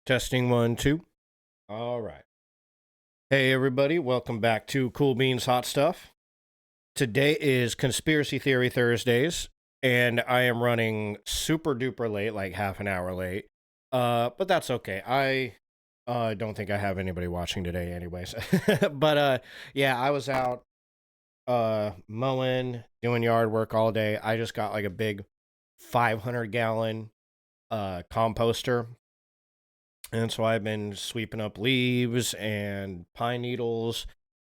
Testing one, two. All right. Hey, everybody. Welcome back to Cool Beans Hot Stuff. Today is Conspiracy Theory Thursdays, and I am running super duper late, like half an hour late. But that's okay. I don't think I have anybody watching today, anyways. But yeah, I was out mowing, doing yard work all day. I just got like a big 500-gallon composter. And so I've been sweeping up leaves and pine needles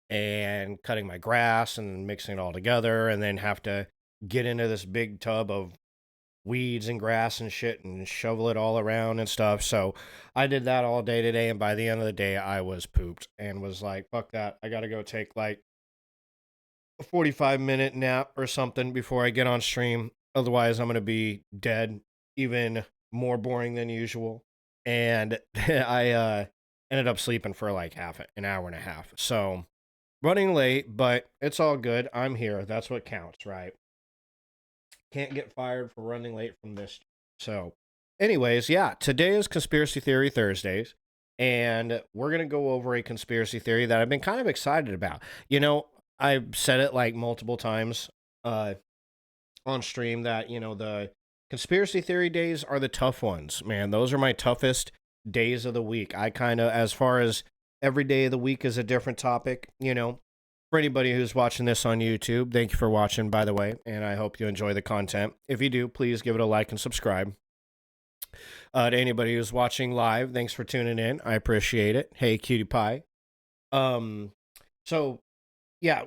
and cutting my grass and mixing it all together, and then have to get into this big tub of weeds and grass and shit and shovel it all around and stuff. So I did that all day today, and by the end of the day I was pooped and was like, fuck that. I gotta go take like a 45-minute nap or something before I get on stream. Otherwise I'm gonna be dead, even more boring than usual. And I ended up sleeping for like half an hour and a half. So running late, but it's all good. I'm here. That's what counts, right? Can't get fired for running late from this. So, anyways, yeah, today is Conspiracy Theory Thursdays, and we're going to go over a conspiracy theory that I've been kind of excited about. You know, I've said it like multiple times uh, on stream that, the conspiracy theory days are the tough ones, man. Those are my toughest days of the week. I kind of, as far as every day of the week is a different topic, For anybody who's watching this on YouTube, thank you for watching, by the way, and I hope you enjoy the content. If you do, please give it a like and subscribe. To anybody who's watching live, thanks for tuning in. I appreciate it. Hey, cutie pie. Um, so yeah,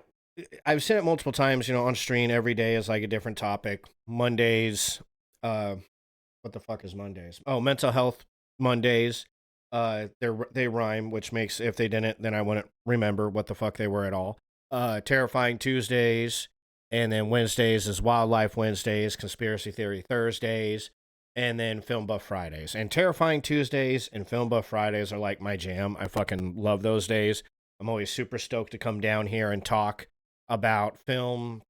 I've said it multiple times, on stream every day is like a different topic. Mondays, uh, what the fuck is Mondays? Oh, mental health Mondays. They rhyme, which makes if they didn't, then I wouldn't remember what the fuck they were at all. Terrifying Tuesdays, and then Wednesdays is Wildlife Wednesdays, Conspiracy Theory Thursdays, and then Film Buff Fridays. And Terrifying Tuesdays and Film Buff Fridays are like my jam. I fucking love those days. I'm always super stoked to come down here and talk about film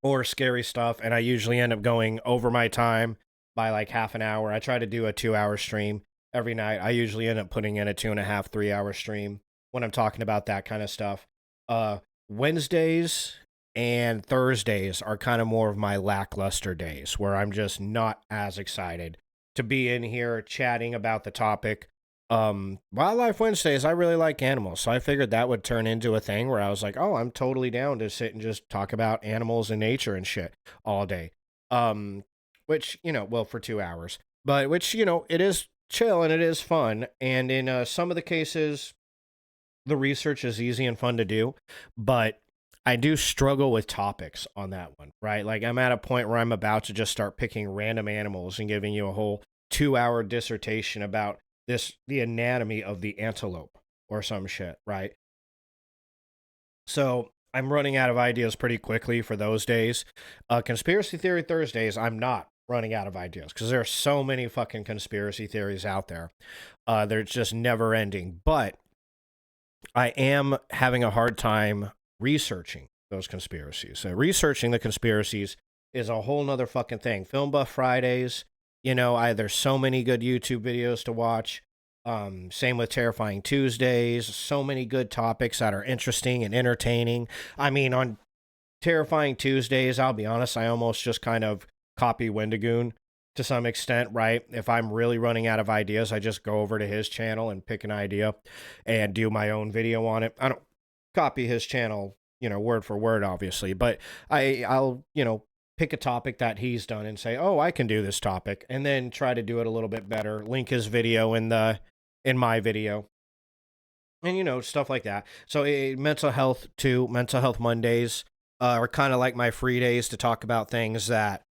or scary stuff, and I usually end up going over my time by like half an hour. I try to do a 2 hour stream every night. I usually end up putting in a 2.5, 3 hour stream when I'm talking about that kind of stuff. Uh, Wednesdays and Thursdays are kind of more of my lackluster days where I'm just not as excited to be in here chatting about the topic. Wildlife Wednesdays, I really like animals, so I figured that would turn into a thing where I was like, oh, I'm totally down to sit and just talk about animals and nature and shit all day. Which, well, for 2 hours, but which, it is chill and it is fun. And in some of the cases, the research is easy and fun to do, but I do struggle with topics on that one, right? Like I'm at a point where I'm about to just start picking random animals and giving you a whole 2 hour dissertation about the anatomy of the antelope or some shit, right? So I'm running out of ideas pretty quickly for those days. Conspiracy Theory Thursdays, I'm not running out of ideas because there are so many fucking conspiracy theories out there. They're just never ending. But I am having a hard time researching those conspiracies. So researching the conspiracies is a whole nother fucking thing. Film Buff Fridays, there's so many good YouTube videos to watch. Same with Terrifying Tuesdays. So many good topics that are interesting and entertaining. I mean, on Terrifying Tuesdays, I'll be honest, I almost just kind of copy Wendigoon to some extent, right? If I'm really running out of ideas, I just go over to his channel and pick an idea and do my own video on it. I don't copy his channel, word for word, obviously, but I'll, pick a topic that he's done and say, oh, I can do this topic, and then try to do it a little bit better. Link his video in my video, and stuff like that. So mental health too. Mental health Mondays are kind of like my free days to talk about things that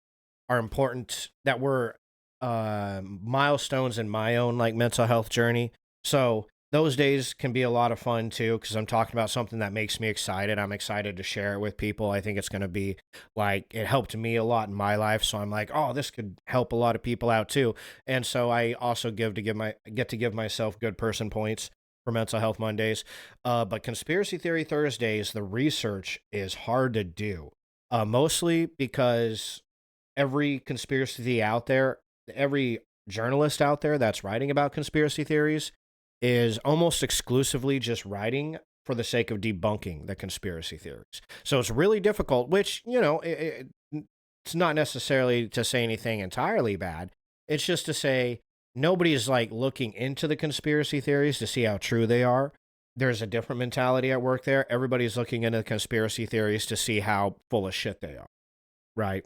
are important, that were milestones in my own like mental health journey. So those days can be a lot of fun too because I'm talking about something that makes me excited. I'm excited to share it with people. I think it's going to be like it helped me a lot in my life, so I'm like, oh, this could help a lot of people out too. And so I also get to give myself good person points for Mental Health Mondays. But Conspiracy Theory Thursdays, the research is hard to do, mostly because every conspiracy out there, every journalist out there that's writing about conspiracy theories is almost exclusively just writing for the sake of debunking the conspiracy theories. So it's really difficult, which, it's not necessarily to say anything entirely bad. It's just to say nobody's like looking into the conspiracy theories to see how true they are. There's a different mentality at work there. Everybody's looking into conspiracy theories to see how full of shit they are, right?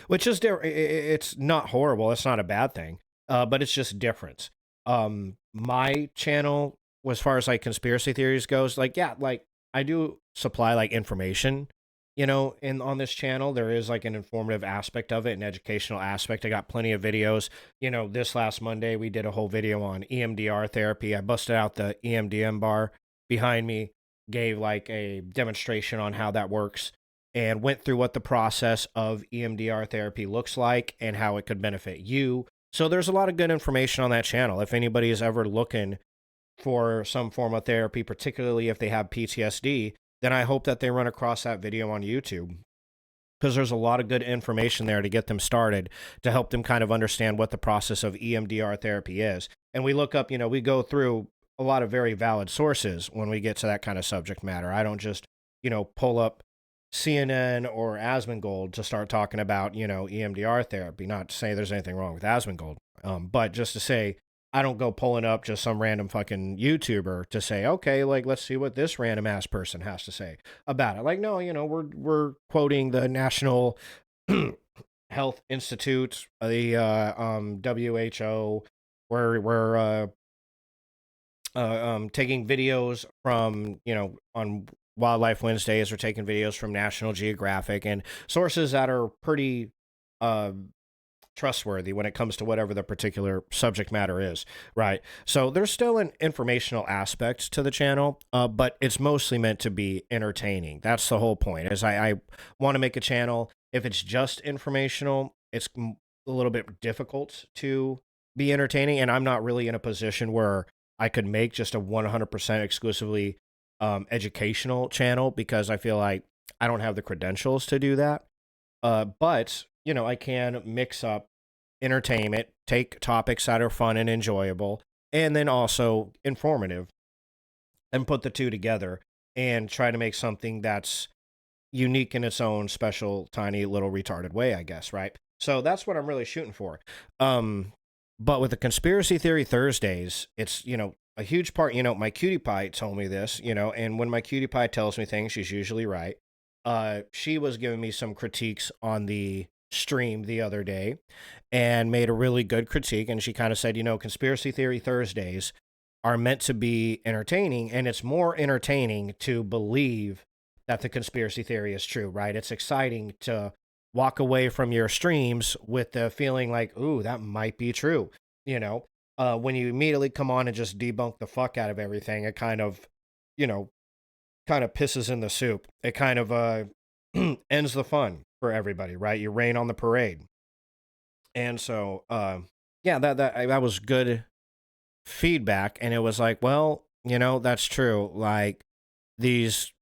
Which is it's not horrible. It's not a bad thing, but it's just different. My channel, as far as like conspiracy theories goes, like yeah, like I do supply like information, in on this channel. There is like an informative aspect of it, an educational aspect. I got plenty of videos. This last Monday we did a whole video on EMDR therapy. I busted out the EMDM bar behind me, gave like a demonstration on how that works, and went through what the process of EMDR therapy looks like and how it could benefit you. So there's a lot of good information on that channel. If anybody is ever looking for some form of therapy, particularly if they have PTSD, then I hope that they run across that video on YouTube, because there's a lot of good information there to get them started, to help them kind of understand what the process of EMDR therapy is. And we look up, we go through a lot of very valid sources when we get to that kind of subject matter. I don't just, pull up CNN or Asmongold to start talking about, EMDR therapy. Not to say there's anything wrong with Asmongold, but just to say, I don't go pulling up just some random fucking YouTuber to say, okay, like let's see what this random ass person has to say about it. Like, no, we're quoting the National Health Institute, the WHO. We're taking videos from, on Wildlife Wednesdays. We're taking videos from National Geographic and sources that are pretty trustworthy when it comes to whatever the particular subject matter is, right? So there's still an informational aspect to the channel, but it's mostly meant to be entertaining. That's the whole point. Is I want to make a channel. If it's just informational, it's a little bit difficult to be entertaining, and I'm not really in a position where I could make just a 100% exclusively educational channel, because I feel like I don't have the credentials to do that. But I can mix up entertainment, take topics that are fun and enjoyable, and then also informative, and put the two together and try to make something that's unique in its own special, tiny, little retarded way, I guess, right? So that's what I'm really shooting for. But with the Conspiracy Theory Thursdays, it's, a huge part, my cutie pie told me this, and when my cutie pie tells me things, she's usually right. She was giving me some critiques on the stream the other day and made a really good critique. And she kind of said, Conspiracy Theory Thursdays are meant to be entertaining, and it's more entertaining to believe that the conspiracy theory is true, right? It's exciting to walk away from your streams with the feeling like, ooh, that might be true. When you immediately come on and just debunk the fuck out of everything, it kind of, pisses in the soup. It kind of ends the fun for everybody, right? You rain on the parade. And so, yeah, that was good feedback. And it was like, well, that's true. Like these,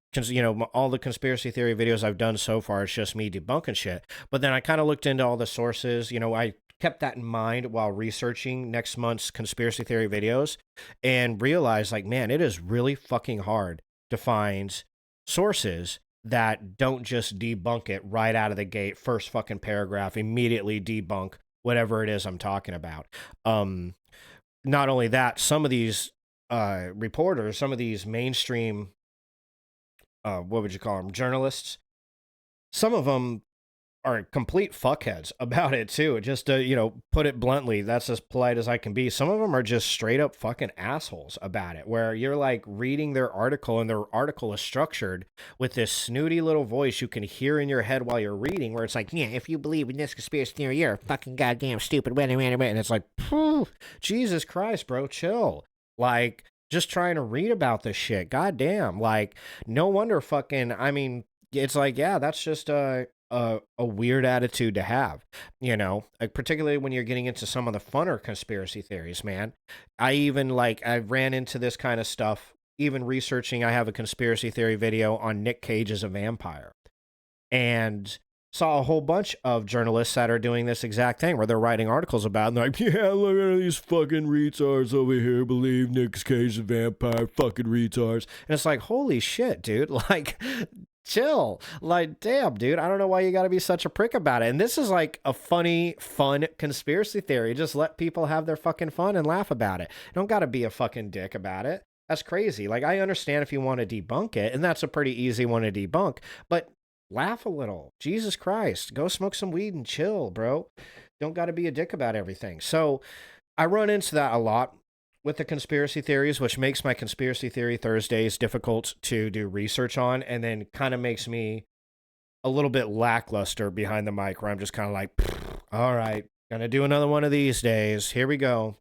all the conspiracy theory videos I've done so far, it's just me debunking shit. But then I kind of looked into all the sources. I kept that in mind while researching next month's conspiracy theory videos, and realized, like, man, it is really fucking hard to find sources that don't just debunk it right out of the gate, first fucking paragraph, immediately debunk whatever it is I'm talking about. Not only that, some of these reporters, some of these mainstream, what would you call them, journalists, some of them are complete fuckheads about it too. Just to, put it bluntly, that's as polite as I can be. Some of them are just straight up fucking assholes about it, where you're like reading their article, and their article is structured with this snooty little voice you can hear in your head while you're reading, where it's like, yeah, if you believe in this conspiracy theory, you're a fucking goddamn stupid. And it's like, Jesus Christ, bro, chill. Like, just trying to read about this shit. Goddamn. Like, no wonder fucking, I mean, it's like, yeah, that's just a weird attitude to have, like, particularly when you're getting into some of the funner conspiracy theories, man. I ran into this kind of stuff even researching. I have a conspiracy theory video on Nick Cage as a vampire, and saw a whole bunch of journalists that are doing this exact thing where they're writing articles about it, and they're like, yeah, look at these fucking retards over here believe Nick Cage is a vampire, fucking retards. And it's like, holy shit, dude. Like, chill. Like, damn, dude, I don't know why you gotta be such a prick about it. And this is like a funny, fun conspiracy theory. Just let people have their fucking fun and laugh about it. You don't gotta be a fucking dick about it. That's crazy. Like, I understand if you want to debunk it, and that's a pretty easy one to debunk, but laugh a little. Jesus Christ. Go smoke some weed and chill, bro. Don't got to be a dick about everything. So I run into that a lot with the conspiracy theories, which makes my conspiracy theory Thursdays difficult to do research on, and then kind of makes me a little bit lackluster behind the mic, where I'm just kind of like, all right, gonna do another one of these days. Here we go.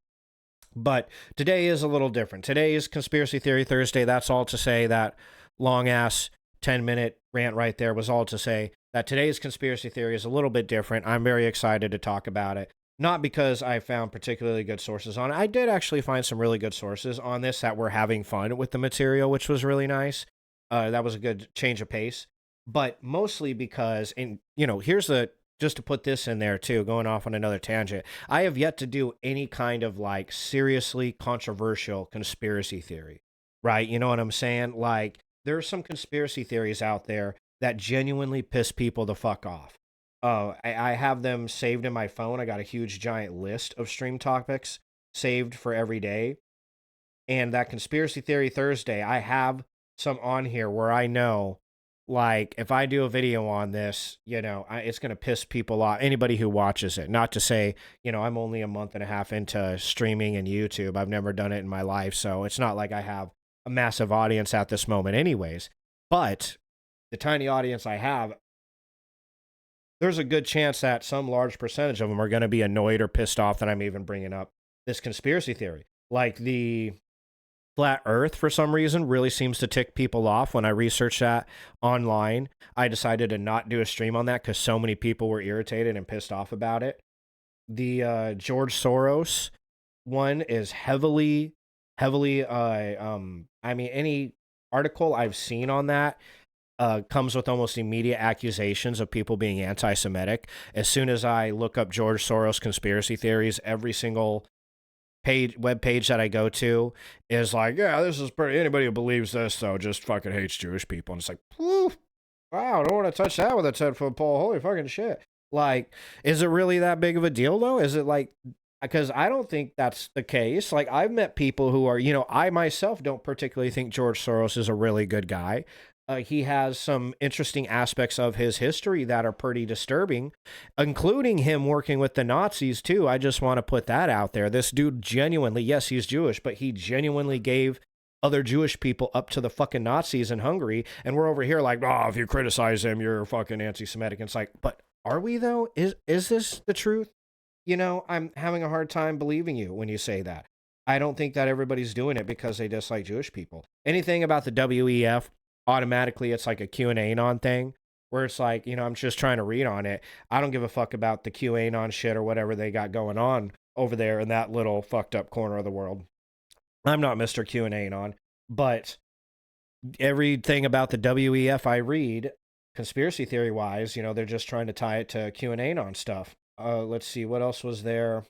But today is a little different. Today is Conspiracy Theory Thursday. That's all to say that long ass 10-minute rant right there was all to say that today's conspiracy theory is a little bit different. I'm very excited to talk about it. Not because I found particularly good sources on it. I did actually find some really good sources on this that were having fun with the material, which was really nice. That was a good change of pace. But mostly because, and here's the, just to put this in there too, going off on another tangent, I have yet to do any kind of like seriously controversial conspiracy theory, right? You know what I'm saying? Like, there are some conspiracy theories out there that genuinely piss people the fuck off. I have them saved in my phone. I got a huge giant list of stream topics saved for every day. And that Conspiracy Theory Thursday, I have some on here where I know, like, if I do a video on this, it's going to piss people off, anybody who watches it. Not to say, I'm only a month and a half into streaming and YouTube. I've never done it in my life, so it's not like I have a massive audience at this moment anyways. But the tiny audience I have, there's a good chance that some large percentage of them are going to be annoyed or pissed off that I'm even bringing up this conspiracy theory. Like, the flat earth, for some reason, really seems to tick people off. When I researched that online, I decided to not do a stream on that because so many people were irritated and pissed off about it. The George Soros one is heavily, any article I've seen on that comes with almost immediate accusations of people being anti-Semitic. As soon as I look up George Soros conspiracy theories, every single web page that I go to is like, yeah, this is pretty, anybody who believes this though just fucking hates Jewish people. And it's like, wow, I don't want to touch that with a 10-foot pole. Holy fucking shit. Like, is it really that big of a deal though? Is it like, because I don't think that's the case. Like, I've met people who are, I myself don't particularly think George Soros is a really good guy. He has some interesting aspects of his history that are pretty disturbing, including him working with the Nazis too. I just want to put that out there. This dude genuinely, yes, he's Jewish, but he genuinely gave other Jewish people up to the fucking Nazis in Hungary. And we're over here like, oh, if you criticize him, you're fucking anti-Semitic. And it's like, but are we though? Is this the truth? I'm having a hard time believing you when you say that. I don't think that everybody's doing it because they dislike Jewish people. Anything about the WEF, automatically it's like a QAnon thing where it's like, I'm just trying to read on it. I don't give a fuck about the QAnon shit or whatever they got going on over there in that little fucked up corner of the world. I'm not Mr. QAnon, but everything about the WEF I read, conspiracy theory wise, they're just trying to tie it to QAnon stuff. Let's see, what else was there?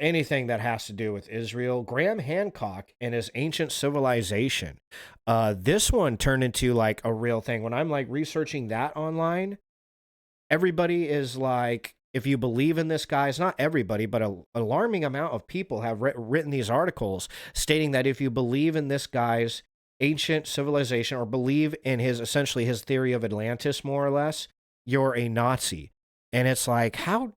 Anything that has to do with Israel. Graham Hancock and his ancient civilization. This one turned into like a real thing. When I'm like researching that online, everybody is like, if you believe in this guy, it's not everybody, but an alarming amount of people have written these articles stating that if you believe in this guy's ancient civilization or believe in essentially his theory of Atlantis, more or less, you're a Nazi. And it's like, how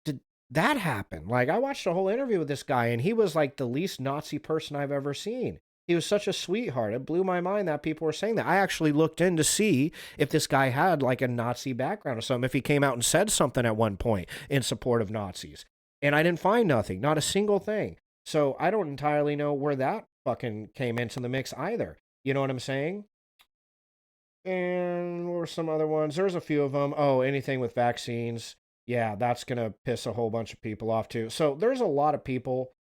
did that happen? Like, I watched a whole interview with this guy, and he was like the least Nazi person I've ever seen. He was such a sweetheart. It blew my mind that people were saying that. I actually looked in to see if this guy had like a Nazi background or something, if he came out and said something at one point in support of Nazis. And I didn't find nothing, not a single thing. So I don't entirely know where that fucking came into the mix either. You know what I'm saying? And what were some other ones? There's a few of them. Oh, anything with vaccines. Yeah, that's going to piss a whole bunch of people off too. So there's a lot of people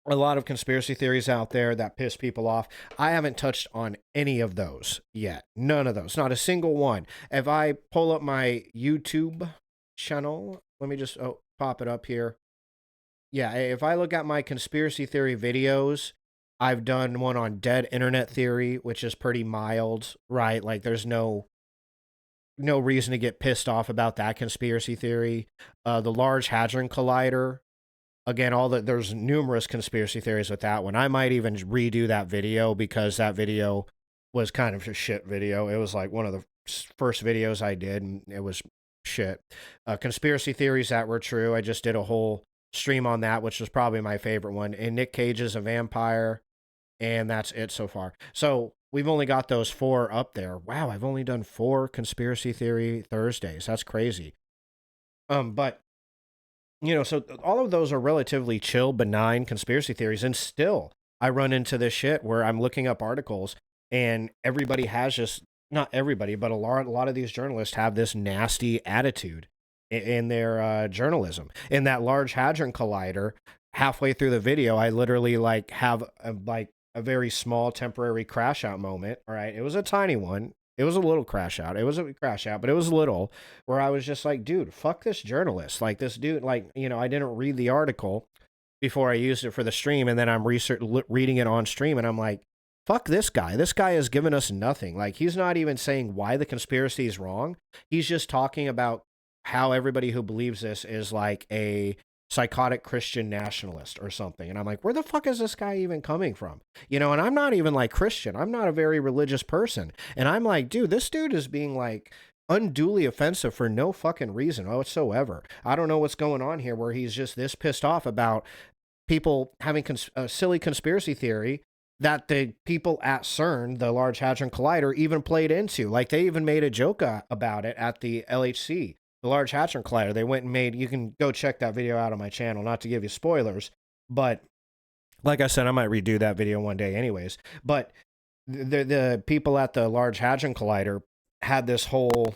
a lot of conspiracy theories out there that piss people off. I haven't touched on any of those yet. None of those. Not a single one. If I pull up my YouTube channel, let me just pop it up here. Yeah, if I look at my conspiracy theory videos, I've done one on dead internet theory, which is pretty mild, right? Like there's no reason to get pissed off about that conspiracy theory. The Large Hadron Collider, again, there's numerous conspiracy theories with that one. I might even redo that video because that video was kind of a shit video. It was like one of the first videos I did, and it was shit. Conspiracy theories that were true. I just did a whole stream on that, which was probably my favorite one. And Nick Cage is a vampire, and that's it so far. So we've only got those 4 up there. Wow, I've only done 4 conspiracy theory Thursdays. That's crazy. But so all of those are relatively chill, benign conspiracy theories, and still I run into this shit where I'm looking up articles, and everybody has just not everybody, but a lot of these journalists have this nasty attitude in their journalism. In that Large Hadron Collider, halfway through the video, I literally like have a very small temporary crash out moment. All right, it was a tiny one. It was a little crash out. It was a crash out, but it was little, where I was just like, dude, fuck this journalist. Like this dude, like, I didn't read the article before I used it for the stream, and then I'm reading it on stream, and I'm like, fuck this guy. This guy has given us nothing. Like, he's not even saying why the conspiracy is wrong. He's just talking about how everybody who believes this is like a psychotic Christian nationalist or something. And I'm like, where the fuck is this guy even coming from? And I'm not even like Christian. I'm not a very religious person. And I'm like, dude, this dude is being like unduly offensive for no fucking reason whatsoever. I don't know what's going on here where he's just this pissed off about people having a silly conspiracy theory that the people at CERN, the Large Hadron Collider, even played into. Like, they even made a joke about it at the LHC, the Large Hadron Collider. They went and you can go check that video out on my channel, not to give you spoilers, but like I said, I might redo that video one day anyways. But the people at the Large Hadron Collider had this whole,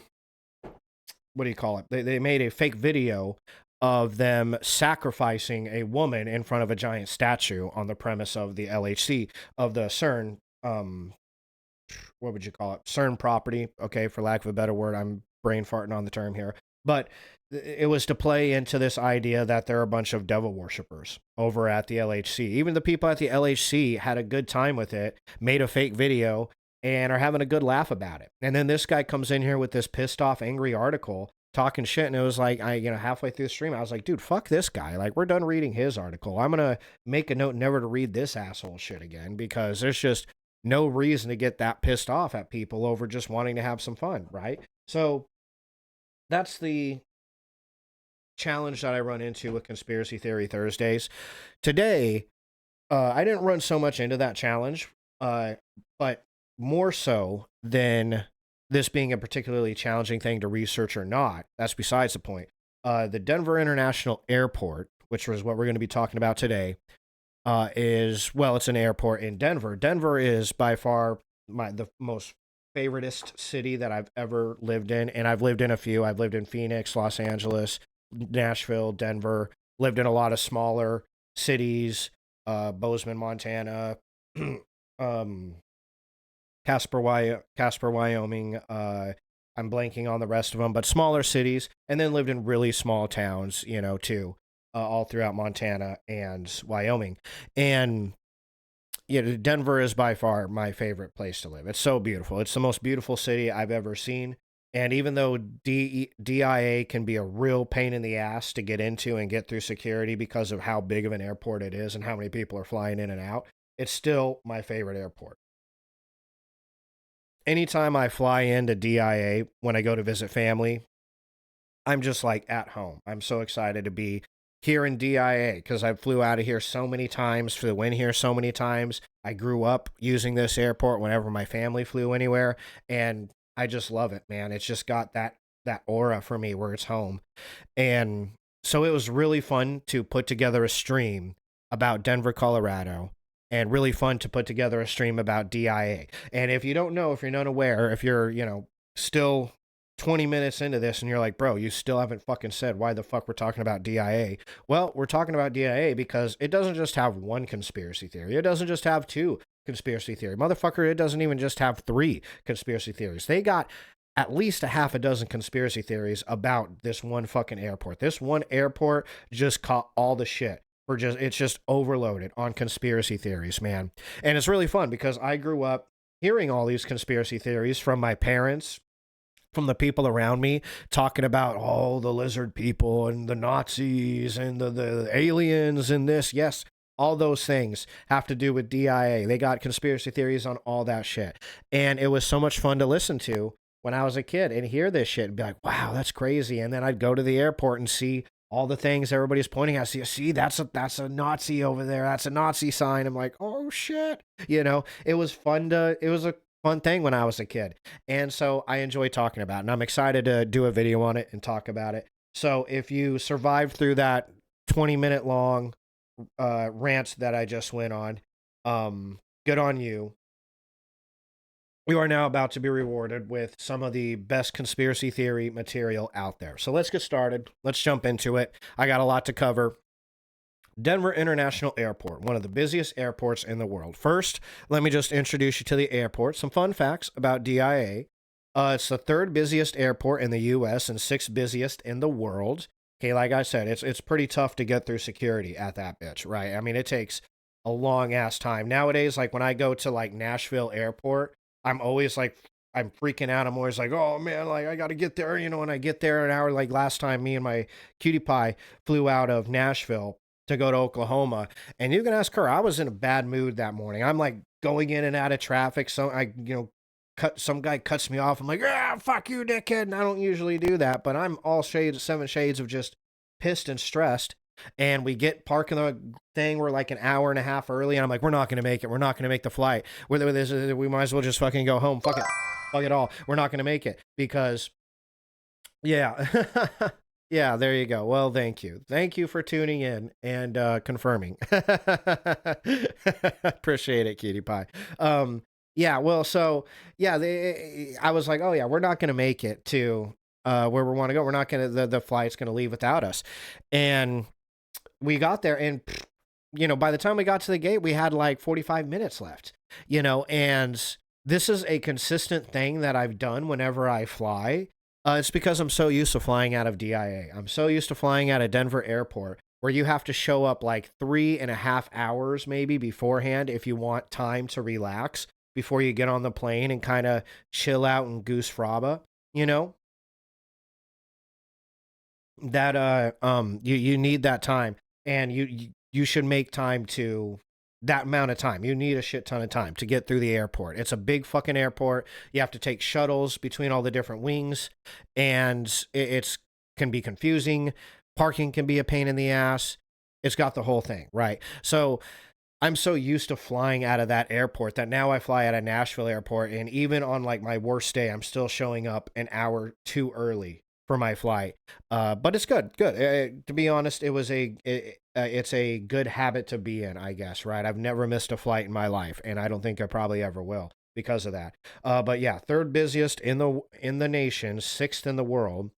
what do you call it? They made a fake video of them sacrificing a woman in front of a giant statue on the premise of the LHC, of the CERN, what would you call it? CERN property, okay, for lack of a better word. I'm brain farting on the term here. But it was to play into this idea that there are a bunch of devil worshippers over at the LHC. Even the people at the LHC had a good time with it, made a fake video, and are having a good laugh about it. And then this guy comes in here with this pissed off, angry article talking shit, and it was like, halfway through the stream, I was like, dude, fuck this guy. Like, we're done reading his article. I'm gonna make a note never to read this asshole shit again, because there's just no reason to get that pissed off at people over just wanting to have some fun, right? So that's the challenge that I run into with Conspiracy Theory Thursdays. Today, I didn't run so much into that challenge, but more so than this being a particularly challenging thing to research or not, that's besides the point. The Denver International Airport, which is what we're going to be talking about today, it's an airport in Denver. Denver is by far the most favoritist city that I've ever lived in, and I've lived in a few. I've lived in Phoenix, Los Angeles, Nashville, Denver, lived in a lot of smaller cities, Bozeman, Montana, Casper, Wyoming. I'm blanking on the rest of them, but smaller cities, and then lived in really small towns, too, all throughout Montana and Wyoming. And Denver is by far my favorite place to live. It's so beautiful. It's the most beautiful city I've ever seen. And even though DIA can be a real pain in the ass to get into and get through security because of how big of an airport it is and how many people are flying in and out, it's still my favorite airport. Anytime I fly into DIA when I go to visit family, I'm just like at home. I'm so excited to be here in DIA because I flew out of here so many times, flew in here so many times. I grew up using this airport whenever my family flew anywhere, and I just love it, man. It's just got that aura for me where it's home. And so it was really fun to put together a stream about Denver, Colorado, and really fun to put together a stream about DIA. And if you don't know, if you're not aware, if you're, still 20 minutes into this and you're like, bro, you still haven't fucking said why the fuck we're talking about DIA. Well, we're talking about DIA because it doesn't just have one conspiracy theory. It doesn't just have two conspiracy theory. Motherfucker, it doesn't even just have three conspiracy theories. They got at least a half a dozen conspiracy theories about this one fucking airport. This one airport just caught all the shit. It's just overloaded on conspiracy theories, man. And it's really fun because I grew up hearing all these conspiracy theories from my parents, from the people around me, talking about the lizard people and the Nazis and the aliens and this. Yes, all those things have to do with DIA. They got conspiracy theories on all that shit. And it was so much fun to listen to when I was a kid and hear this shit and be like, wow, that's crazy. And then I'd go to the airport and see all the things everybody's pointing at. See, that's a Nazi over there. That's a Nazi sign. I'm like, oh shit. It was a fun thing when I was a kid. And so I enjoy talking about it. And I'm excited to do a video on it and talk about it. So if you survived through that 20-minute long rant that I just went on, good on you. You are now about to be rewarded with some of the best conspiracy theory material out there. So let's get started. Let's jump into it. I got a lot to cover. Denver International Airport, one of the busiest airports in the world. First, let me just introduce you to the airport. Some fun facts about DIA. It's the third busiest airport in the U.S. and sixth busiest in the world. Okay, like I said, it's pretty tough to get through security at that bitch, right? I mean, it takes a long ass time. Nowadays, like when I go to like Nashville Airport, I'm always like, I'm freaking out. I'm always like, oh man, like I got to get there, and I get there an hour, like last time me and my cutie pie flew out of Nashville to go to Oklahoma. And you can ask her, I was in a bad mood that morning. I'm like going in and out of traffic. So some guy cuts me off. I'm like, fuck you, dickhead. And I don't usually do that, but I'm all seven shades of just pissed and stressed. And we get parking the thing. We're like an hour and a half early. And I'm like, we're not going to make it. We're not going to make the flight. We might as well just fucking go home. Fuck it. Fuck it all. We're not going to make it because, yeah. Yeah, there you go. Well, thank you. Thank you for tuning in and confirming. Appreciate it, cutie pie. Yeah, well, so, yeah, I was like, oh, yeah, we're not going to make it to where we want to go. We're not going to, the flight's going to leave without us. And we got there and, by the time we got to the gate, we had like 45 minutes left, and this is a consistent thing that I've done whenever I fly. It's because I'm so used to flying out of DIA. I'm so used to flying out of Denver Airport where you have to show up like 3.5 hours maybe beforehand if you want time to relax before you get on the plane and kind of chill out and goose fraba, that you need that time, and you should make time to that amount of time. You need a shit ton of time to get through the airport. It's a big fucking airport. You have to take shuttles between all the different wings, and it's can be confusing. Parking can be a pain in the ass. It's got the whole thing, right? So I'm so used to flying out of that airport that now I fly out of Nashville Airport, and even on like my worst day, I'm still showing up an hour too early for my flight. But it's good. To be honest, it's a good habit to be in, I guess, right? I've never missed a flight in my life, and I don't think I probably ever will because of that. But yeah, third busiest in the nation, sixth in the world.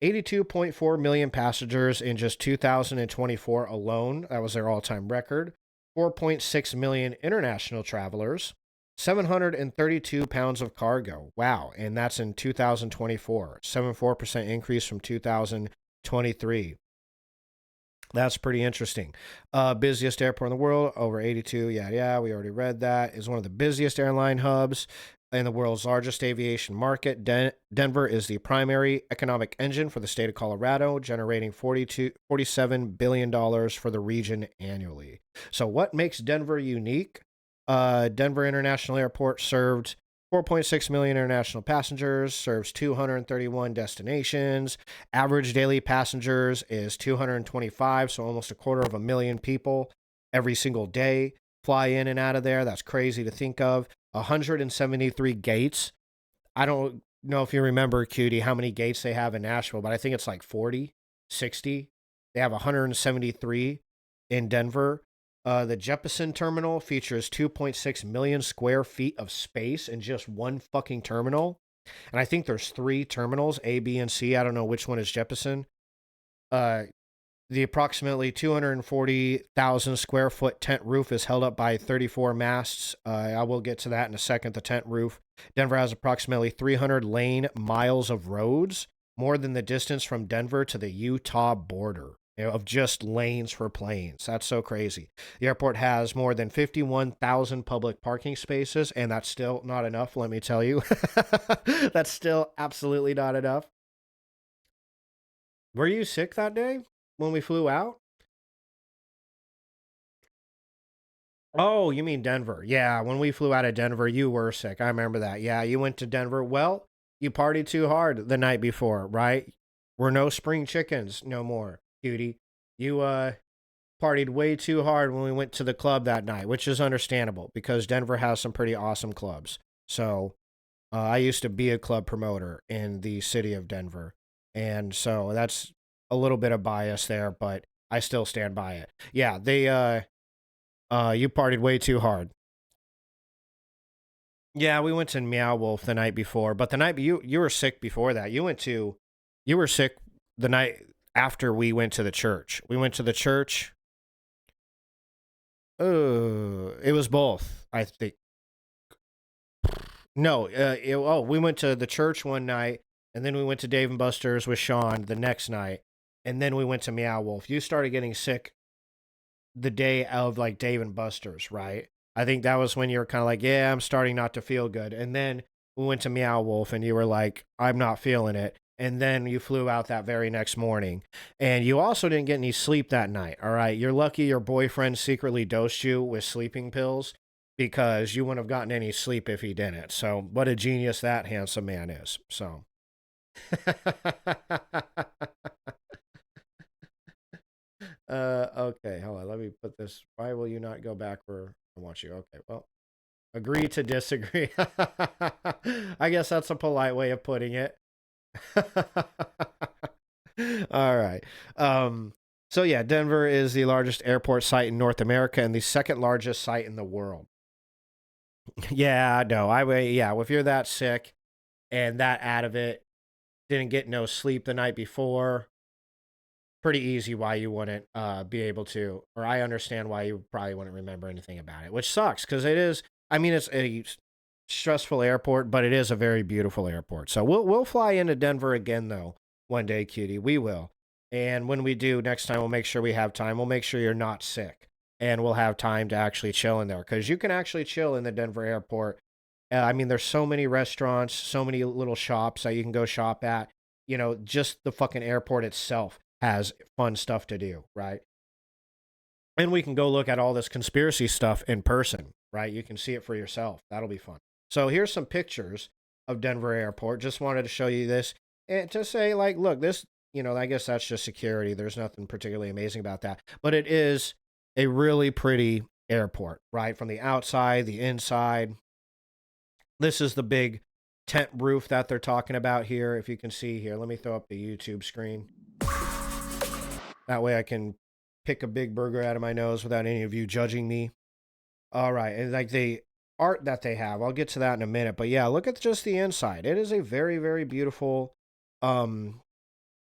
82.4 million passengers in just 2024 alone. That was their all-time record. 4.6 million international travelers. 732 pounds of cargo. Wow. And that's in 2024. 74% increase from 2023. That's pretty interesting. Busiest airport in the world, over 82. Yeah, we already read that. Is one of the busiest airline hubs in the world's largest aviation market. Denver is the primary economic engine for the state of Colorado, generating $47 billion for the region annually. So what makes Denver unique? Denver International Airport served 4.6 million international passengers, serves 231 destinations. Average daily passengers is 225, so almost 250,000 people every single day fly in and out of there. That's crazy to think of. 173 gates. I don't know if you remember, Cutie, how many gates they have in Nashville, but I think it's like 40, 60. They have 173 in Denver. The Jeppesen terminal features 2.6 million square feet of space in just one fucking terminal. And I think there's three terminals, A, B, and C. I don't know which one is Jeppesen. Uh, the approximately 240,000 square foot tent roof is held up by 34 masts. I will get to that in a second. The tent roof. Denver has approximately 300 lane miles of roads, more than the distance from Denver to the Utah border, of just lanes for planes. That's so crazy. The airport has more than 51,000 public parking spaces, and that's still not enough, let me tell you. That's still absolutely not enough. Were you sick that day when we flew out? Oh, you mean Denver. Yeah, when we flew out of Denver, you were sick. I remember that. Yeah, you went to Denver. Well, you partied too hard the night before, right? We're no spring chickens no more, cutie. You partied way too hard when we went to the club that night, which is understandable because Denver has some pretty awesome clubs. So, I used to be a club promoter in the city of Denver. And so that's a little bit of bias there, but I still stand by it. Yeah, you partied way too hard. Yeah, we went to Meow Wolf the night before, but the night you were sick before that. You were sick the night after we went to the church. We went to the church. It was both. I think no. We went to the church one night, and then we went to Dave and Buster's with Sean the next night, and then we went to Meow Wolf. You started getting sick the day of like Dave and Buster's, right? I think that was when you were kind of like, yeah, I'm starting not to feel good. And then we went to Meow Wolf and you were like, I'm not feeling it. And then you flew out that very next morning. And you also didn't get any sleep that night. All right. You're lucky your boyfriend secretly dosed you with sleeping pills because you wouldn't have gotten any sleep if he didn't. So, what a genius that handsome man is. So, okay, hold on. Let me put this. Why will you not go back where I want you? Okay, well, agree to disagree. I guess that's a polite way of putting it. All right. So yeah, Denver is the largest airport site in North America and the second largest site in the world. Yeah, no, yeah, if you're that sick and that out of it, didn't get no sleep the night before, pretty easy why you wouldn't be able to, or I understand why you probably wouldn't remember anything about it, which sucks because it is. I mean, it's a stressful airport, but it is a very beautiful airport. So we'll fly into Denver again though one day, cutie. We will, and when we do next time, we'll make sure we have time. We'll make sure you're not sick, and we'll have time to actually chill in there because you can actually chill in the Denver airport. I mean, there's so many restaurants, so many little shops that you can go shop at. Just the fucking airport itself has fun stuff to do, right? And we can go look at all this conspiracy stuff in person, right? You can see it for yourself. That'll be fun. So here's some pictures of Denver Airport. Just wanted to show you this and to say, like, look, this, I guess that's just security. There's nothing particularly amazing about that. But it is a really pretty airport, right? From the outside, the inside. This is the big tent roof that they're talking about here. If you can see here, let me throw up the YouTube screen. That way I can pick a big burger out of my nose without any of you judging me. All right. And like the art that they have, I'll get to that in a minute. But yeah, look at just the inside. It is a very, very beautiful um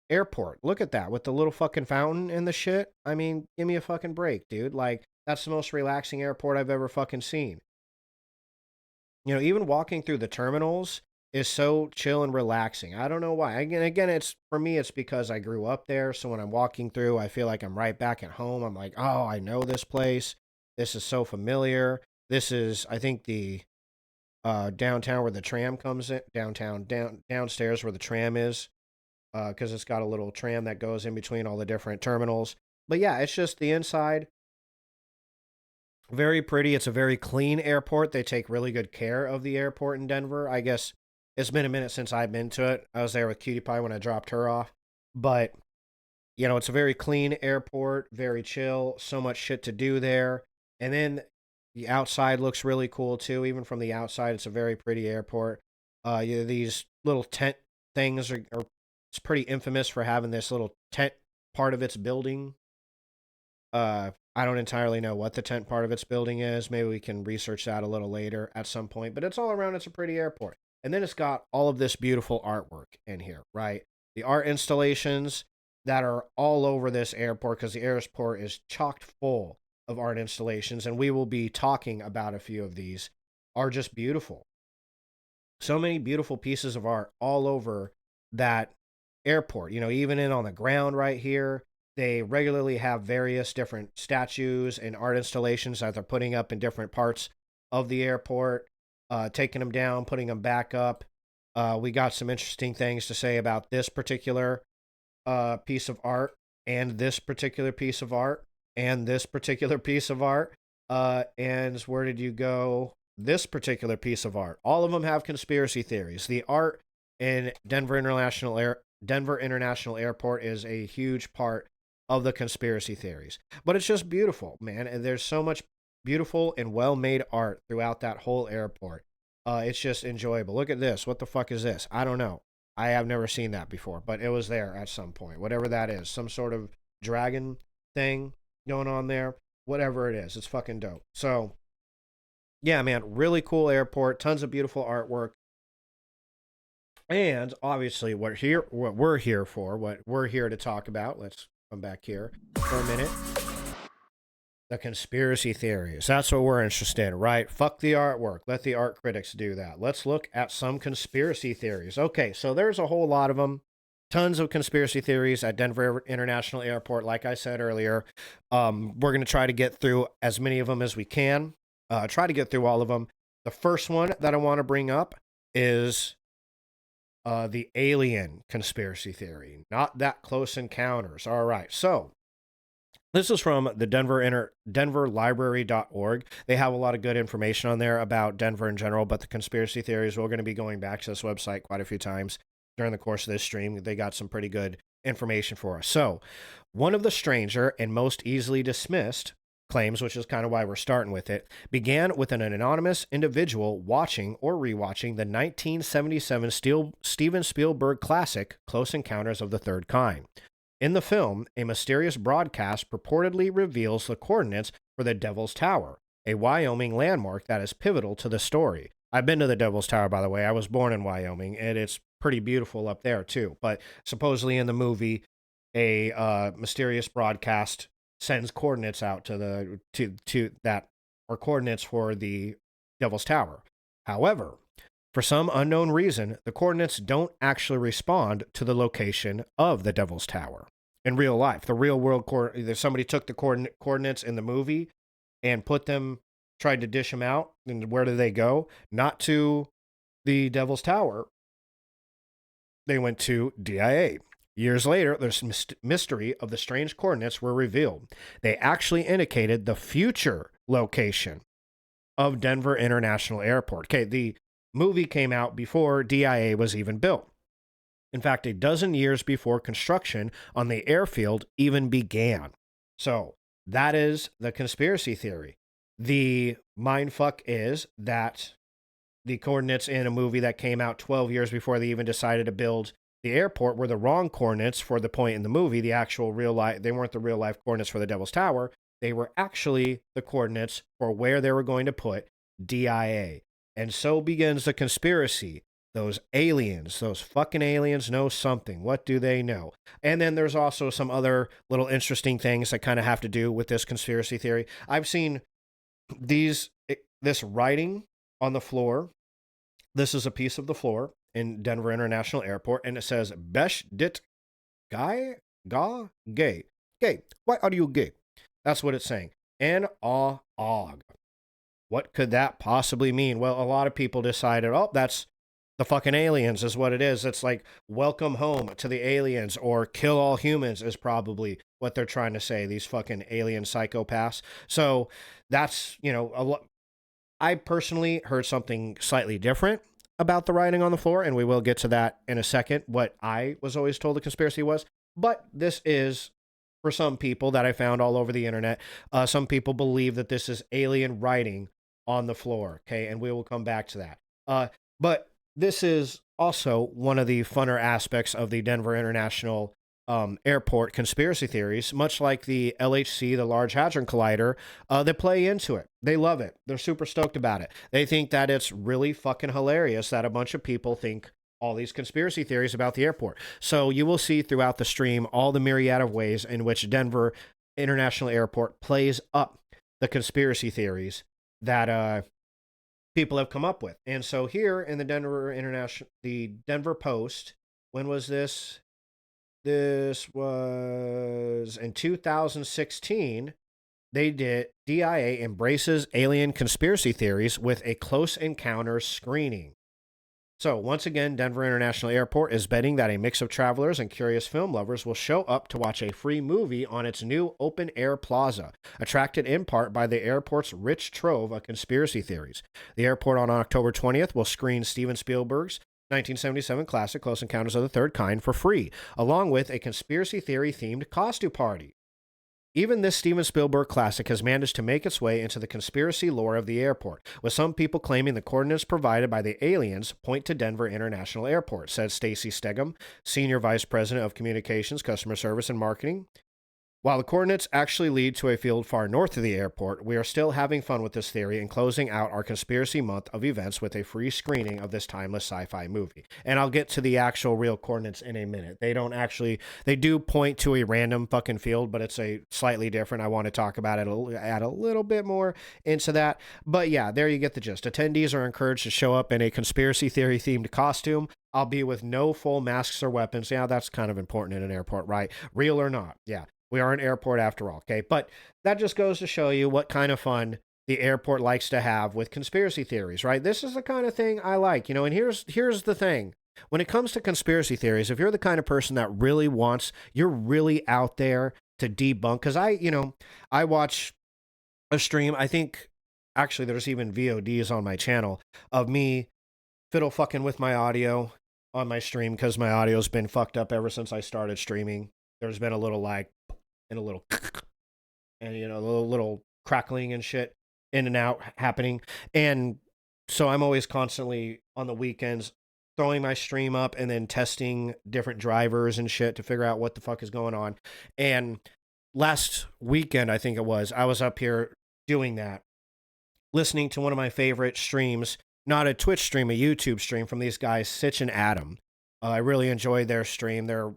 airport. Look at that with the little fucking fountain and the shit. I mean, give me a fucking break, dude. Like, that's the most relaxing airport I've ever fucking seen. Even walking through the terminals is so chill and relaxing. I don't know why. Again, it's for me. It's because I grew up there. So when I'm walking through, I feel like I'm right back at home. I'm like, oh, I know this place. This is so familiar. This is, I think, the downtown where the tram comes in. Downstairs where the tram is, because it's got a little tram that goes in between all the different terminals. But yeah, it's just the inside. Very pretty. It's a very clean airport. They take really good care of the airport in Denver. I guess it's been a minute since I've been to it. I was there with Cutie Pie when I dropped her off. But, it's a very clean airport, very chill, so much shit to do there. And then the outside looks really cool too. Even from the outside, it's a very pretty airport. These little tent things are it's pretty infamous for having this little tent part of its building. I don't entirely know what the tent part of its building is. Maybe we can research that a little later at some point. But it's all around. It's a pretty airport. And then it's got all of this beautiful artwork in here, right? The art installations that are all over this airport, because the airport is chocked full of art installations, and we will be talking about a few of these, are just beautiful. So many beautiful pieces of art all over that airport. You know, even in on the ground right here, they regularly have various different statues and art installations that they're putting up in different parts of the airport, taking them down, putting them back up. We got some interesting things to say about this particular piece of art, and this particular piece of art, and this particular piece of art. And where did you go? This particular piece of art. All of them have conspiracy theories. The art in Denver International Airport is a huge part of the conspiracy theories. But it's just beautiful, man. And there's so much beautiful and well-made art throughout that whole airport. It's just enjoyable. Look at this. What the fuck is this? I don't know. I have never seen that before, but it was there at some point. Whatever that is, some sort of dragon thing going on there. Whatever it is, it's fucking dope. So, yeah, man, really cool airport. Tons of beautiful artwork. And obviously, what we're here for, what we're here to talk about. Let's come back here for a minute. The conspiracy theories. That's what we're interested in, right? Fuck the artwork. Let the art critics do that. Let's look at some conspiracy theories. Okay, so there's a whole lot of them. Tons of conspiracy theories at Denver International Airport. Like I said earlier, we're going to try to get through as many of them as we can. Try to get through all of them. The first one that I want to bring up is the alien conspiracy theory. Not that close encounters. All right, so this is from the denverlibrary.org. They have a lot of good information on there about Denver in general, but the conspiracy theories, we're going to be going back to this website quite a few times during the course of this stream. They got some pretty good information for us. So, one of the stranger and most easily dismissed claims, which is kind of why we're starting with it, began with an anonymous individual watching or rewatching the 1977 Steven Spielberg classic, Close Encounters of the Third Kind. In the film, a mysterious broadcast purportedly reveals the coordinates for the Devil's Tower, a Wyoming landmark that is pivotal to the story. I've been to the Devil's Tower, by the way. I was born in Wyoming, and it's pretty beautiful up there, too. But supposedly in the movie, a mysterious broadcast sends coordinates out to that, or coordinates for the Devil's Tower. However, for some unknown reason, the coordinates don't actually respond to the location of the Devil's Tower. In real life, the real world somebody took the coordinates in the movie and tried to dish them out, and where do they go? Not to the Devil's Tower. They went to DIA. Years later, the mystery of the strange coordinates were revealed. They actually indicated the future location of Denver International Airport. Okay, the movie came out before DIA was even built. In fact, a dozen years before construction on the airfield even began. So that is the conspiracy theory. The mindfuck is that the coordinates in a movie that came out 12 years before they even decided to build the airport were the wrong coordinates for the point in the movie. The actual real life, they weren't the real life coordinates for the Devil's Tower. They were actually the coordinates for where they were going to put DIA. And so begins the conspiracy. Those aliens, those fucking aliens know something. What do they know? And then there's also some other little interesting things that kind of have to do with this conspiracy theory. I've seen this writing on the floor. This is a piece of the floor in Denver International Airport, and it says, Besh dit gay, gay. Gay. Why are you gay? That's what it's saying. N-A-Og. What could that possibly mean? Well, a lot of people decided, oh, that's the fucking aliens is what it is. It's like welcome home to the aliens, or kill all humans is probably what they're trying to say, these fucking alien psychopaths. So that's, I personally heard something slightly different about the writing on the floor, and we will get to that in a second, what I was always told the conspiracy was. But this is, for some people that I found all over the internet, some people believe that this is alien writing on the floor, okay? And we will come back to that. But this is also one of the funner aspects of the Denver International airport conspiracy theories, much like the LHC, the Large Hadron Collider, they play into it. They love it. They're super stoked about it. They think that it's really fucking hilarious that a bunch of people think all these conspiracy theories about the airport. So you will see throughout the stream all the myriad of ways in which Denver International Airport plays up the conspiracy theories that people have come up with. And so here in the Denver Post, when was this? This was in 2016. They did DIA embraces alien conspiracy theories with a close encounters screening. So, once again, Denver International Airport is betting that a mix of travelers and curious film lovers will show up to watch a free movie on its new open air plaza, attracted in part by the airport's rich trove of conspiracy theories. The airport on October 20th will screen Steven Spielberg's 1977 classic Close Encounters of the Third Kind for free, along with a conspiracy theory themed costume party. Even this Steven Spielberg classic has managed to make its way into the conspiracy lore of the airport, with some people claiming the coordinates provided by the aliens point to Denver International Airport, said Stacy Stegum, Senior Vice President of Communications, Customer Service, and Marketing. While the coordinates actually lead to a field far north of the airport, we are still having fun with this theory and closing out our conspiracy month of events with a free screening of this timeless sci-fi movie. And I'll get to the actual real coordinates in a minute. They do point to a random fucking field, but it's a slightly different. I want to talk about it, add a little bit more into that. But yeah, there you get the gist. Attendees are encouraged to show up in a conspiracy theory themed costume. I'll be with no full masks or weapons. Yeah, that's kind of important in an airport, right? Real or not. Yeah. We are an airport after all, okay? But that just goes to show you what kind of fun the airport likes to have with conspiracy theories, right? This is the kind of thing I like, and here's the thing. When it comes to conspiracy theories, if you're the kind of person that you're really out there to debunk, because I watch a stream, I think, actually, there's even VODs on my channel of me fiddle fucking with my audio on my stream because my audio's been fucked up ever since I started streaming. There's been a little lag and a little and a little crackling and shit in and out happening, and so I'm always constantly on the weekends throwing my stream up and then testing different drivers and shit to figure out what the fuck is going on. And last weekend, I think it was, I was up here doing that, listening to one of my favorite streams, not a Twitch stream, a YouTube stream from these guys, Sitch and Adam. I really enjoyed their stream. They're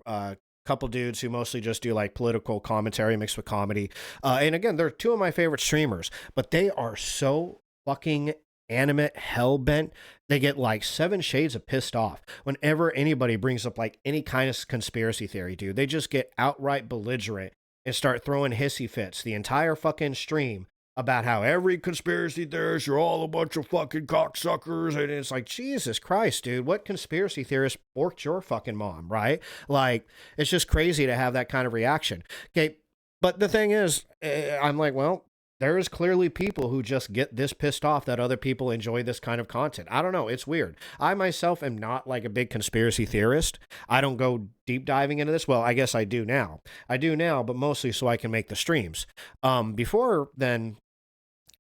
couple dudes who mostly just do like political commentary mixed with comedy. And again, they're two of my favorite streamers, but they are so fucking animate, hell bent. They get like 7 shades of pissed off whenever anybody brings up like any kind of conspiracy theory, dude. They just get outright belligerent and start throwing hissy fits the entire fucking stream about how every conspiracy theorist, you're all a bunch of fucking cocksuckers. And it's like, Jesus Christ, dude, what conspiracy theorist borked your fucking mom, right? Like, it's just crazy to have that kind of reaction. Okay, but the thing is, I'm like, well, there is clearly people who just get this pissed off that other people enjoy this kind of content. I don't know. It's weird. I myself am not like a big conspiracy theorist. I don't go deep diving into this. Well, I guess I do now. But mostly so I can make the streams. Before then,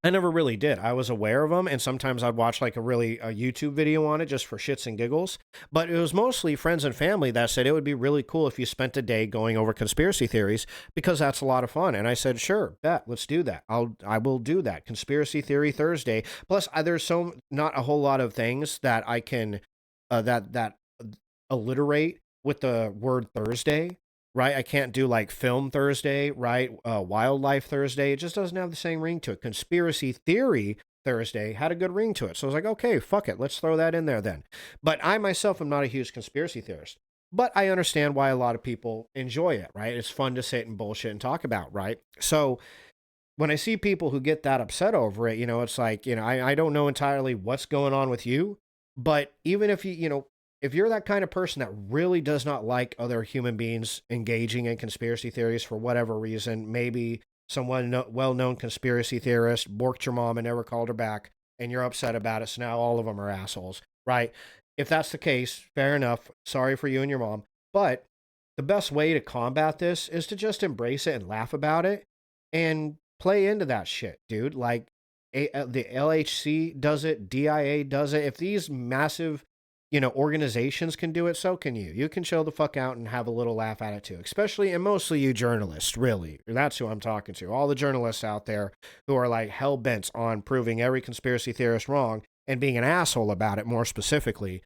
I never really did. I was aware of them, and sometimes I'd watch like a YouTube video on it just for shits and giggles. But it was mostly friends and family that said it would be really cool if you spent a day going over conspiracy theories because that's a lot of fun. And I said, sure, bet, let's do that. I will do that. Conspiracy Theory Thursday. Plus, there's not a whole lot of things that I can that alliterate with the word Thursday. Right? I can't do like Film Thursday, right? Wildlife Thursday. It just doesn't have the same ring to it. Conspiracy Theory Thursday had a good ring to it. So I was like, okay, fuck it. Let's throw that in there then. But I myself am not a huge conspiracy theorist. But I understand why a lot of people enjoy it, right? It's fun to sit and bullshit and talk about, right? So when I see people who get that upset over it, it's like, I don't know entirely what's going on with you. But even if if you're that kind of person that really does not like other human beings engaging in conspiracy theories for whatever reason, maybe someone well-known conspiracy theorist borked your mom and never called her back, and you're upset about it, so now all of them are assholes, right? If that's the case, fair enough. Sorry for you and your mom. But the best way to combat this is to just embrace it and laugh about it and play into that shit, dude. Like, the LHC does it, DIA does it. If these massive organizations can do it, so can you. You can chill the fuck out and have a little laugh at it too, especially and mostly you journalists, really. That's who I'm talking to. All the journalists out there who are like hell bent on proving every conspiracy theorist wrong and being an asshole about it more specifically.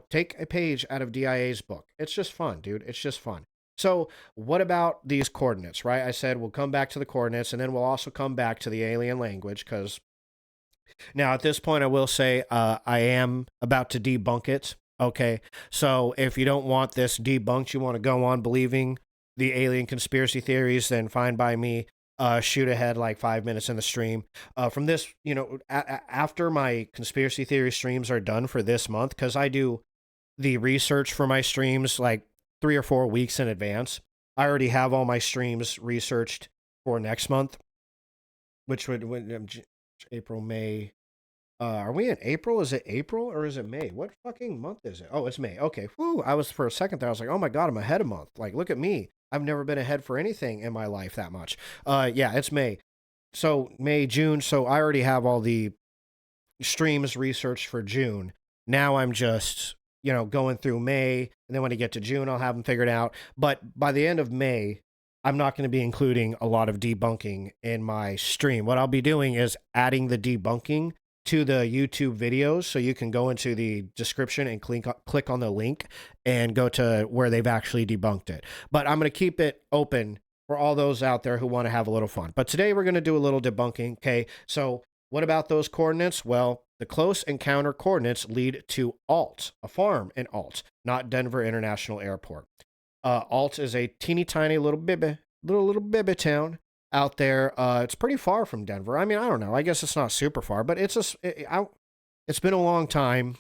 Take a page out of DIA's book. It's just fun, dude. It's just fun. So, what about these coordinates, right? I said we'll come back to the coordinates and then we'll also come back to the alien language because now, at this point, I will say I am about to debunk it. Okay. So if you don't want this debunked, you want to go on believing the alien conspiracy theories, then fine by me. Shoot ahead like 5 minutes in the stream. From this, after my conspiracy theory streams are done for this month, because I do the research for my streams like 3 or 4 weeks in advance. I already have all my streams researched for next month, which would April, May. Are we in April? Is it April or is it May? What fucking month is it? Oh, it's May. Okay. Whew. I was for a second there. I was like, oh my God, I'm ahead a month. Like, look at me. I've never been ahead for anything in my life that much. Yeah, it's May. So May, June. So I already have all the streams researched for June. Now I'm just, going through May. And then when I get to June, I'll have them figured out. But by the end of May, I'm not going to be including a lot of debunking in my stream. What I'll be doing is adding the debunking to the YouTube videos, so you can go into the description and click on the link and go to where they've actually debunked it. But I'm going to keep it open for all those out there who want to have a little fun. But today we're going to do a little debunking. Okay, so what about those coordinates? Well, the close encounter coordinates lead to Alt, a farm in Alt, not Denver International Airport. Alt is a teeny tiny little bibby town out there. It's pretty far from Denver. I mean, I don't know. I guess it's not super far, but it's been a long time.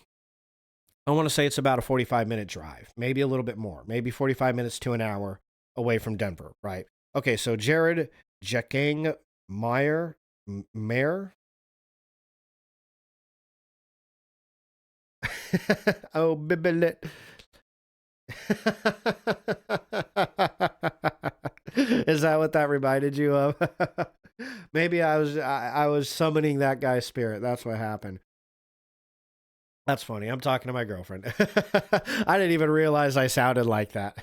I want to say it's about a 45-minute drive, maybe a little bit more, maybe 45 minutes to an hour away from Denver, right? Okay, so Jared Jekang Mayer. Oh, bibilit. Is that what that reminded you of? Maybe I was summoning that guy's spirit. That's what happened. That's funny. I'm talking to my girlfriend. I didn't even realize I sounded like that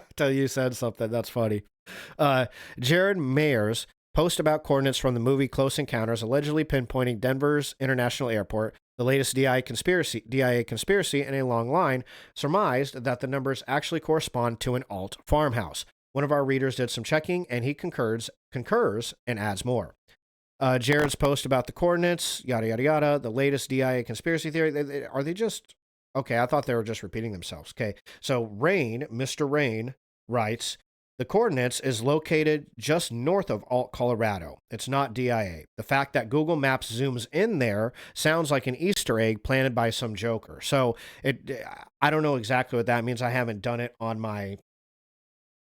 until you said something. That's funny. Jared Mayer's post about coordinates from the movie Close Encounters, allegedly pinpointing Denver's International Airport, the latest DIA conspiracy in a long line, surmised that the numbers actually correspond to an alt farmhouse. One of our readers did some checking, and he concurs and adds more. Jared's post about the coordinates, yada, yada, yada, the latest DIA conspiracy theory. Are they just... Okay, I thought they were just repeating themselves. Okay, so Mr. Rain, writes, the coordinates is located just north of Alt, Colorado. It's not DIA. The fact that Google Maps zooms in there sounds like an Easter egg planted by some joker. So I don't know exactly what that means. I haven't done it on my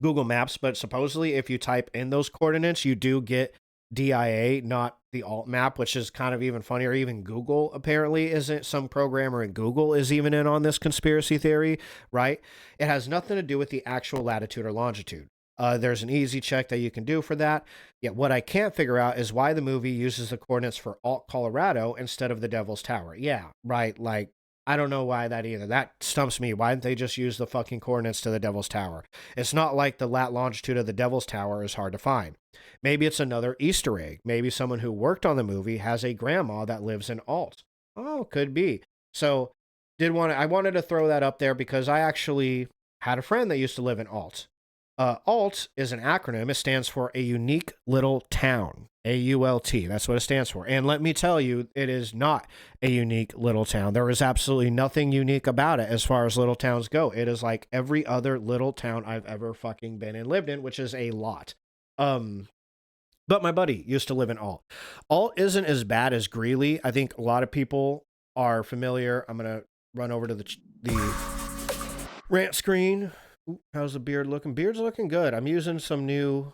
Google Maps, but supposedly if you type in those coordinates, you do get DIA, not the alt map, which is kind of even funnier. Even Google apparently isn't. Some programmer in Google is even in on this conspiracy theory, right? It has nothing to do with the actual latitude or longitude. There's an easy check that you can do for that. Yet what I can't figure out is why the movie uses the coordinates for Alt Colorado instead of the Devil's Tower. Yeah, right. Like, I don't know why that either. That stumps me. Why didn't they just use the fucking coordinates to the Devil's Tower? It's not like the longitude of the Devil's Tower is hard to find. Maybe it's another Easter egg. Maybe someone who worked on the movie has a grandma that lives in Alt. Oh, could be. So I wanted to throw that up there because I actually had a friend that used to live in Alt. ALT is an acronym. It stands for a unique little town. AULT. That's what it stands for. And let me tell you, it is not a unique little town. There is absolutely nothing unique about it as far as little towns go. It is like every other little town I've ever fucking been and lived in, which is a lot. But my buddy used to live in Alt. Alt isn't as bad as Greeley. I think a lot of people are familiar. I'm going to run over to the rant screen. Ooh, how's the beard looking? Beard's looking good. I'm using some new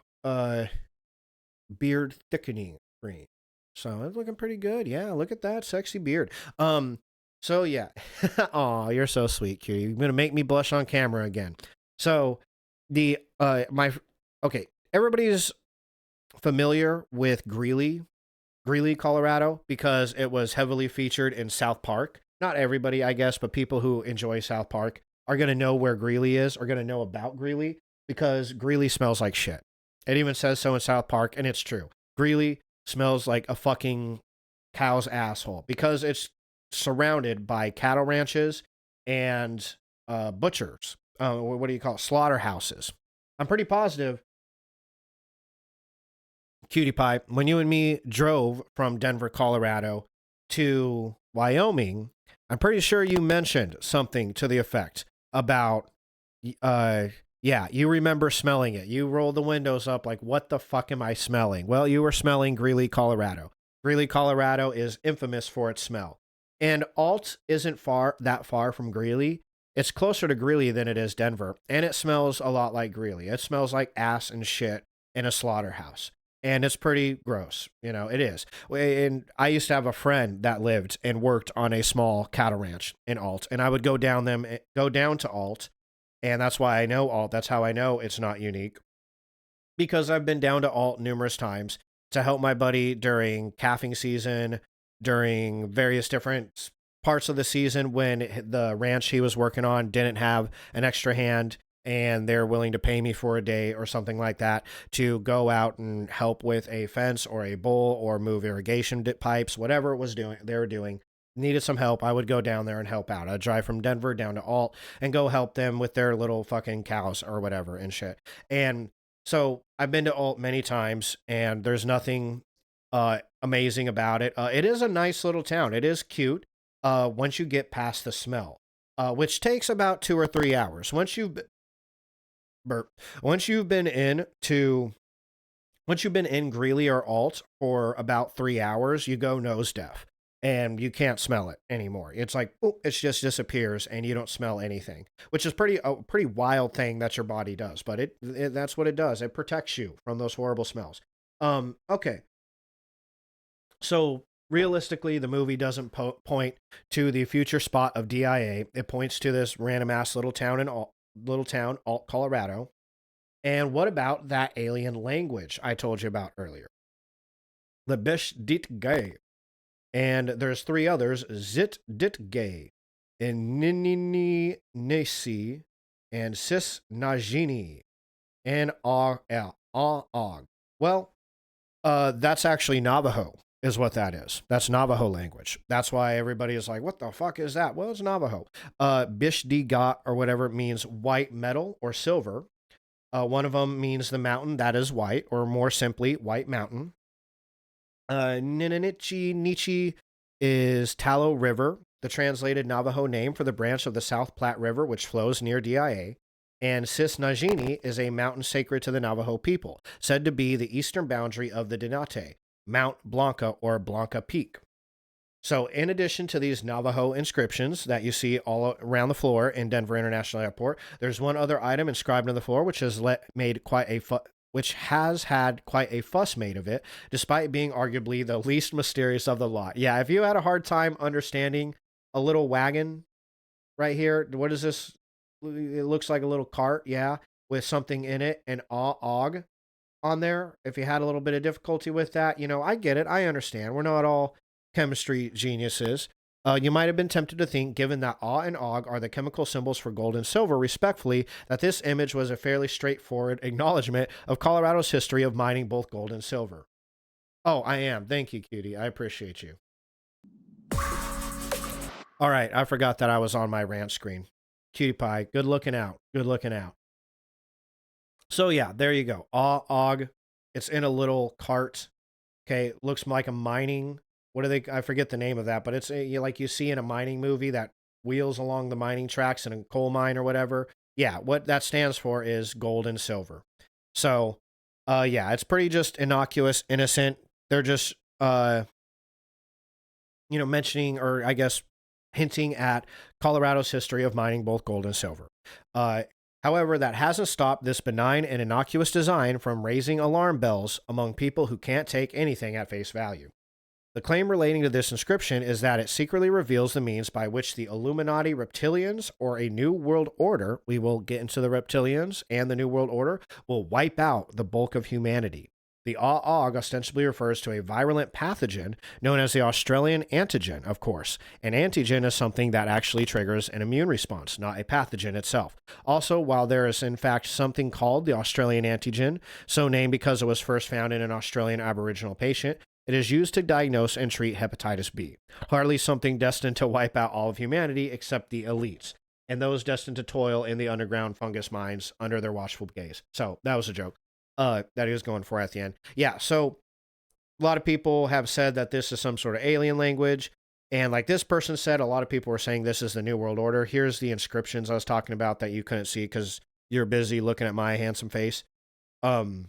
beard thickening cream. So it's looking pretty good. Yeah, look at that sexy beard. So yeah. Aw, you're so sweet, Q. You're gonna make me blush on camera again. So everybody's familiar with Greeley, Colorado, because it was heavily featured in South Park. not everybody, I guess, but people who enjoy South Park are going to know where Greeley is, are going to know about Greeley because Greeley smells like shit. It even says so in South Park, and it's true. Greeley smells like a fucking cow's asshole because it's surrounded by cattle ranches and butchers. What do you call it? Slaughterhouses. I'm pretty positive, Cutie Pie, when you and me drove from Denver, Colorado to Wyoming, I'm pretty sure you mentioned something to the effect about, yeah, you remember smelling it. You rolled the windows up like, what the fuck am I smelling? Well, you were smelling Greeley, Colorado. Greeley, Colorado is infamous for its smell. And Alt isn't that far from Greeley. It's closer to Greeley than it is Denver, and it smells a lot like Greeley. It smells like ass and shit in a slaughterhouse. And it's pretty gross, it is. And I used to have a friend that lived and worked on a small cattle ranch in Alt, and I would go down to Alt, and that's why I know Alt. That's how I know it's not unique, because I've been down to Alt numerous times to help my buddy during calving season, during various different parts of the season when the ranch he was working on didn't have an extra hand and they're willing to pay me for a day or something like that to go out and help with a fence or a bowl or move irrigation pipes, whatever it was they were doing. Needed some help, I would go down there and help out. I'd drive from Denver down to Alt and go help them with their little fucking cows or whatever and shit. And so I've been to Alt many times, and there's nothing amazing about it. It is a nice little town. It is cute once you get past the smell, which takes about 2 or 3 hours. Once you've been in Greeley or Alt for about 3 hours, you go nose deaf and you can't smell it anymore. It's like, it just disappears and you don't smell anything, which is a pretty wild thing that your body does, but that's what it does. It protects you from those horrible smells. Okay. So realistically, the movie doesn't point to the future spot of DIA. It points to this random ass little town, Alt, Colorado. And what about that alien language I told you about earlier? The Bish Dit Gay. And there's 3 others, Zit Dit Gay, and Ninini Nesi, and Sis Najini, and Og. Well, that's actually Navajo, is what that is. That's Navajo language. That's why everybody is like, what the fuck is that? Well, it's Navajo. Bishdigat or whatever means white metal or silver. One of them means the mountain that is white, or more simply, White Mountain. Nininichi Nichi is Tallow River, the translated Navajo name for the branch of the South Platte River which flows near DIA. And Sis Najini is a mountain sacred to the Navajo people, said to be the eastern boundary of the Dinate, Mount Blanca or Blanca Peak. So in addition to these Navajo inscriptions that you see all around the floor in Denver International Airport, there's one other item inscribed on the floor which has had quite a fuss made of it, despite being arguably the least mysterious of the lot. Yeah, if you had a hard time understanding a little wagon right here, what is this? It looks like a little cart, yeah, with something in it, and Og on there. If you had a little bit of difficulty with that, I get it. I understand. We're not all chemistry geniuses. You might have been tempted to think, given that Ah and Og are the chemical symbols for gold and silver, respectfully, that this image was a fairly straightforward acknowledgement of Colorado's history of mining both gold and silver. Oh, I am. Thank you, cutie. I appreciate you. All right, I forgot that I was on my rant screen. Cutie Pie, good looking out. Good looking out. So yeah, there you go. Ah, Og. It's in a little cart. Okay, looks like a mining. What are they? I forget the name of that, but it's like you see in a mining movie that wheels along the mining tracks in a coal mine or whatever. Yeah, what that stands for is gold and silver. So, yeah, it's pretty just innocuous, innocent. They're just, mentioning, or I guess hinting at Colorado's history of mining both gold and silver. However, that hasn't stopped this benign and innocuous design from raising alarm bells among people who can't take anything at face value. The claim relating to this inscription is that it secretly reveals the means by which the Illuminati reptilians or a New World Order, we will get into the reptilians and the New World Order, will wipe out the bulk of humanity. The AUG ostensibly refers to a virulent pathogen known as the Australian antigen, of course. An antigen is something that actually triggers an immune response, not a pathogen itself. Also, while there is in fact something called the Australian antigen, so named because it was first found in an Australian Aboriginal patient, it is used to diagnose and treat hepatitis B. Hardly something destined to wipe out all of humanity except the elites and those destined to toil in the underground fungus mines under their watchful gaze. So that was a joke that he was going for at the end. Yeah, so a lot of people have said that this is some sort of alien language. And like this person said, a lot of people were saying this is the New World Order. Here's the inscriptions I was talking about that you couldn't see because you're busy looking at my handsome face. The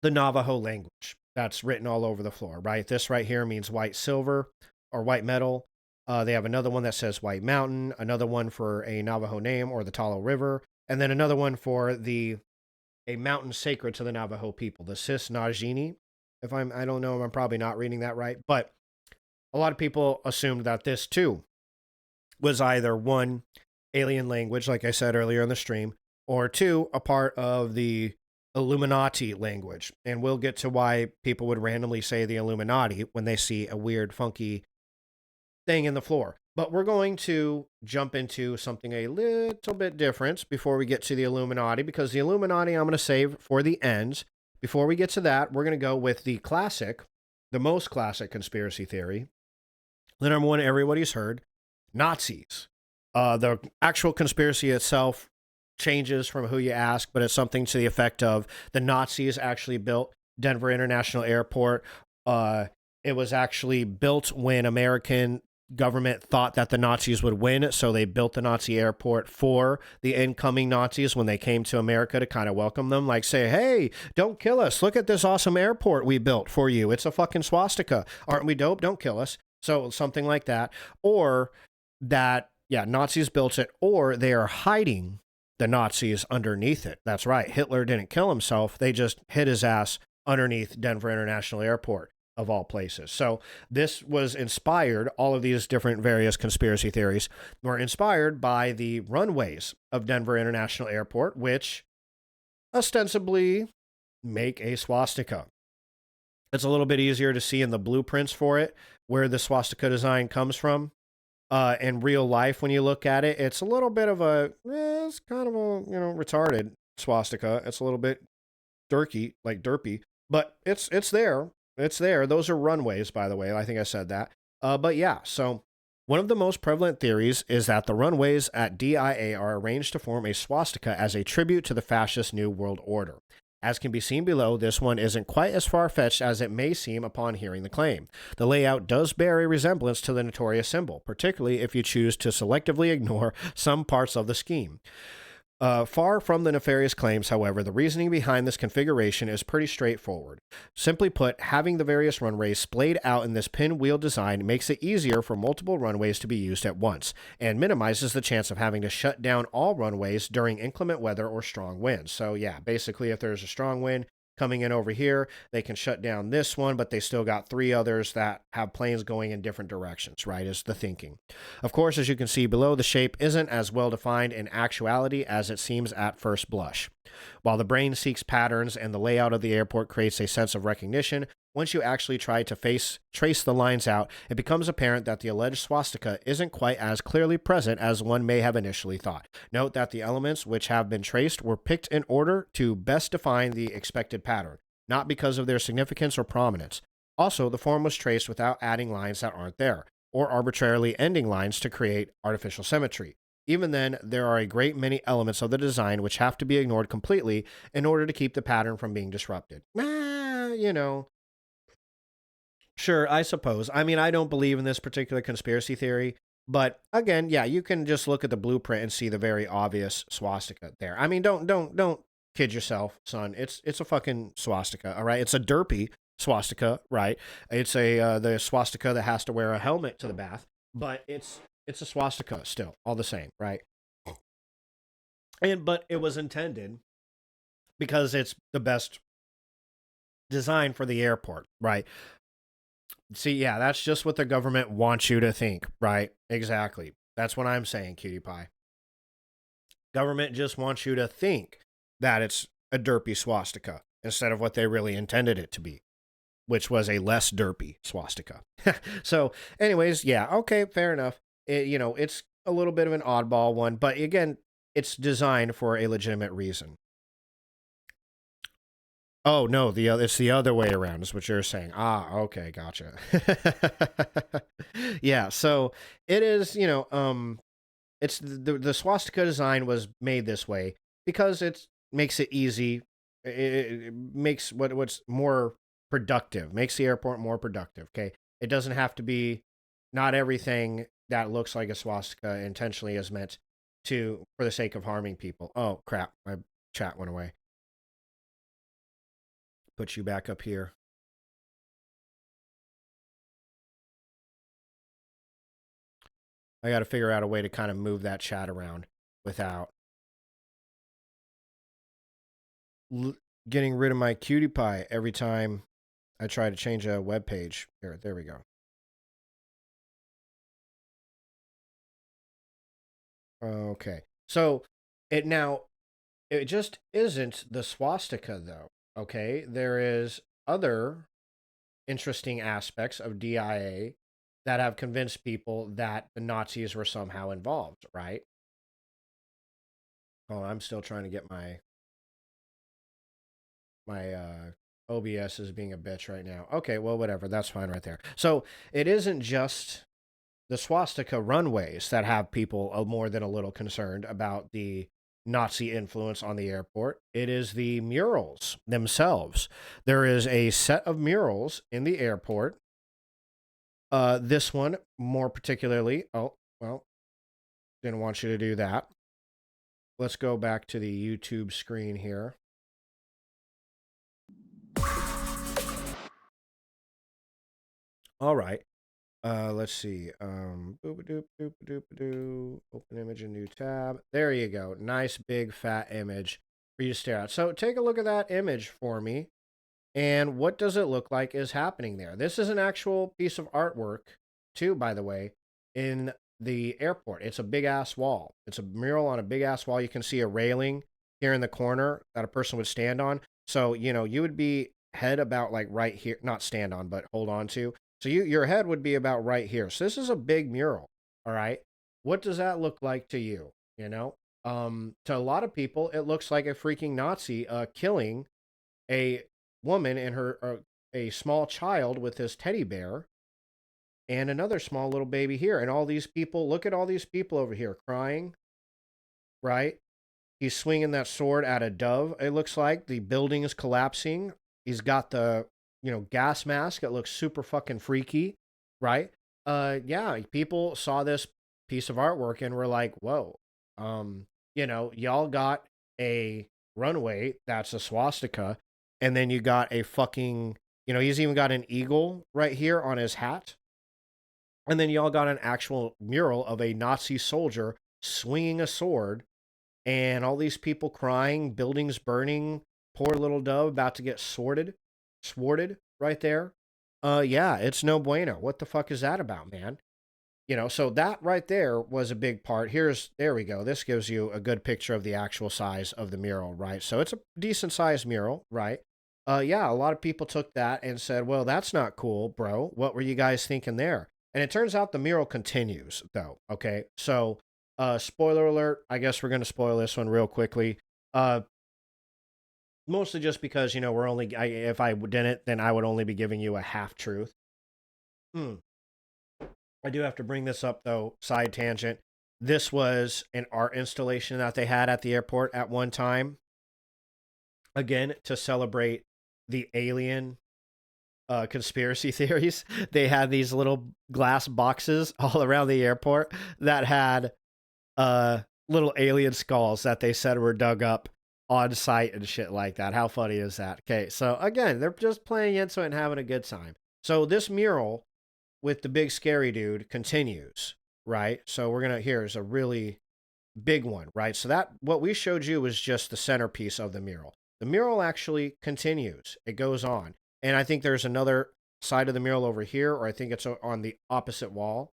Navajo language that's written all over the floor, right? This right here means white silver or white metal. They have another one that says White Mountain, another one for a Navajo name or the Talo River, and then another one for a mountain sacred to the Navajo people, the Sis Najini. I don't know, I'm probably not reading that right, but a lot of people assumed that this too was either one, alien language, like I said earlier in the stream, or two, a part of the Illuminati language. And we'll get to why people would randomly say the Illuminati when they see a weird, funky thing in the floor. But we're going to jump into something a little bit different before we get to the Illuminati, because the Illuminati I'm going to save for the ends. Before we get to that, we're going to go with the classic, the most classic conspiracy theory, the number one everybody's heard, Nazis. The actual conspiracy itself changes from who you ask, but it's something to the effect of the Nazis actually built Denver International Airport. It was actually built when American government thought that the Nazis would win, so they built the Nazi airport for the incoming Nazis when they came to America to kind of welcome them, like say, hey, don't kill us, look at this awesome airport we built for you, it's a fucking swastika, aren't we dope, don't kill us. So something like that. Or that, yeah, Nazis built it, or they are hiding the Nazis underneath it. That's right, Hitler didn't kill himself, they just hid his ass underneath Denver International Airport, of all places. So this was inspired, all of these different various conspiracy theories were inspired by the runways of Denver International Airport, which ostensibly make a swastika. It's a little bit easier to see in the blueprints for it where the swastika design comes from. In real life, when you look at it, it's a little bit of it's kind of a, retarded swastika. It's a little bit derpy, but it's there. It's there. Those are runways, by the way. I think I said that. But yeah, so one of the most prevalent theories is that the runways at DIA are arranged to form a swastika as a tribute to the fascist New World Order. As can be seen below, this one isn't quite as far-fetched as it may seem upon hearing the claim. The layout does bear a resemblance to the notorious symbol, particularly if you choose to selectively ignore some parts of the scheme. Far from the nefarious claims, however, the reasoning behind this configuration is pretty straightforward. Simply put, having the various runways splayed out in this pinwheel design makes it easier for multiple runways to be used at once, and minimizes the chance of having to shut down all runways during inclement weather or strong winds. So yeah, basically if there's a strong wind coming in over here, they can shut down this one, but they still got three others that have planes going in different directions, right, is the thinking. Of course, as you can see below, the shape isn't as well defined in actuality as it seems at first blush. While the brain seeks patterns and the layout of the airport creates a sense of recognition, once you actually try to trace the lines out, it becomes apparent that the alleged swastika isn't quite as clearly present as one may have initially thought. Note that the elements which have been traced were picked in order to best define the expected pattern, not because of their significance or prominence. Also, the form was traced without adding lines that aren't there, or arbitrarily ending lines to create artificial symmetry. Even then, there are a great many elements of the design which have to be ignored completely in order to keep the pattern from being disrupted. Sure, I suppose. I mean, I don't believe in this particular conspiracy theory, but again, yeah, you can just look at the blueprint and see the very obvious swastika there. I mean, don't kid yourself, son. It's a fucking swastika, all right? It's a derpy swastika, right? It's the swastika that has to wear a helmet to the bath, but it's a swastika still, all the same, right? But it was intended because it's the best design for the airport, right? See, yeah, that's just what the government wants you to think, right? Exactly. That's what I'm saying, Cutie Pie. Government just wants you to think that it's a derpy swastika. instead of what they really intended it to be, which was a less derpy swastika. So, anyways, yeah, okay, fair enough. It's a little bit of an oddball one, but again, it's designed for a legitimate reason. Oh no, it's the other way around, is what you're saying. Ah, okay, gotcha. Yeah, so it is, it's the swastika design was made this way because it makes it easy. It makes what's more productive, makes the airport more productive. Okay, it doesn't have to be. Not everything that looks like a swastika intentionally is meant to for the sake of harming people. Oh crap, my chat went away. Put you back up here. I got to figure out a way to kind of move that chat around without getting rid of my cutie pie every time I try to change a web page. There we go. Okay. So it just isn't the swastika though. Okay. There is other interesting aspects of DIA that have convinced people that the Nazis were somehow involved, right? Oh, I'm still trying to get my OBS is being a bitch right now. Okay, well, whatever. That's fine right there. So it isn't just the swastika runways that have people more than a little concerned about the Nazi influence on the airport. It is the murals themselves. There is a set of murals in the airport. This one, more particularly, oh, well, didn't want you to do that. Let's go back to the YouTube screen here. All right. Let's see. Boop-a-doop, doop-a-doop-a-doo. Open image, a new tab. There you go. Nice big fat image for you to stare at. So take a look at that image for me. And what does it look like is happening there? This is an actual piece of artwork, too, by the way, in the airport. It's a big ass wall. It's a mural on a big ass wall. You can see a railing here in the corner that a person would stand on. So, you would be head about like right here, not stand on, but hold on to. So your head would be about right here. So this is a big mural. All right. What does that look like to you? To a lot of people, it looks like a freaking Nazi killing a woman and her a small child with his teddy bear and another small little baby here, and all these people, look at all these people over here crying, right? He's swinging that sword at a dove. It looks like the building is collapsing. He's got the gas mask. It looks super fucking freaky, right? Yeah, people saw this piece of artwork and were like, whoa, y'all got a runway that's a swastika, and then you got a fucking, he's even got an eagle right here on his hat. And then y'all got an actual mural of a Nazi soldier swinging a sword, and all these people crying, buildings burning, poor little dove about to get sworded right there. Yeah, it's no bueno. What the fuck is that about, man? So that right there was a big part. There we go. This gives you a good picture of the actual size of the mural, right? So it's a decent sized mural, right? Yeah, a lot of people took that and said, well, that's not cool, bro. What were you guys thinking there? And it turns out the mural continues, though. Okay. So, spoiler alert. I guess we're going to spoil this one real quickly. Mostly just because, if I didn't, then I would only be giving you a half truth. I do have to bring this up though, side tangent. This was an art installation that they had at the airport at one time. Again, to celebrate the alien conspiracy theories. They had these little glass boxes all around the airport that had little alien skulls that they said were dug up on site and shit like that. How funny is that? Okay, so again, they're just playing into it and having a good time. So this mural with the big scary dude continues, right? So here's a really big one, right? So that what we showed you was just the centerpiece of the mural. The mural actually continues. It goes on. And I think there's another side of the mural over here, or I think it's on the opposite wall.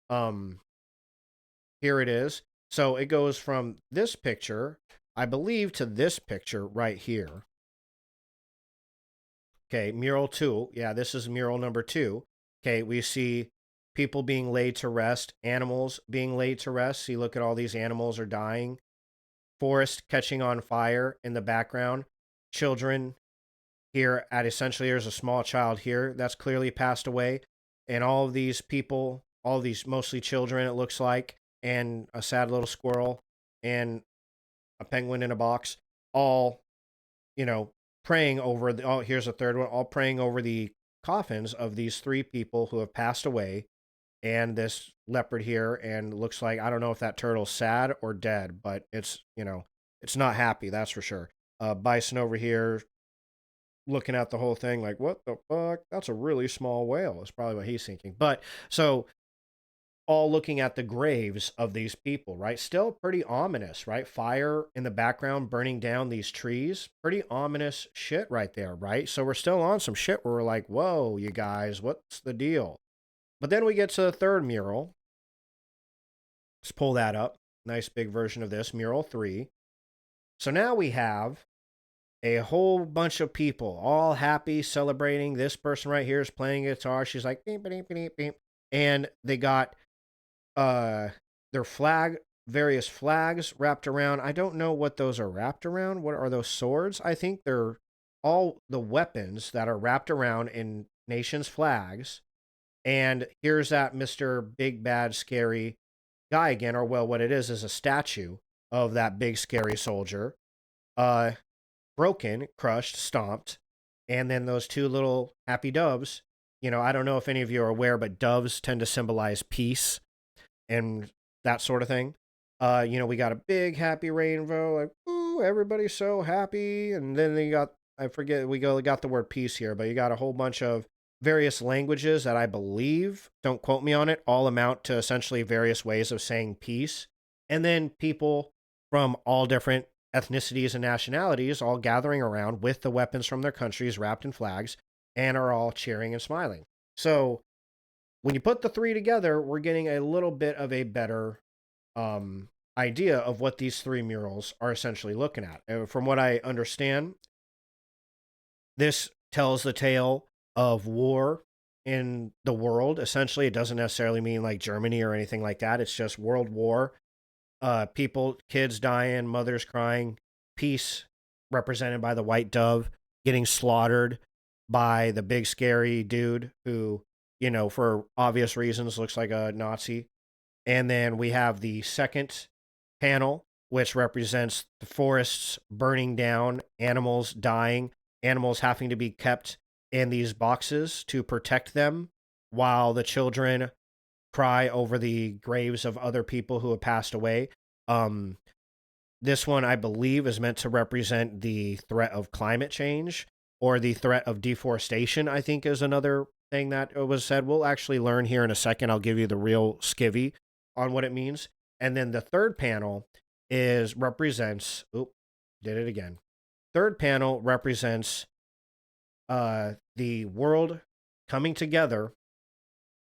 Here it is. So it goes from this picture, I believe, to this picture right here. Okay, mural 2. Yeah, this is mural number 2. Okay, we see people being laid to rest, animals being laid to rest. See, look at all these animals are dying. Forest catching on fire in the background. Children here at essentially there's a small child here that's clearly passed away. And all of these people, all of these mostly children, it looks like, and a sad little squirrel and a penguin in a box, all, you know, praying over the, oh, here's a third one, all praying over the coffins of these 3 people who have passed away, and this leopard here, and looks like, I don't know if that turtle's sad or dead, but it's, it's not happy, that's for sure. Bison over here looking at the whole thing like, what the fuck? That's a really small whale. Is probably what he's thinking. But so all looking at the graves of these people, right? Still pretty ominous, right? Fire in the background burning down these trees. Pretty ominous shit right there, right? So we're still on some shit where we're like, whoa, you guys, what's the deal? But then we get to the third mural. Let's pull that up. Nice big version of this, mural 3. So now we have a whole bunch of people all happy celebrating. This person right here is playing guitar. She's like beep beep beep beep, and they got their flag, various flags wrapped around. I don't know what those are wrapped around. What are those swords? I think they're all the weapons that are wrapped around in nations' flags. And here's that Mr. Big Bad Scary guy again, or well, what it is a statue of that big scary soldier. Uh Broken, crushed, stomped, and then those 2 little happy doves. I don't know if any of you are aware, but doves tend to symbolize peace and that sort of thing. We got a big happy rainbow, like, ooh, everybody's so happy. And then they got, I forget, got the word peace here, but you got a whole bunch of various languages that I believe, don't quote me on it, all amount to essentially various ways of saying peace. And then people from all different ethnicities and nationalities all gathering around with the weapons from their countries wrapped in flags and are all cheering and smiling. So when you put the 3 together, we're getting a little bit of a better idea of what these 3 murals are essentially looking at. From what I understand, this tells the tale of war in the world. Essentially, it doesn't necessarily mean like Germany or anything like that. It's just world war. People, kids dying, mothers crying, peace represented by the white dove getting slaughtered by the big scary dude who, for obvious reasons looks like a Nazi. And then we have the second panel, which represents the forests burning down, animals dying, animals having to be kept in these boxes to protect them while the children cry over the graves of other people who have passed away. This one, I believe, is meant to represent the threat of climate change or the threat of deforestation, I think is another thing that was said. We'll actually learn here in a second. I'll give you the real skivvy on what it means. And then the third panel represents, did it again. Third panel represents the world coming together,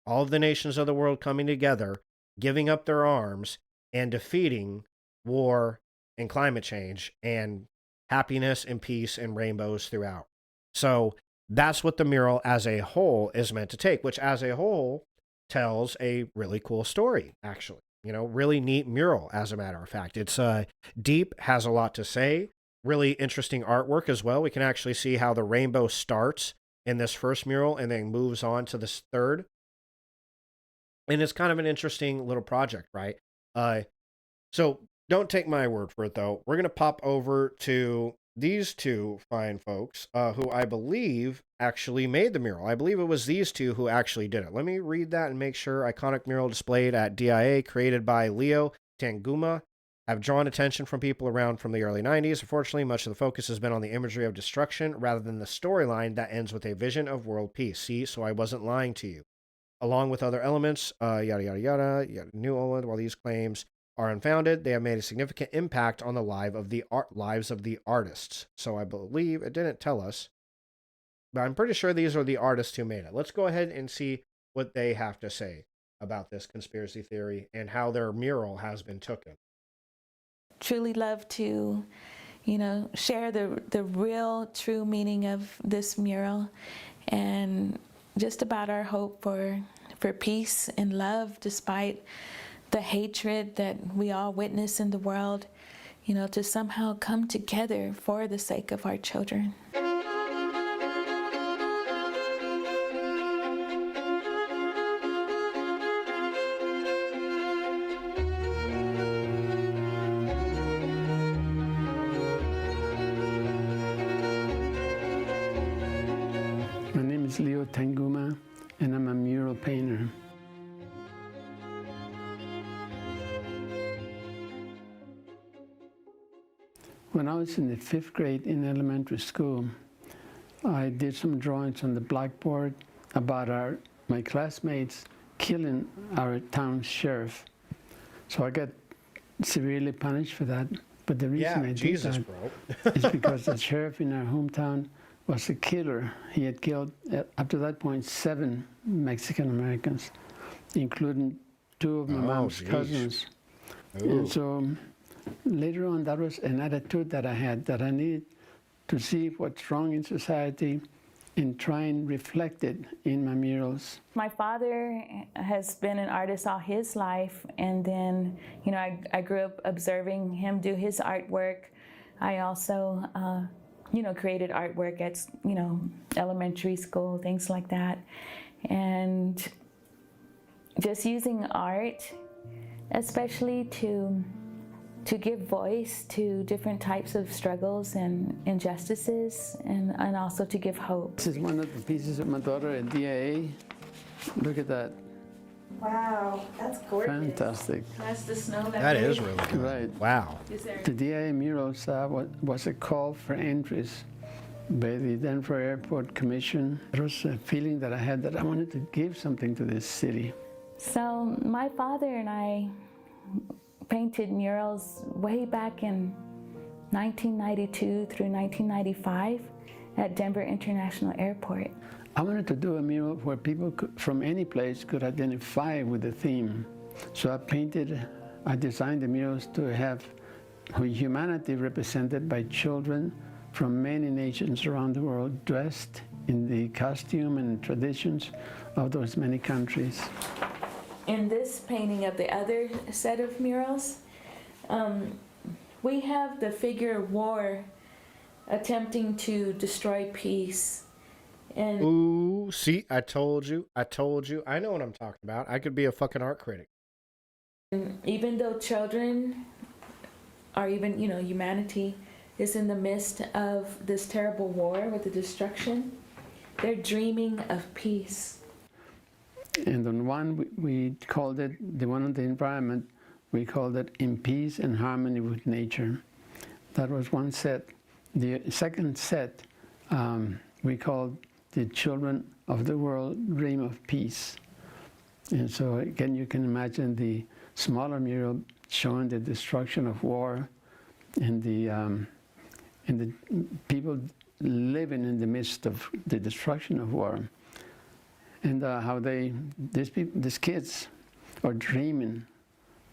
all of the nations of the world coming together, giving up their arms and defeating war and climate change and happiness and peace and rainbows throughout. So that's what the mural as a whole is meant to take, which as a whole tells a really cool story, actually. Really neat mural, as a matter of fact. It's deep, has a lot to say, really interesting artwork as well. We can actually see how the rainbow starts in this first mural and then moves on to this third. And it's kind of an interesting little project, right? So don't take my word for it, though. We're going to pop over to these 2 fine folks who I believe actually made the mural. I believe it was these 2 who actually did it. Let me read that and make sure. Iconic mural displayed at DIA, created by Leo Tanguma, have drawn attention from people around from the early 90s. Unfortunately, much of the focus has been on the imagery of destruction rather than the storyline that ends with a vision of world peace. See, so I wasn't lying to you. Along with other elements, yada, yada, yada, New Oland, while these claims are unfounded, they have made a significant impact on the lives of the artists. So I believe it didn't tell us, but I'm pretty sure these are the artists who made it. Let's go ahead and see what they have to say about this conspiracy theory and how their mural has been taken. Truly love to, share the real, true meaning of this mural, and just about our hope for peace and love despite the hatred that we all witness in the world, to somehow come together for the sake of our children. My name is Leo Tanguma, and I'm a mural painter. When I was in the 5th grade in elementary school, I did some drawings on the blackboard about my classmates killing our town sheriff. So I got severely punished for that. But the reason I did that is because the sheriff in our hometown was a killer. He had killed, up to that point, 7 Mexican Americans, including 2 of my mom's cousins. Ooh. And so later on, that was an attitude that I had, that I needed to see what's wrong in society and try and reflect it in my murals. My father has been an artist all his life, and then, I grew up observing him do his artwork. I also, created artwork at, elementary school, things like that. And just using art, especially to give voice to different types of struggles and injustices, and also to give hope. This is one of the pieces of my daughter at DIA. Look at that. Wow, that's gorgeous. Fantastic. That's the snow That is really good. Right. Wow. The DIA murals was a call for entries by the Denver Airport Commission. It was a feeling that I had that I wanted to give something to this city. So my father and I painted murals way back in 1992 through 1995 at Denver International Airport. I wanted to do a mural where people from any place could identify with the theme. So I designed the murals to have humanity represented by children from many nations around the world, dressed in the costume and traditions of those many countries. In this painting of the other set of murals, we have the figure of war attempting to destroy peace. And ooh, see, I told you. I know what I'm talking about. I could be a fucking art critic. Even though children, or even, humanity, is in the midst of this terrible war with the destruction, they're dreaming of peace. And on one, we called it, the one on the environment, we called it In Peace and Harmony with Nature. That was one set. The second set, we called The Children of the World Dream of Peace. And so again, you can imagine the smaller mural showing the destruction of war and the people living in the midst of the destruction of war. And how these kids are dreaming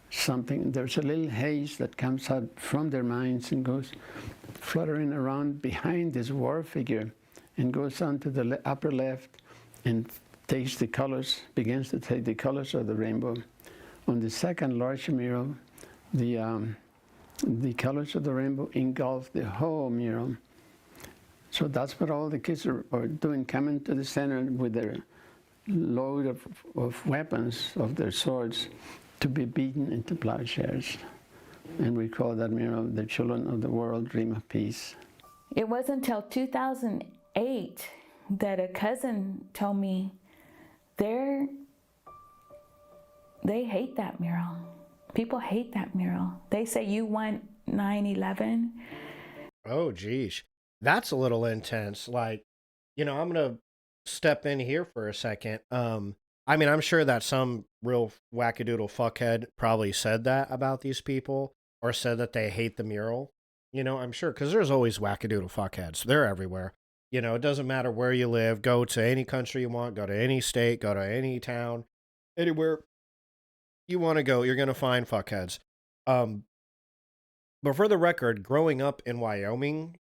something. There's a little haze that comes out from their minds and goes fluttering around behind this war figure and goes on to the upper left and takes the colors, begins to take the colors of the rainbow. On the second larger mural, the colors of the rainbow engulf the whole mural. So that's what all the kids are doing, coming to the center with their load of weapons, of their swords, to be beaten into plowshares. And we call that mural The Children of the World Dream of Peace. It wasn't until 2008 that a cousin told me they hate that mural. People hate that mural. They say you want 9/11. Oh, geez. That's a little intense. Like, I'm going to step in here for a second. I mean, I'm sure that some real wackadoodle fuckhead probably said that about these people, or said that they hate the mural. I'm sure, because there's always wackadoodle fuckheads. They're everywhere. It doesn't matter where you live. Go to any country you want. Go to any state. Go to any town. Anywhere you want to go, you're going to find fuckheads. But for the record, growing up in Wyoming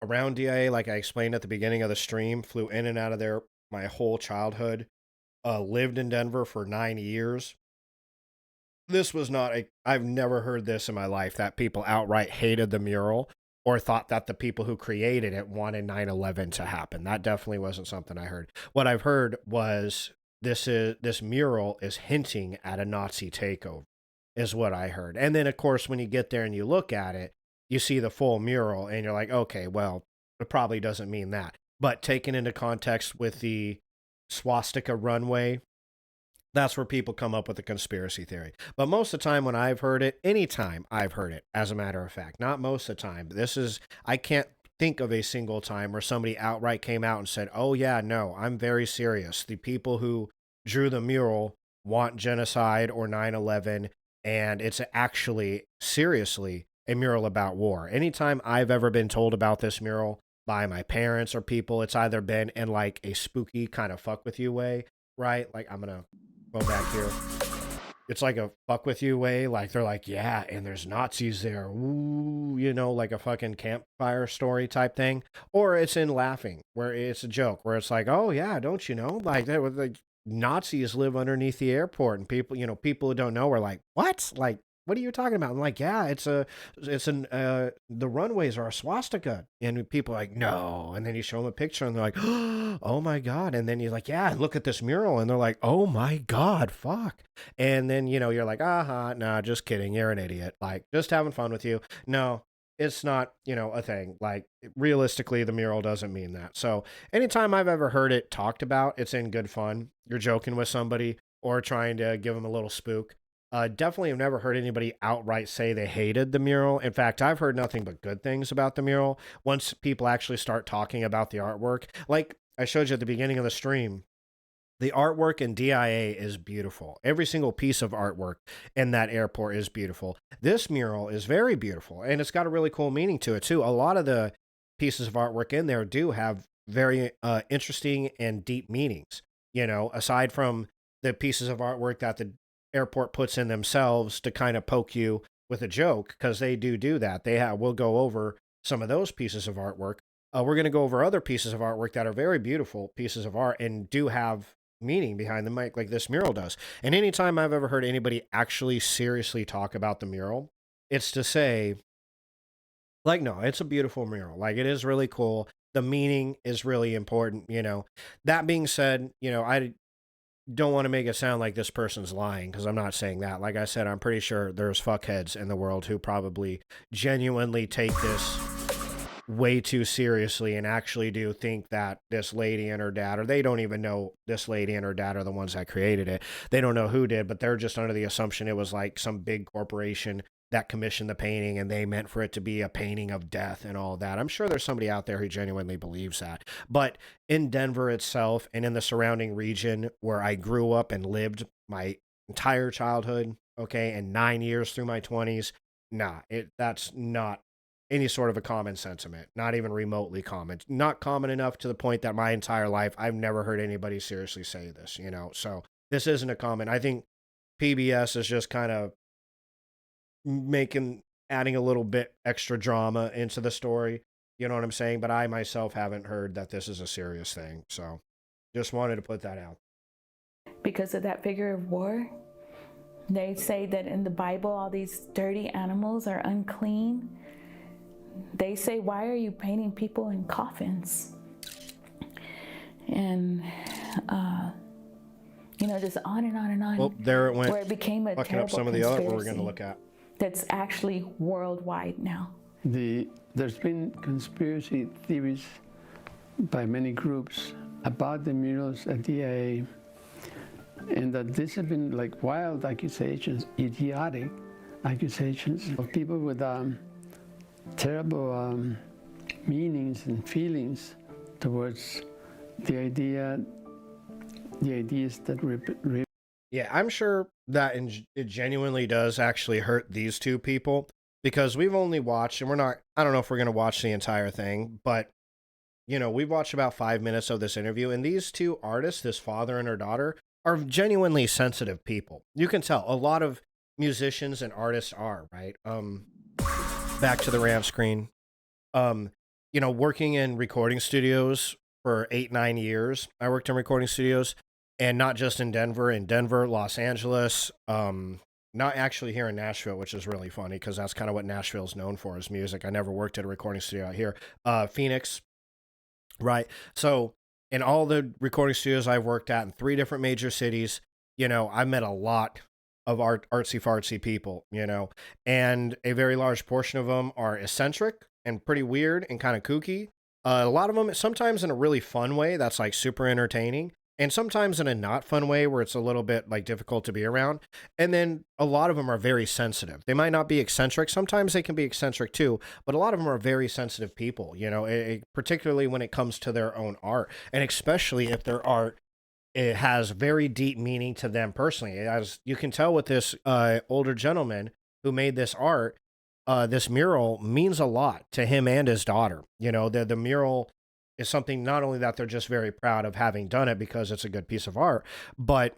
around DIA, like I explained at the beginning of the stream, flew in and out of there my whole childhood, lived in Denver for 9 years. This was not a, I've never heard this in my life that people outright hated the mural or thought that the people who created it wanted 9/11 to happen. That definitely wasn't something I heard. What I've heard was this mural is hinting at a Nazi takeover, is what I heard. And then of course when you get there and you look at it, you see the full mural and you're like, okay, well, it probably doesn't mean that. But taken into context with the swastika runway, that's where people come up with a conspiracy theory. But most of the time when I've heard it, anytime I've heard it, as a matter of fact, not most of the time, this is, I can't think of a single time where somebody outright came out and said, oh, yeah, no, I'm very serious. The people who drew the mural want genocide or 9/11, and it's actually, seriously, a mural about war. Anytime I've ever been told about this mural by my parents or people, it's either been in like a spooky kind of fuck with you way, right? Like, I'm going to go back here. It's like a fuck with you way. Like they're like, yeah, and there's Nazis there. Ooh, you know, like a fucking campfire story type thing. Or it's in laughing, where it's a joke, where it's like, oh yeah, don't you know? Like that was like Nazis live underneath the airport, and people, you know, people who don't know are like, what? Like, what are you talking about? I'm like, yeah, the runways are a swastika, and people are like, no, and then you show them a picture, and they're like, oh my god, and then you're like, yeah, look at this mural, and they're like, oh my god, fuck, and then you know you're like, nah, just kidding, you're an idiot, like just having fun with you. No, it's not, you know, a thing. Like realistically, the mural doesn't mean that. So anytime I've ever heard it talked about, it's in good fun. You're joking with somebody or trying to give them a little spook. Definitely have never heard anybody outright say they hated the mural. In fact, I've heard nothing but good things about the mural. Once people actually start talking about the artwork, like I showed you at the beginning of the stream, the artwork in DIA is beautiful. Every single piece of artwork in that airport is beautiful. This mural is very beautiful, and it's got a really cool meaning to it, too. A lot of the pieces of artwork in there do have very interesting and deep meanings. You know, aside from the pieces of artwork that the airport puts in themselves to kind of poke you with a joke, because they do that. We'll go over some of those pieces of artwork. We're going to go over other pieces of artwork that are very beautiful pieces of art and do have meaning behind the mic, like this mural does. And anytime I've ever heard anybody actually seriously talk about the mural, it's to say, like, no, it's a beautiful mural. Like, it is really cool. The meaning is really important, you know. That being said, you know, I don't want to make it sound like this person's lying, because I'm not saying that. Like I said, I'm pretty sure there's fuckheads in the world who probably genuinely take this way too seriously and actually do think that this lady and her dad, or they don't even know this lady and her dad are the ones that created it. They don't know who did, but they're just under the assumption it was like some big corporation that commissioned the painting and they meant for it to be a painting of death and all that. I'm sure there's somebody out there who genuinely believes that. But in Denver itself and in the surrounding region where I grew up and lived my entire childhood, okay, and 9 years through my 20s, that's not any sort of a common sentiment, not even remotely common, not common enough to the point that my entire life I've never heard anybody seriously say this, you know. So this isn't a common. I think PBS is just kind of adding a little bit extra drama into the story, you know what I'm saying? But I myself haven't heard that this is a serious thing, so just wanted to put that out. Because of that figure of war, they say that in the Bible all these dirty animals are unclean. They say, why are you painting people in coffins? And you know, just on and on and on. Well, there it went. Where it became a fucking terrible up some of the other what we're going to conspiracy look at. that's actually worldwide now. There's been conspiracy theories by many groups about the murals at DIA, and that these have been like wild accusations, idiotic accusations of people with terrible meanings and feelings towards the ideas that Yeah, I'm sure that it genuinely does actually hurt these two people, because we've only watched, and I don't know if we're going to watch the entire thing, but, you know, we've watched about 5 minutes of this interview, and these two artists, this father and her daughter, are genuinely sensitive people. You can tell a lot of musicians and artists are, right? back to the rant screen. Um, working in recording studios for 8, 9 years. I worked in recording studios, and not just in Denver, Los Angeles. Not actually here in Nashville, which is really funny because that's kind of what Nashville's known for is music. I never worked at a recording studio out here. Phoenix, right? So in all the recording studios I've worked at in 3 different major cities, I met a lot of artsy fartsy people, and a very large portion of them are eccentric and pretty weird and kind of kooky. A lot of them sometimes in a really fun way that's like super entertaining, and sometimes in a not fun way where it's a little bit like difficult to be around. And then a lot of them are very sensitive. They might not be eccentric. Sometimes they can be eccentric too, but a lot of them are very sensitive people, particularly when it comes to their own art, and especially if their art it has very deep meaning to them personally. As you can tell with this older gentleman who made this art, this mural means a lot to him and his daughter. The mural is something not only that they're just very proud of having done it because it's a good piece of art, but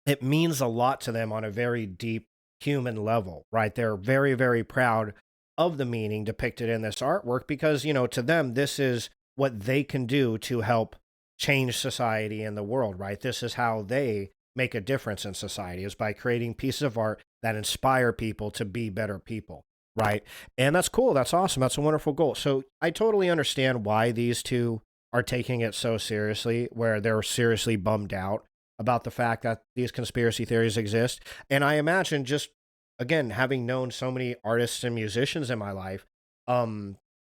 it means a lot to them on a very deep human level, right? They're very, very proud of the meaning depicted in this artwork because, to them, this is what they can do to help change society and the world, right? This is how they make a difference in society is by creating pieces of art that inspire people to be better people, right? And that's cool. That's awesome. That's a wonderful goal. So I totally understand why these two are taking it so seriously, where they're seriously bummed out about the fact that these conspiracy theories exist. And I imagine just, again, having known so many artists and musicians in my life,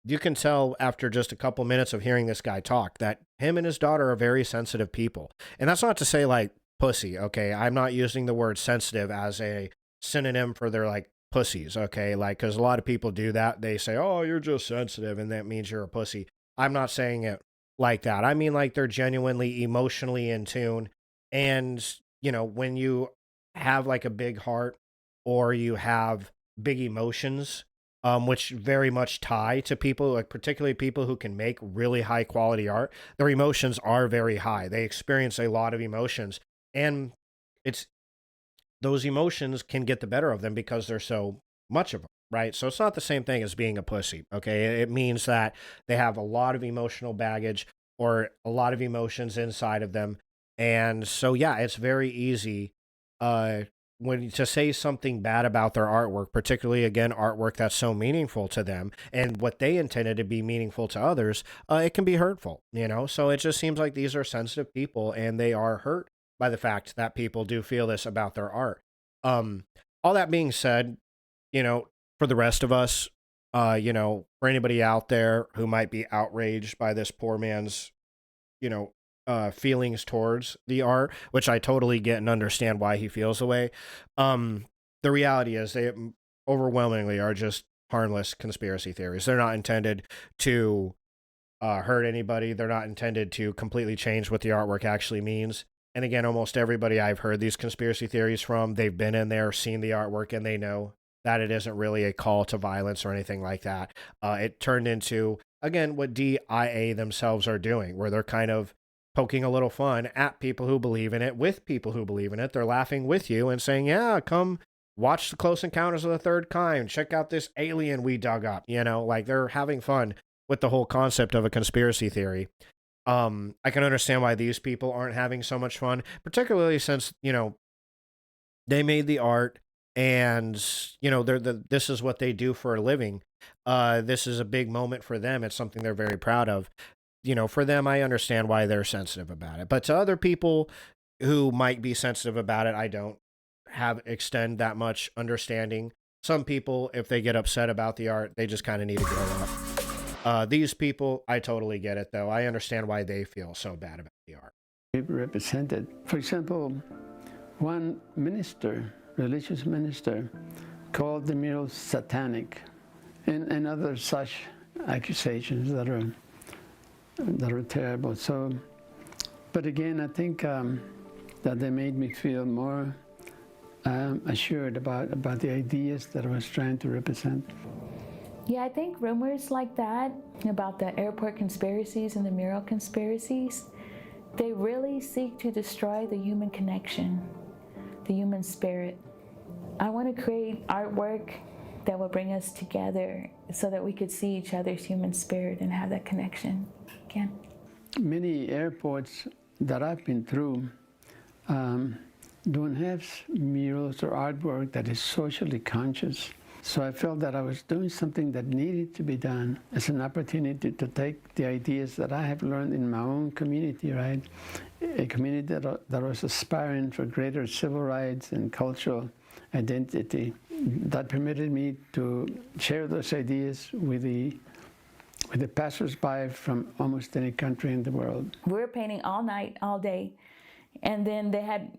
you can tell after just a couple minutes of hearing this guy talk that him and his daughter are very sensitive people. And that's not to say like pussy, okay? I'm not using the word sensitive as a synonym for their like pussies, okay? Like, because a lot of people do that. They say, oh, you're just sensitive, and that means you're a pussy. I'm not saying it like that. I mean, like, they're genuinely emotionally in tune. And, when you have like a big heart or you have big emotions, which very much tie to people, like particularly people who can make really high quality art. Their emotions are very high. They experience a lot of emotions, and it's those emotions can get the better of them because there's so much of them, right? So it's not the same thing as being a pussy, okay? It means that they have a lot of emotional baggage or a lot of emotions inside of them. And so, yeah, it's very easy uh, when to say something bad about their artwork, particularly again artwork that's so meaningful to them and what they intended to be meaningful to others, it can be hurtful, So it just seems like these are sensitive people and they are hurt by the fact that people do feel this about their art. Um, all that being said, for the rest of us, for anybody out there who might be outraged by this poor man's, you know, feelings towards the art, which I totally get and understand why he feels the way. The reality is they overwhelmingly are just harmless conspiracy theories. They're not intended to hurt anybody. They're not intended to completely change what the artwork actually means. And again, almost everybody I've heard these conspiracy theories from, they've been in there, seen the artwork, and they know that it isn't really a call to violence or anything like that. It turned into, again, what DIA themselves are doing, where they're kind of poking a little fun at people who believe in it with people who believe in it. They're laughing with you and saying, yeah, come watch the Close Encounters of the Third Kind. Check out this alien we dug up. Like they're having fun with the whole concept of a conspiracy theory. I can understand why these people aren't having so much fun, particularly since, they made the art and, this is what they do for a living. This is a big moment for them. It's something they're very proud of. For them, I understand why they're sensitive about it. But to other people who might be sensitive about it, I don't extend that much understanding. Some people, if they get upset about the art, they just kind of need to grow up. These people, I totally get it, though. I understand why they feel so bad about the art. Represented. For example, one minister, religious minister, called the mural satanic, and other such accusations that are terrible. So, but again, I think that they made me feel more assured about the ideas that I was trying to represent. Yeah, I think rumors like that about the airport conspiracies and the mural conspiracies, they really seek to destroy the human connection, the human spirit. I want to create artwork that would bring us together so that we could see each other's human spirit and have that connection again. Many airports that I've been through don't have murals or artwork that is socially conscious. So I felt that I was doing something that needed to be done as an opportunity to take the ideas that I have learned in my own community, right? A community that was aspiring for greater civil rights and cultural identity. That permitted me to share those ideas with the passersby from almost any country in the world. We were painting all night, all day, and then they had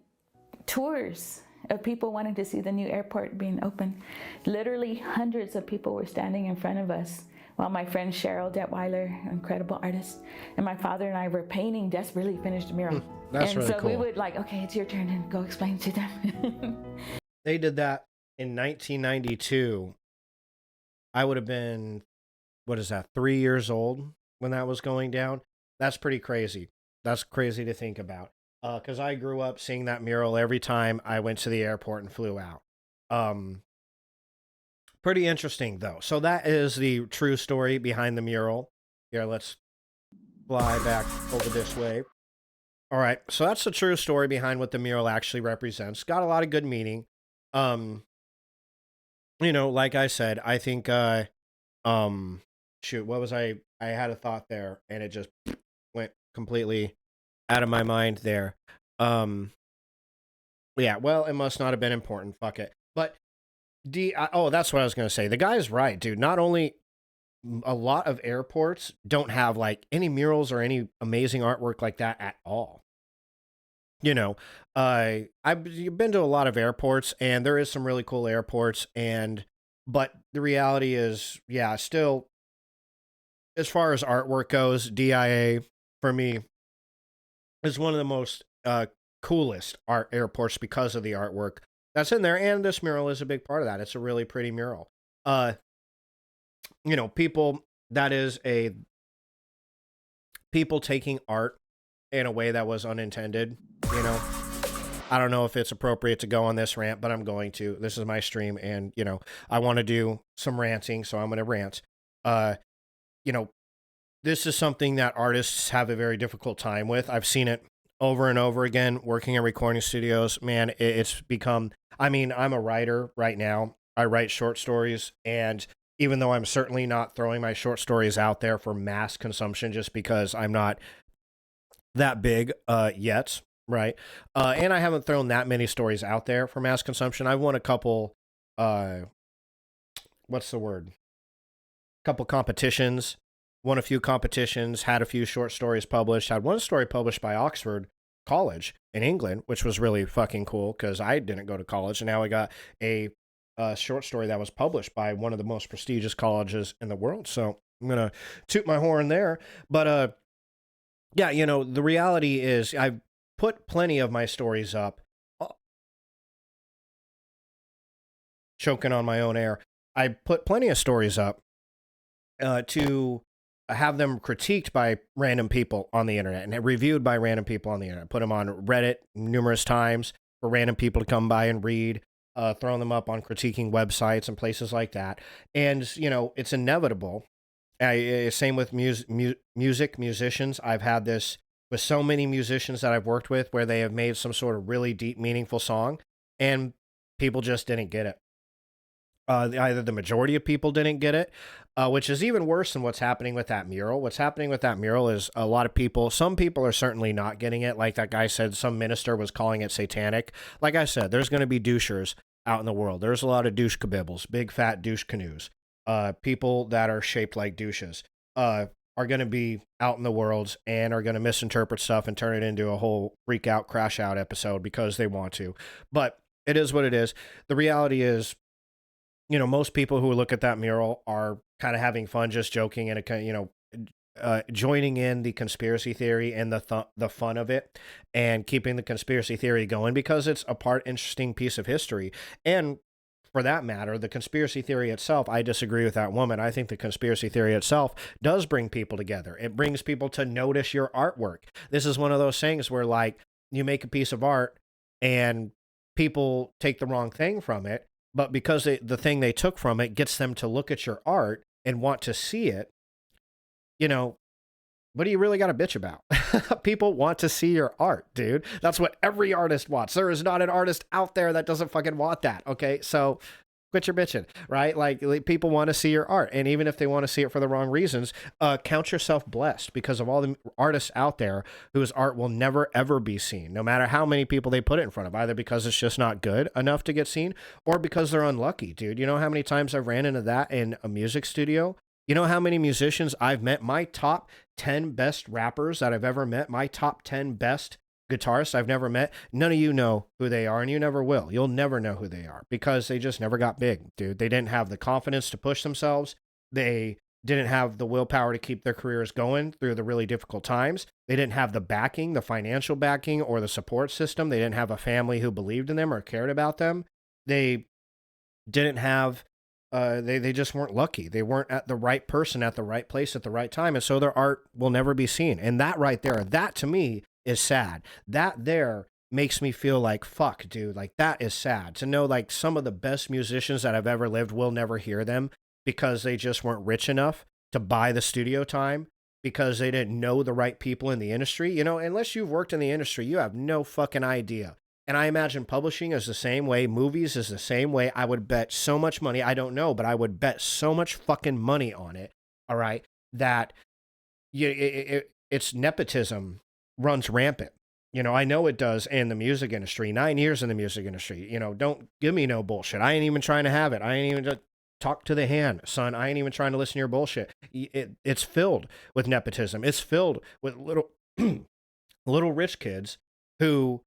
tours of people wanting to see the new airport being open. Literally hundreds of people were standing in front of us while my friend Cheryl Detweiler, incredible artist, and my father and I were painting, just really finished the mural. That's and really so cool. we would like, okay, it's your turn, and go explain to them. They did that in 1992. I would have been, what is that, 3 years old when that was going down. That's pretty crazy. That's crazy to think about. Because I grew up seeing that mural every time I went to the airport and flew out. Pretty interesting, though. So that is the true story behind the mural. Here, let's fly back over this way. All right, so that's the true story behind what the mural actually represents. Got a lot of good meaning. You know, like I said, I think, shoot, what was I had a thought there, and it just went completely out of my mind there. Yeah, well, it must not have been important. Fuck it. But oh, that's what I was gonna say. The guy's right, dude. Not only a lot of airports don't have like any murals or any amazing artwork like that at all. You know, I've been to a lot of airports, and there is some really cool airports, but the reality is, yeah, still, as far as artwork goes, DIA for me is one of the most coolest art airports because of the artwork that's in there, and this mural is a big part of that. It's a really pretty mural. You know, people taking art in a way that was unintended. You know, I don't know if it's appropriate to go on this rant, but I'm going to. This is my stream, and you know, I want to do some ranting, so I'm going to rant. You know, this is something that artists have a very difficult time with. I've seen it over and over again working in recording studios. Man, it's become, I mean, I'm a writer right now. I write short stories, and even though I'm certainly not throwing my short stories out there for mass consumption just because I'm not that big yet, right? And I haven't thrown that many stories out there for mass consumption. I've won a couple, what's the word? Couple competitions. Won a few competitions, had a few short stories published, had one story published by Oxford College in England, which was really fucking cool because I didn't go to college, and now I got a short story that was published by one of the most prestigious colleges in the world. So I'm gonna toot my horn there. But yeah, you know, the reality is I've put plenty of my stories up. Choking on my own air. I put plenty of stories up to have them critiqued by random people on the internet and reviewed by random people on the internet. Put them on Reddit numerous times for random people to come by and read, throwing them up on critiquing websites and places like that. And, you know, it's inevitable. Same with musicians. I've had this with so many musicians that I've worked with where they have made some sort of really deep, meaningful song, and people just didn't get it. Either the majority of people didn't get it, which is even worse than what's happening with that mural. What's happening with that mural is a lot of people, some people are certainly not getting it. Like that guy said, some minister was calling it satanic. Like I said, there's going to be douchers out in the world. There's a lot of douche kabibbles, big fat douche canoes. People that are shaped like douches are going to be out in the world and are going to misinterpret stuff and turn it into a whole freak out, crash out episode because they want to. But it is what it is. The reality is, you know, most people who look at that mural are kind of having fun, just joking, and you know, joining in the conspiracy theory and the fun of it, and keeping the conspiracy theory going because it's a interesting piece of history. And for that matter, the conspiracy theory itself, I disagree with that woman. I think the conspiracy theory itself does bring people together. It brings people to notice your artwork. This is one of those things where, like, you make a piece of art and people take the wrong thing from it. but because the thing they took from it gets them to look at your art and want to see it, you know, what do you really got to bitch about? People want to see your art, dude. That's what every artist wants. There is not an artist out there that doesn't fucking want that. Okay. So quit your bitching, right? Like people want to see your art. And even if they want to see it for the wrong reasons, count yourself blessed because of all the artists out there whose art will never, ever be seen, no matter how many people they put it in front of, either because it's just not good enough to get seen or because they're unlucky, dude. You know how many times I've ran into that in a music studio? You know how many musicians I've met? My top 10 best rappers that I've ever met, my top 10 best guitarists I've never met, none of you know who they are, and you never will. You'll never know who they are because they just never got big, dude. They didn't have the confidence to push themselves. They didn't have the willpower to keep their careers going through the really difficult times. They didn't have the backing, the financial backing, or the support system. They didn't have a family who believed in them or cared about them. They didn't have they just weren't lucky. They weren't at the right person at the right place at the right time. And so their art will never be seen. And that right there, that to me is sad. That there makes me feel like, fuck, dude, like that is sad to know like some of the best musicians that have ever lived will never hear them because they just weren't rich enough to buy the studio time because they didn't know the right people in the industry. You know, unless you've worked in the industry, you have no fucking idea. And I imagine publishing is the same way. Movies is the same way. I would bet so much money. I don't know, but I would bet so much fucking money on it. All right. That it's nepotism runs rampant. You know, I know it does in the music industry. 9 years in the music industry. You know, don't give me no bullshit. I ain't even trying to have it. I ain't even talk to the hand, son. I ain't even trying to listen to your bullshit. It's filled with nepotism. It's filled with little rich kids who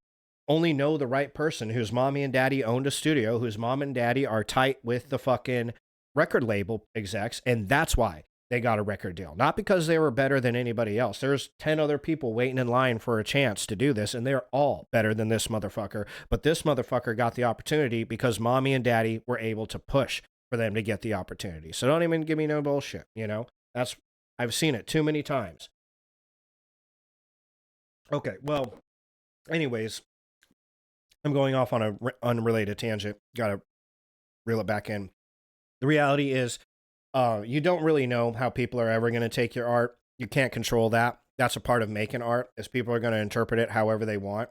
only know the right person, whose mommy and daddy owned a studio, whose mom and daddy are tight with the fucking record label execs, and that's why they got a record deal. Not because they were better than anybody else. There's 10 other people waiting in line for a chance to do this, and they're all better than this motherfucker. But this motherfucker got the opportunity because mommy and daddy were able to push for them to get the opportunity. So don't even give me no bullshit, you know? I've seen it too many times. Okay, well, anyways, I'm going off on an unrelated tangent. Got to reel it back in. The reality is, you don't really know how people are ever going to take your art. You can't control that. That's a part of making art, is people are going to interpret it however they want.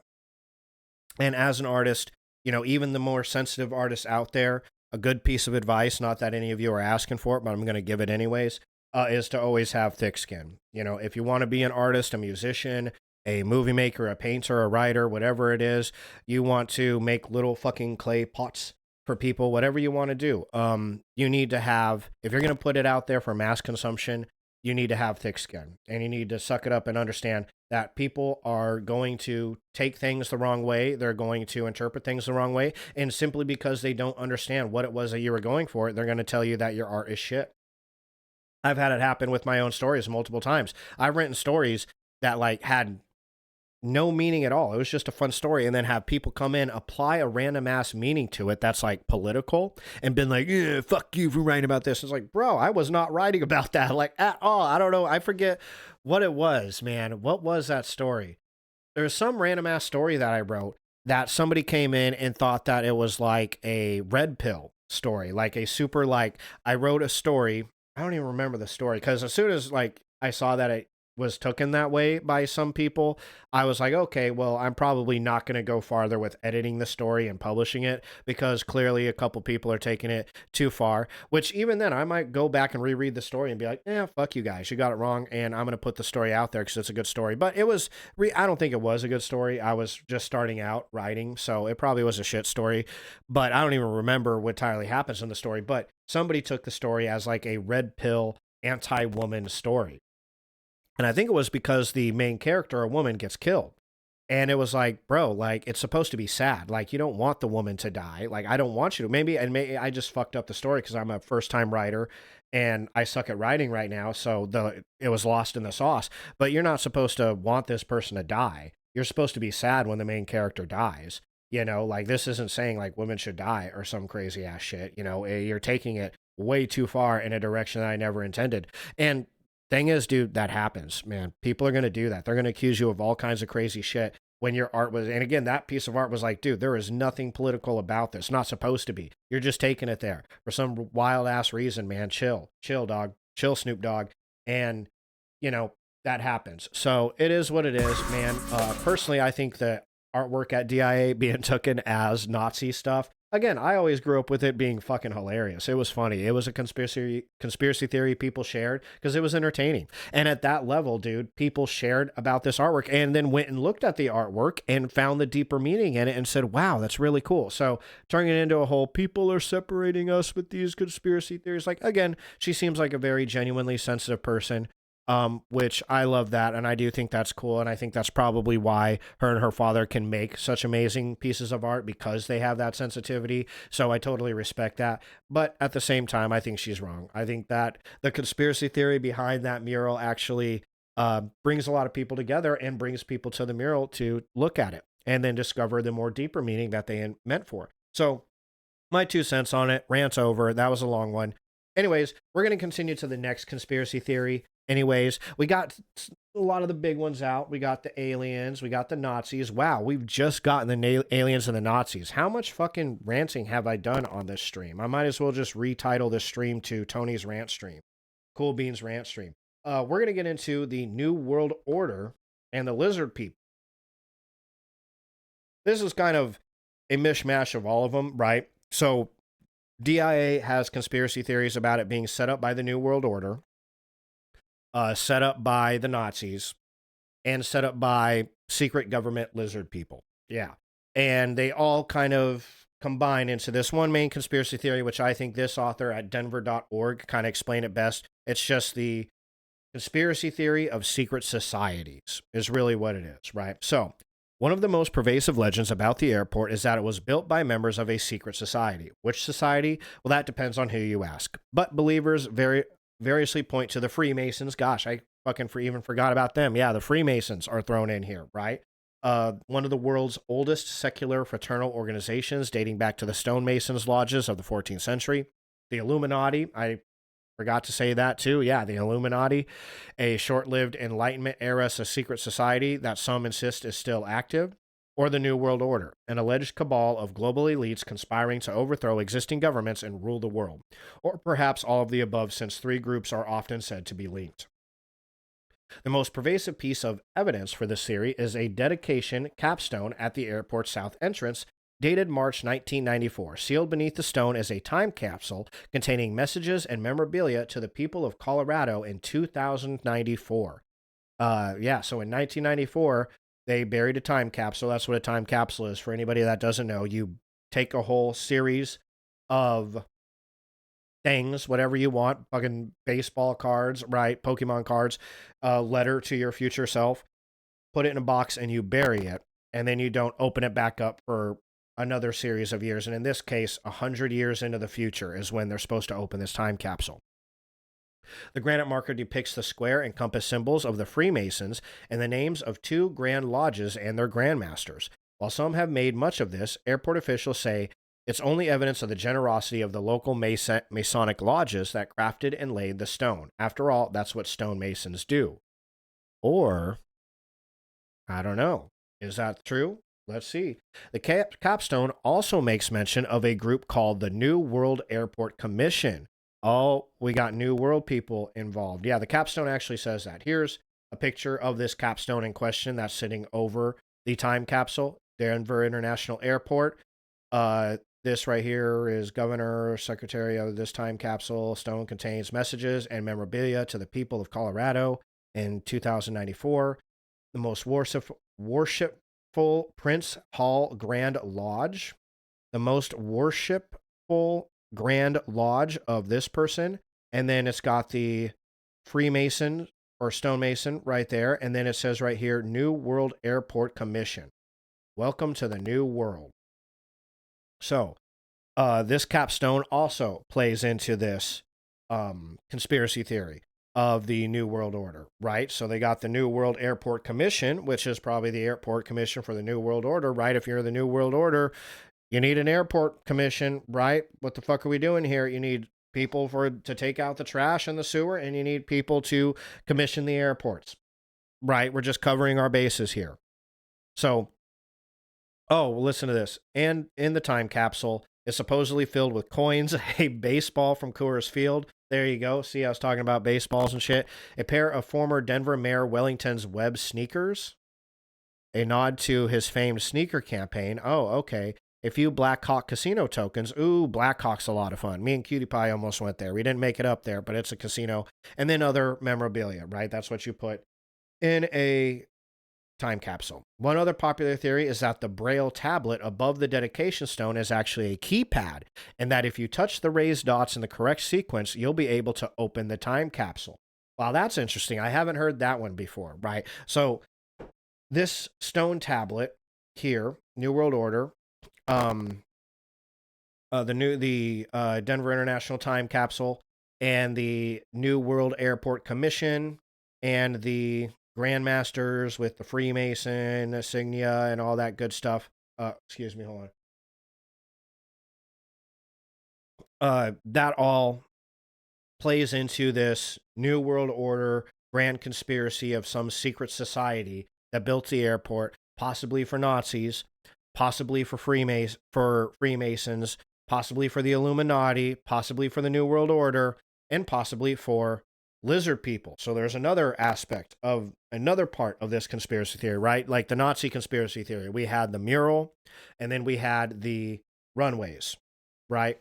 And as an artist, you know, even the more sensitive artists out there, a good piece of advice, not that any of you are asking for it, but I'm going to give it anyways, is to always have thick skin. You know, if you want to be an artist, a musician, a movie maker, a painter, a writer, whatever it is, you want to make little fucking clay pots for people, whatever you want to do. You need to have, if you're going to put it out there for mass consumption, you need to have thick skin, and you need to suck it up and understand that people are going to take things the wrong way. They're going to interpret things the wrong way. And simply because they don't understand what it was that you were going for, they're going to tell you that your art is shit. I've had it happen with my own stories multiple times. I've written stories that like had no meaning at all. It was just a fun story, and then have people come in, apply a random ass meaning to it that's like political, and been like, yeah, fuck you for writing about this. It's like, bro, I was not writing about that like at all. I don't know. I forget what it was, man. What was that story? There's some random ass story that I wrote that somebody came in and thought that it was like a red pill story, like a super, like, I wrote a story. I don't even remember the story, because as soon as like I saw that it was taken that way by some people, I was like, okay, well, I'm probably not going to go farther with editing the story and publishing it, because clearly a couple people are taking it too far, which even then I might go back and reread the story and be like, yeah, fuck you guys, you got it wrong, and I'm going to put the story out there because it's a good story. But it was, I don't think it was a good story. I was just starting out writing, so it probably was a shit story, but I don't even remember what entirely happens in the story. But somebody took the story as like a red pill anti-woman story. And I think it was because the main character, a woman, gets killed. And it was like, bro, like, it's supposed to be sad. Like, you don't want the woman to die. Like, I don't want you to. Maybe I just fucked up the story because I'm a first-time writer and I suck at writing right now. So it was lost in the sauce. But you're not supposed to want this person to die. You're supposed to be sad when the main character dies. You know, like, this isn't saying like women should die or some crazy ass shit. You know, you're taking it way too far in a direction that I never intended. And thing is, dude, that happens, man. People are going to do that. They're going to accuse you of all kinds of crazy shit. when your art was, and again, that piece of art was like, dude, there is nothing political about this. Not supposed to be. You're just taking it there for some wild ass reason, man. Chill, dog, chill, Snoop Dogg. And, you know, that happens. So it is what it is, man. Personally, I think the artwork at DIA being taken as Nazi stuff, again, I always grew up with it being fucking hilarious. It was funny. It was a conspiracy theory people shared because it was entertaining. And at that level, dude, people shared about this artwork and then went and looked at the artwork and found the deeper meaning in it and said, wow, that's really cool. So turning it into a whole people are separating us with these conspiracy theories. Like, again, she seems like a very genuinely sensitive person. Which I love that, and I do think that's cool, and I think that's probably why her and her father can make such amazing pieces of art, because they have that sensitivity. So I totally respect that. But at the same time, I think she's wrong. I think that the conspiracy theory behind that mural actually brings a lot of people together and brings people to the mural to look at it and then discover the more deeper meaning that they meant for. So my 2 cents on it. Rant's over. That was a long one. Anyways, we're going to continue to the next conspiracy theory. Anyways, we got a lot of the big ones out. We got the aliens. We got the Nazis. Wow, we've just gotten the aliens and the Nazis. How much fucking ranting have I done on this stream? I might as well just retitle this stream to Tony's Rant Stream. Cool Beans Rant Stream. We're going to get into the New World Order and the Lizard People. This is kind of a mishmash of all of them, right? So DIA has conspiracy theories about it being set up by the New World Order, set up by the Nazis, and set up by secret government lizard people. Yeah. And they all kind of combine into this one main conspiracy theory, which I think this author at denver.org kind of explained it best. It's just the conspiracy theory of secret societies is really what it is, right? So one of the most pervasive legends about the airport is that it was built by members of a secret society. Which society? Well, that depends on who you ask. But believers variously point to the Freemasons. Gosh, I fucking even forgot about them. Yeah, the Freemasons are thrown in here, right? One of the world's oldest secular fraternal organizations, dating back to the stonemasons lodges of the 14th century. The Illuminati, I forgot to say that too. Yeah, the Illuminati, a short-lived Enlightenment era secret society that some insist is still active. Or the New World Order, an alleged cabal of global elites conspiring to overthrow existing governments and rule the world. Or perhaps all of the above, since 3 groups are often said to be linked. The most pervasive piece of evidence for this theory is a dedication capstone at the airport's south entrance, dated March 1994. Sealed beneath the stone is a time capsule containing messages and memorabilia to the people of Colorado in 2094. So in 1994, they buried a time capsule. That's what a time capsule is. For anybody that doesn't know, you take a whole series of things, whatever you want, fucking baseball cards, right? Pokemon cards, a letter to your future self, put it in a box and you bury it. And then you don't open it back up for another series of years. And in this case, 100 years into the future is when they're supposed to open this time capsule. The granite marker depicts the square and compass symbols of the Freemasons and the names of 2 grand lodges and their grandmasters. While some have made much of this, airport officials say it's only evidence of the generosity of the local Masonic lodges that crafted and laid the stone. After all, that's what stonemasons do. Or, I don't know. Is that true? Let's see. The capstone also makes mention of a group called the New World Airport Commission. Oh, we got New World people involved. Yeah, the capstone actually says that. Here's a picture of this capstone in question that's sitting over the time capsule, Denver International Airport. This right here is Governor, Secretary of this time capsule. Stone contains messages and memorabilia to the people of Colorado in 2094. The most worshipful Prince Hall Grand Lodge. The most worshipful Grand Lodge of this person, and then it's got the Freemason or stonemason right there, and then it says right here, New World Airport Commission. Welcome to the New World. So, this capstone also plays into this conspiracy theory of the New World Order, right? So they got the New World Airport Commission, which is probably the airport commission for the New World Order, right? If you're the New World Order, you need an airport commission, right? What the fuck are we doing here? You need people to take out the trash and the sewer, and you need people to commission the airports, right? We're just covering our bases here. So, oh, well, listen to this. And in the time capsule is supposedly filled with coins, a baseball from Coors Field. There you go. See, I was talking about baseballs and shit. A pair of former Denver Mayor Wellington's Webb sneakers, a nod to his famed sneaker campaign. Oh, okay. A few Black Hawk casino tokens. Ooh, Black Hawk's a lot of fun. Me and Cutie Pie almost went there. We didn't make it up there, but it's a casino. And then other memorabilia, right? That's what you put in a time capsule. One other popular theory is that the Braille tablet above the dedication stone is actually a keypad, and that if you touch the raised dots in the correct sequence, you'll be able to open the time capsule. Wow, that's interesting. I haven't heard that one before, right? So this stone tablet here, New World Order, the Denver International Time Capsule, and the New World Airport Commission, and the Grandmasters with the Freemason insignia and all that good stuff. Excuse me, hold on. That all plays into this New World Order grand conspiracy of some secret society that built the airport, possibly for Nazis, possibly for Freemasons, possibly for the Illuminati, possibly for the New World Order, and possibly for lizard people. So there's another aspect of another part of this conspiracy theory, right? Like the Nazi conspiracy theory. We had the mural, and then we had the runways, right?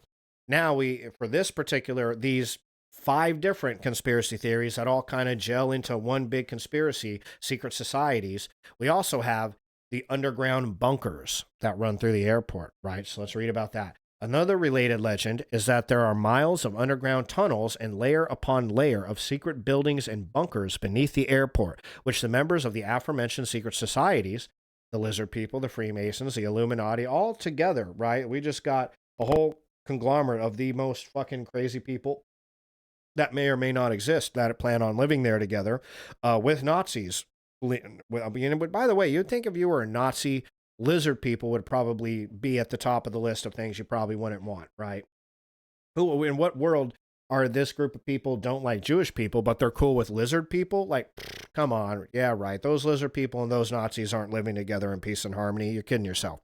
Now for this particular, these 5 different conspiracy theories that all kind of gel into one big conspiracy, secret societies. We also have the underground bunkers that run through the airport, right? So let's read about that. Another related legend is that there are miles of underground tunnels and layer upon layer of secret buildings and bunkers beneath the airport, which the members of the aforementioned secret societies, the lizard people, the Freemasons, the Illuminati, all together, right? We just got a whole conglomerate of the most fucking crazy people that may or may not exist that plan on living there together with Nazis. By the way, you'd think if you were a Nazi, lizard people would probably be at the top of the list of things you probably wouldn't want, right? Who in what world are this group of people don't like Jewish people, but they're cool with lizard people? Like, come on. Yeah, right. Those lizard people and those Nazis aren't living together in peace and harmony. You're kidding yourself.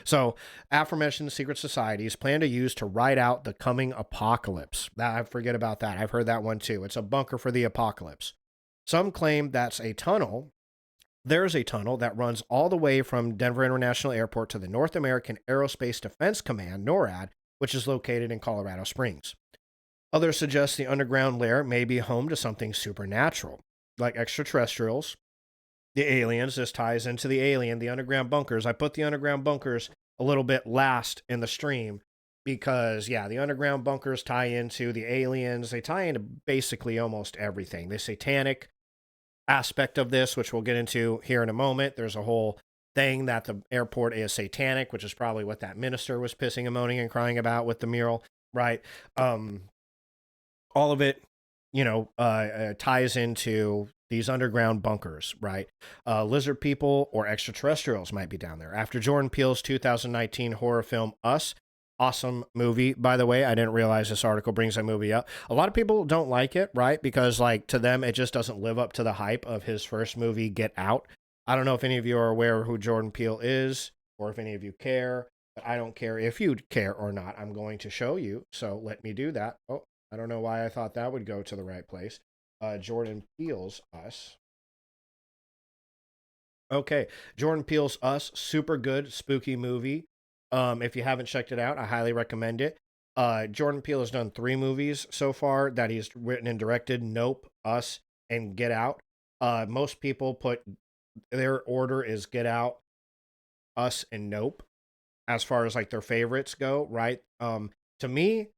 So, aforementioned secret societies plan to use to ride out the coming apocalypse. I forget about that. I've heard that one too. It's a bunker for the apocalypse. Some claim that's a tunnel. There's a tunnel that runs all the way from Denver International Airport to the North American Aerospace Defense Command, NORAD, which is located in Colorado Springs. Others suggest the underground lair may be home to something supernatural, like extraterrestrials, the aliens. This ties into the underground bunkers. I put the underground bunkers a little bit last in the stream because, yeah, the underground bunkers tie into the aliens. They tie into basically almost everything. The satanic aspect of this, which we'll get into here in a moment. There's a whole thing that the airport is satanic, which is probably what that minister was pissing and moaning and crying about with the mural, right? All of it, ties into these underground bunkers, right? Lizard people or extraterrestrials might be down there. After Jordan Peele's 2019 horror film Us, awesome movie, by the way. I didn't realize this article brings that movie up. A lot of people don't like it, right? Because like to them, it just doesn't live up to the hype of his first movie, Get Out. I don't know if any of you are aware of who Jordan Peele is or if any of you care, but I don't care if you care or not. I'm going to show you. So let me do that. Oh, I don't know why I thought that would go to the right place. Jordan Peele's Us. Okay, Jordan Peele's Us, super good, spooky movie. If you haven't checked it out, I highly recommend it. Jordan Peele has done 3 movies so far that he's written and directed: Nope, Us, and Get Out. Most people put their order is Get Out, Us, and Nope as far as like their favorites go, right? To me,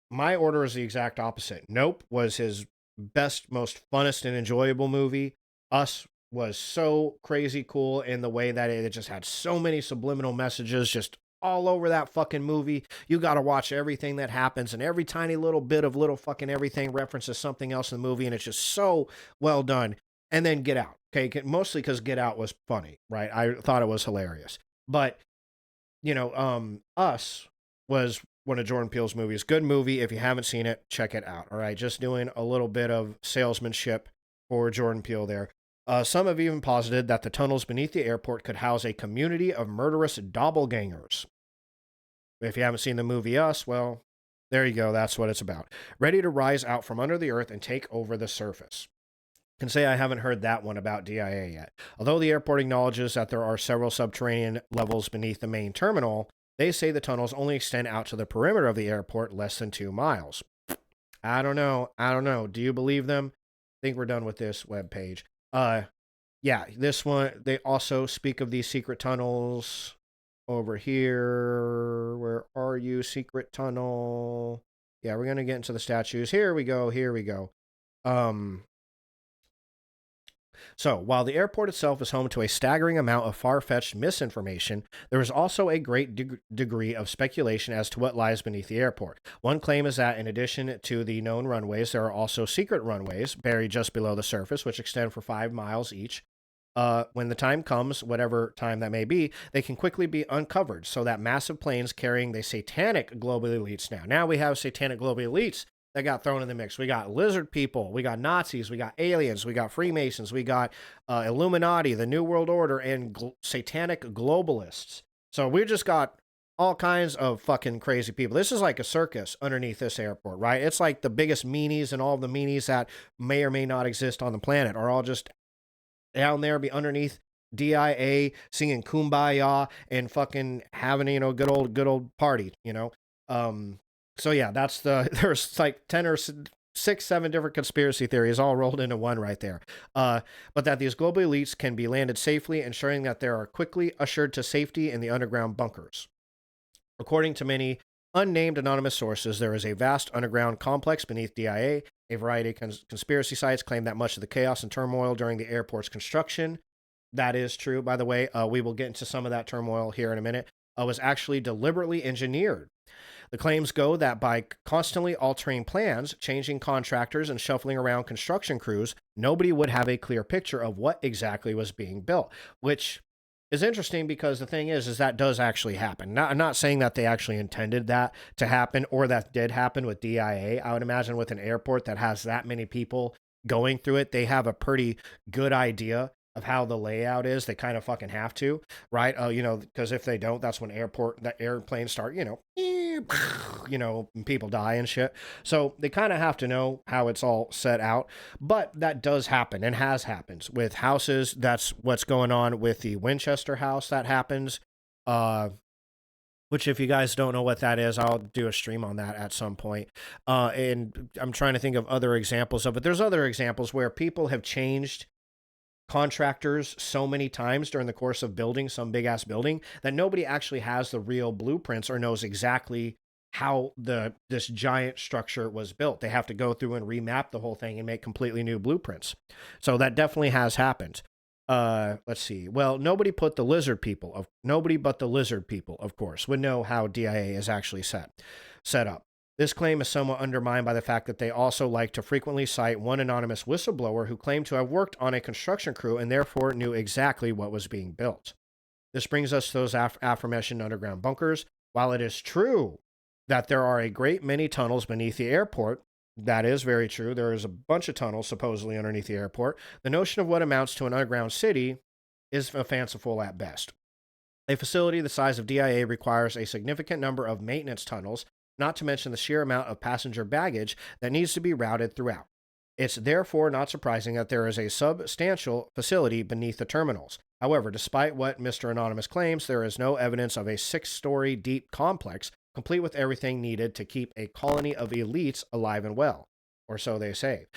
my order is the exact opposite. Nope was his best, most funnest, and enjoyable movie. Us was so crazy cool in the way that it just had so many subliminal messages just all over that fucking movie. You got to watch everything that happens, and every tiny little bit of little fucking everything references something else in the movie, and it's just so well done. And then Get Out, okay? Mostly because Get Out was funny, right? I thought it was hilarious. But, Us was one of Jordan Peele's movies. Good movie. If you haven't seen it, check it out, all right? Just doing a little bit of salesmanship for Jordan Peele there. Some have even posited that the tunnels beneath the airport could house a community of murderous doppelgangers. If you haven't seen the movie Us, well, there you go. That's what it's about. Ready to rise out from under the earth and take over the surface. Can say I haven't heard that one about DIA yet. Although the airport acknowledges that there are several subterranean levels beneath the main terminal, they say the tunnels only extend out to the perimeter of the airport, less than 2 miles. I don't know. Do you believe them? I think we're done with this webpage. Yeah, this one, they also speak of these secret tunnels over here. Where are you, secret tunnel? Yeah, we're going to get into the statues. Here we go. So, while the airport itself is home to a staggering amount of far-fetched misinformation, there is also a great degree of speculation as to what lies beneath the airport. One claim is that in addition to the known runways, there are also secret runways buried just below the surface, which extend for 5 miles each. When the time comes, whatever time that may be, they can quickly be uncovered so that massive planes carrying the satanic global elites now we have satanic global elites that got thrown in the mix. We got lizard people, we got Nazis, we got aliens, we got Freemasons, we got Illuminati, the New World Order, and satanic globalists. So we just got all kinds of fucking crazy people. This is like a circus underneath this airport, right? It's like the biggest meanies, and all the meanies that may or may not exist on the planet are all just down there, be underneath DIA, singing Kumbaya and fucking having, good old party, So yeah, there's like 10 or 6, 7 different conspiracy theories all rolled into one right there. But that these global elites can be landed safely, ensuring that they are quickly ushered to safety in the underground bunkers. According to many unnamed anonymous sources, there is a vast underground complex beneath DIA. A variety of conspiracy sites claim that much of the chaos and turmoil during the airport's construction, that is true, by the way, we will get into some of that turmoil here in a minute, was actually deliberately engineered. The claims go that by constantly altering plans, changing contractors, and shuffling around construction crews, nobody would have a clear picture of what exactly was being built, which is interesting because the thing is that does actually happen. I'm not saying that they actually intended that to happen or that did happen with DIA. I would imagine with an airport that has that many people going through it, they have a pretty good idea of how the layout is. They kind of fucking have to, right? Because if they don't, that's when airplanes start, people die and shit. So they kind of have to know how it's all set out. But that does happen and has happened with houses. That's what's going on with the Winchester house that happens. Which if you guys don't know what that is, I'll do a stream on that at some point. And I'm trying to think of other examples of it. There's other examples where people have changed contractors so many times during the course of building some big ass building that nobody actually has the real blueprints or knows exactly how this giant structure was built. They have to go through and remap the whole thing and make completely new blueprints. So that definitely has happened. Let's see. Well, nobody but the lizard people, of course, would know how DIA is actually set up. This claim is somewhat undermined by the fact that they also like to frequently cite one anonymous whistleblower who claimed to have worked on a construction crew and therefore knew exactly what was being built. This brings us to those aforementioned underground bunkers. While it is true that there are a great many tunnels beneath the airport, that is very true. There is a bunch of tunnels supposedly underneath the airport. The notion of what amounts to an underground city is fanciful at best. A facility the size of DIA requires a significant number of maintenance tunnels, not to mention the sheer amount of passenger baggage that needs to be routed throughout. It's therefore not surprising that there is a substantial facility beneath the terminals. However, despite what Mr. Anonymous claims, there is no evidence of a 6-story deep complex, complete with everything needed to keep a colony of elites alive and well. Or so they say.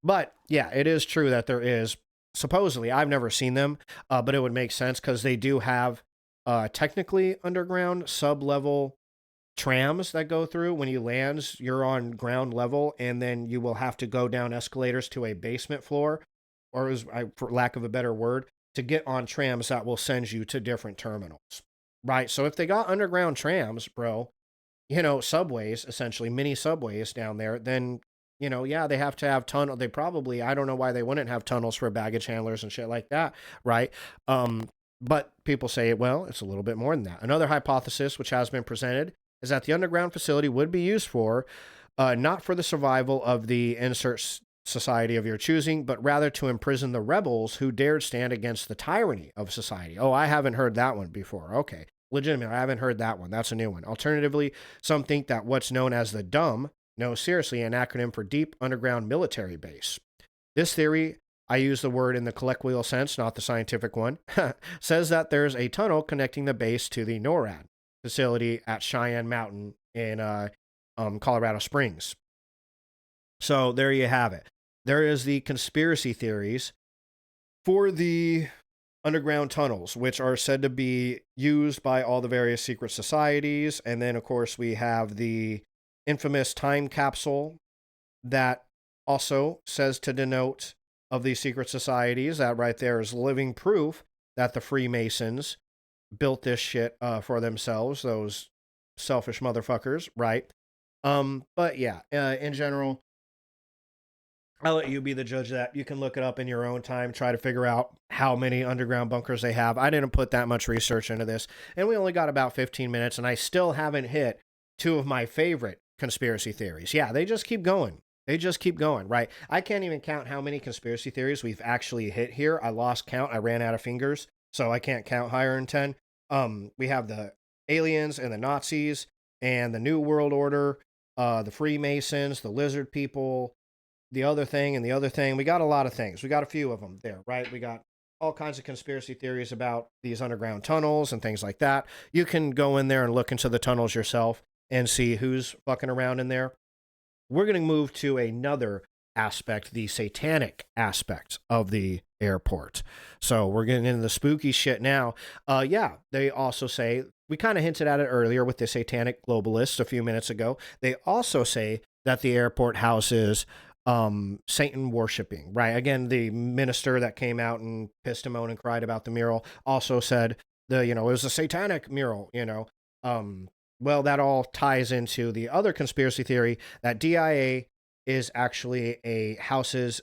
But yeah, it is true that there is, supposedly, I've never seen them, but it would make sense because they do have technically underground sub-level trams that go through. When you land, you're on ground level, and then you will have to go down escalators to a basement floor, or for lack of a better word, to get on trams that will send you to different terminals, right? So if they got underground trams, bro, subways, essentially mini subways down there, then, yeah, they have to have tunnel. They probably, I don't know why they wouldn't have tunnels for baggage handlers and shit like that, right? But people say, well, it's a little bit more than that. Another hypothesis which has been presented is that the underground facility would be used for, not for the survival of the insert society of your choosing, but rather to imprison the rebels who dared stand against the tyranny of society. Oh, I haven't heard that one before. Okay. Legitimate. I haven't heard that one. That's a new one. Alternatively, some think that what's known as the DUM, no, seriously, an acronym for Deep Underground Military Base. This theory, I use the word in the colloquial sense, not the scientific one, says that there's a tunnel connecting the base to the NORAD facility at Cheyenne Mountain in Colorado Springs. So there you have it. There is the conspiracy theories for the underground tunnels, which are said to be used by all the various secret societies. And then, of course, we have the infamous time capsule that also says to denote of these secret societies. That right there is living proof that the Freemasons built this shit for themselves, those selfish motherfuckers, right? But yeah, in general, I'll let you be the judge of that. You can look it up in your own time, try to figure out how many underground bunkers they have. I didn't put that much research into this, and we only got about 15 minutes, and I still haven't hit two of my favorite conspiracy theories. Yeah, they just keep going. They just keep going, right? I can't even count how many conspiracy theories we've actually hit here. I lost count. I ran out of fingers, so I can't count higher than 10. We have the aliens and the Nazis and the New World Order, the Freemasons, the lizard people, the other thing and the other thing. We got a lot of things. We got a few of them there, right? We got all kinds of conspiracy theories about these underground tunnels and things like that. You can go in there and look into the tunnels yourself and see who's fucking around in there. We're going to move to another aspect, the satanic aspect of the airport. So we're getting into the spooky shit now. Yeah, they also say, we kind of hinted at it earlier with the satanic globalists a few minutes ago. They also say that the airport houses Satan worshiping, right? Again, the minister that came out and pissed and moaned and cried about the mural also said it was a satanic mural, well, that all ties into the other conspiracy theory that DIA is actually houses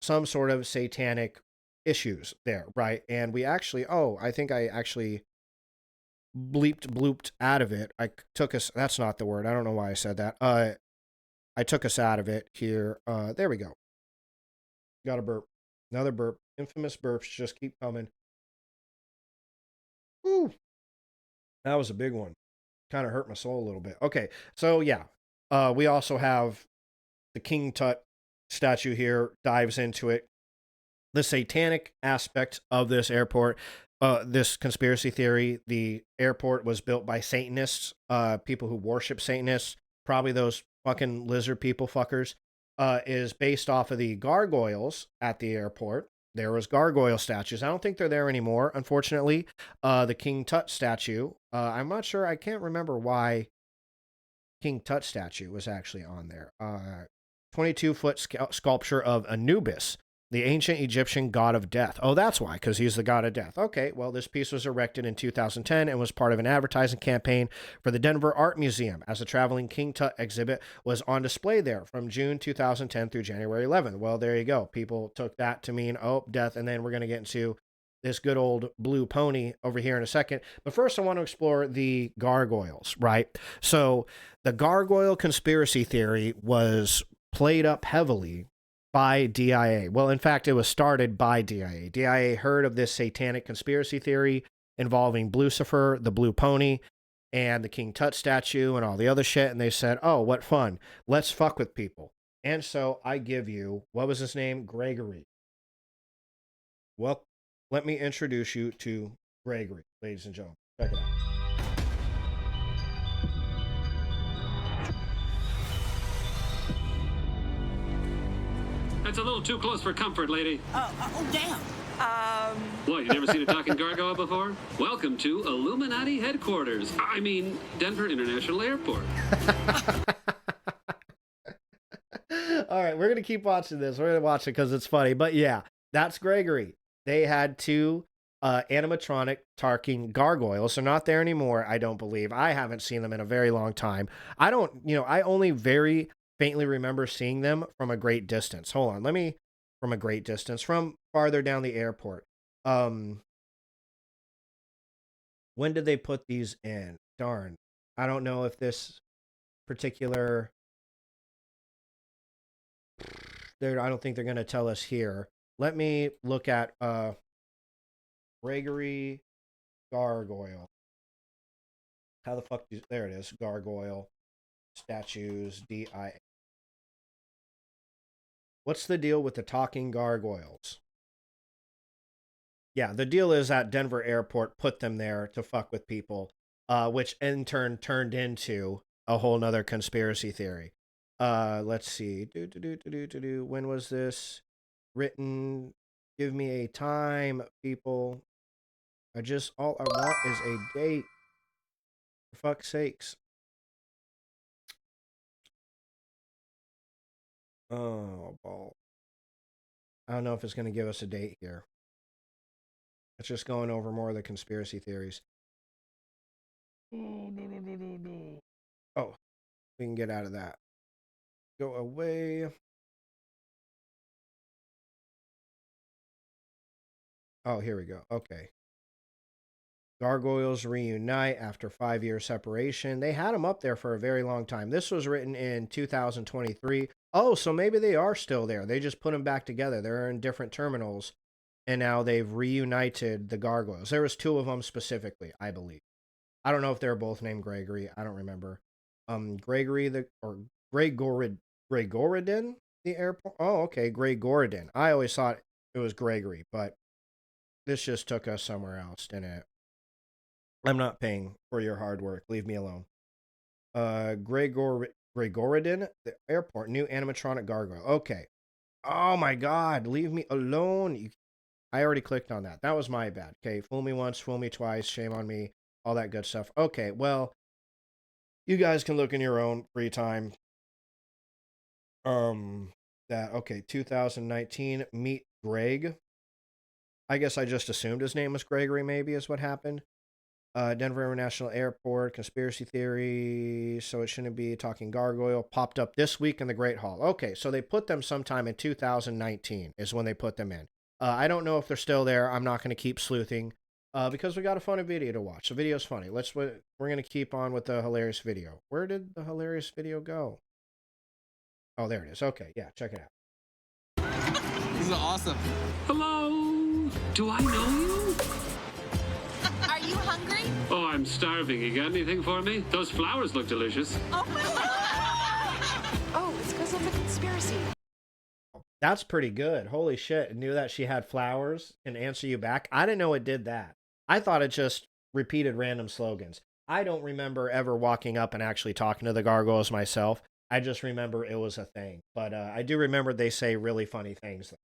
some sort of satanic issues there, right? And we actually, I think I actually blooped out of it. That's not the word. I don't know why I said that. I took us out of it here. There we go. Got a burp. Another burp. Infamous burps just keep coming. Ooh. That was a big one. Kind of hurt my soul a little bit. Okay, so yeah. We also have the King Tut statue here, dives into it. The satanic aspect of this airport, this conspiracy theory, the airport was built by Satanists, people who worship Satanists, probably those fucking lizard people fuckers, is based off of the gargoyles at the airport. There was gargoyle statues. I don't think they're there anymore, unfortunately. The King Tut statue, I'm not sure. I can't remember why King Tut statue was actually on there. 22-foot sculpture of Anubis, the ancient Egyptian god of death. Oh, that's why, because he's the god of death. Okay, well, this piece was erected in 2010 and was part of an advertising campaign for the Denver Art Museum, as a traveling King Tut exhibit was on display there from June 2010 through January 11th. Well, there you go. People took that to mean, death, and then we're going to get into this good old blue pony over here in a second. But first, I want to explore the gargoyles, right? So the gargoyle conspiracy theory was played up heavily by DIA. Well, in fact, it was started by DIA. DIA heard of this satanic conspiracy theory involving Lucifer, the blue pony, and the King Tut statue and all the other shit, and they said, oh, what fun. Let's fuck with people. And so I give you, what was his name? Gregory. Well, let me introduce you to Gregory, ladies and gentlemen. Check it out. That's a little too close for comfort, lady. Damn. What, you never seen a talking gargoyle before? Welcome to Illuminati headquarters. I mean, Denver International Airport. All right, we're going to keep watching this. We're going to watch it because it's funny. But yeah, that's Gregory. They had two animatronic talking gargoyles. They're not there anymore, I don't believe. I haven't seen them in a very long time. I only very faintly remember seeing them from a great distance. Hold on, from a great distance, from farther down the airport. When did they put these in? Darn. I don't know if this particular... I don't think they're going to tell us here. Let me look at Gregory Gargoyle. How the fuck do, there it is, Gargoyle statues, DIA. What's the deal with the talking gargoyles? Yeah, the deal is that Denver Airport put them there to fuck with people, which in turn turned into a whole nother conspiracy theory. Let's see. When was this written? Give me a time, people. All I want is a date. For fuck's sakes. Oh, ball. I don't know if it's going to give us a date here. It's just going over more of the conspiracy theories. Oh, we can get out of that. Go away. Oh, here we go. Okay. Gargoyles reunite after 5-year separation. They had them up there for a very long time. This was written in 2023. Oh, so maybe they are still there. They just put them back together. They're in different terminals, and now they've reunited the gargoyles. There was 2 of them specifically, I believe. I don't know if they're both named Gregory. I don't remember. Gregory Gregoridin, the airport. Oh, okay, Gregoridin. I always thought it was Gregory, but this just took us somewhere else, didn't it? I'm not paying for your hard work. Leave me alone. Gregoridin, the airport, new animatronic gargoyle. Okay. Oh my God, leave me alone. I already clicked on that. That was my bad. Okay, fool me once, fool me twice. Shame on me. All that good stuff. Okay, well, you guys can look in your own free time. Okay, 2019. Meet Greg. I guess I just assumed his name was Gregory. Maybe is what happened. Denver International Airport, conspiracy theory, so it shouldn't be talking gargoyle, popped up this week in the Great Hall. Okay, so they put them sometime in 2019 is when they put them in. I don't know if they're still there. I'm not going to keep sleuthing because we got a funny video to watch. The video's funny. We're going to keep on with the hilarious video. Where did the hilarious video go? Oh, there it is. Okay, yeah, check it out. This is awesome. Hello? Do I know you? Are you hungry? Oh, I'm starving. You got anything for me? Those flowers look delicious. Oh, it's because of the conspiracy. That's pretty good. Holy shit. I knew that she had flowers and answer you back. I didn't know it did that. I thought it just repeated random slogans. I don't remember ever walking up and actually talking to the gargoyles myself. I just remember it was a thing. But I do remember they say really funny things.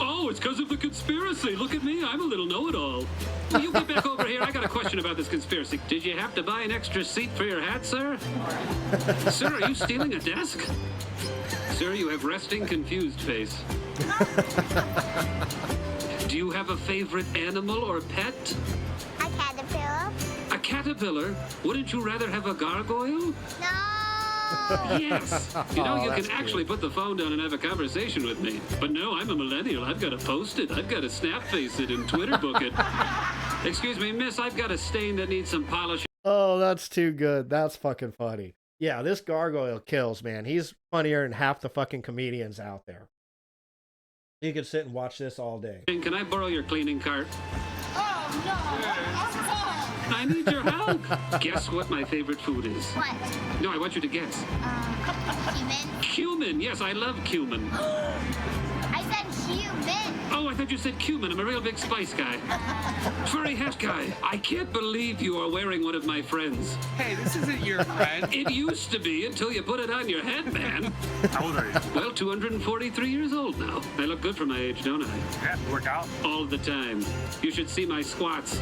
Oh, it's because of the conspiracy. Look at me. I'm a little know-it-all. Will you get back over here? I got a question about this conspiracy. Did you have to buy an extra seat for your hat, sir? Sir, are you stealing a desk? Sir, you have resting, confused face. Do you have a favorite animal or pet? A caterpillar? A caterpillar? Wouldn't you rather have a gargoyle? No! Yes. You know, you that's can actually put the phone down and have a conversation with me. But no, I'm a millennial. I've got to post it. I've got to snap face it and Twitter book it. Excuse me, miss, I've got a stain that needs some polish. Oh, that's too good. That's fucking funny. Yeah, this gargoyle kills, man. He's funnier than half the fucking comedians out there. You could sit and watch this all day. Can I borrow your cleaning cart? Oh, no! I need your help. Guess what my favorite food is? What? No, I want you to guess. Human? Cumin. Yes, I love cumin. I said human! Oh, I thought you said cumin. I'm a real big spice guy. Furry hat guy. I can't believe you are wearing one of my friends. Hey, this isn't your friend. It used to be until you put it on your head, man. How old are you? Well, 243 years old now. I look good for my age, don't I? Yeah, you work out. All the time. You should see my squats.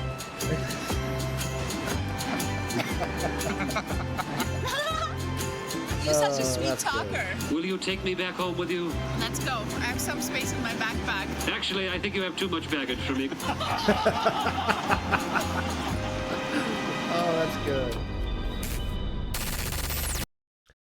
You're such a sweet that's good. talker. Will you take me back home with you? Let's go. I have some space in my backpack. Actually, I think you have too much baggage for me. Oh, that's good.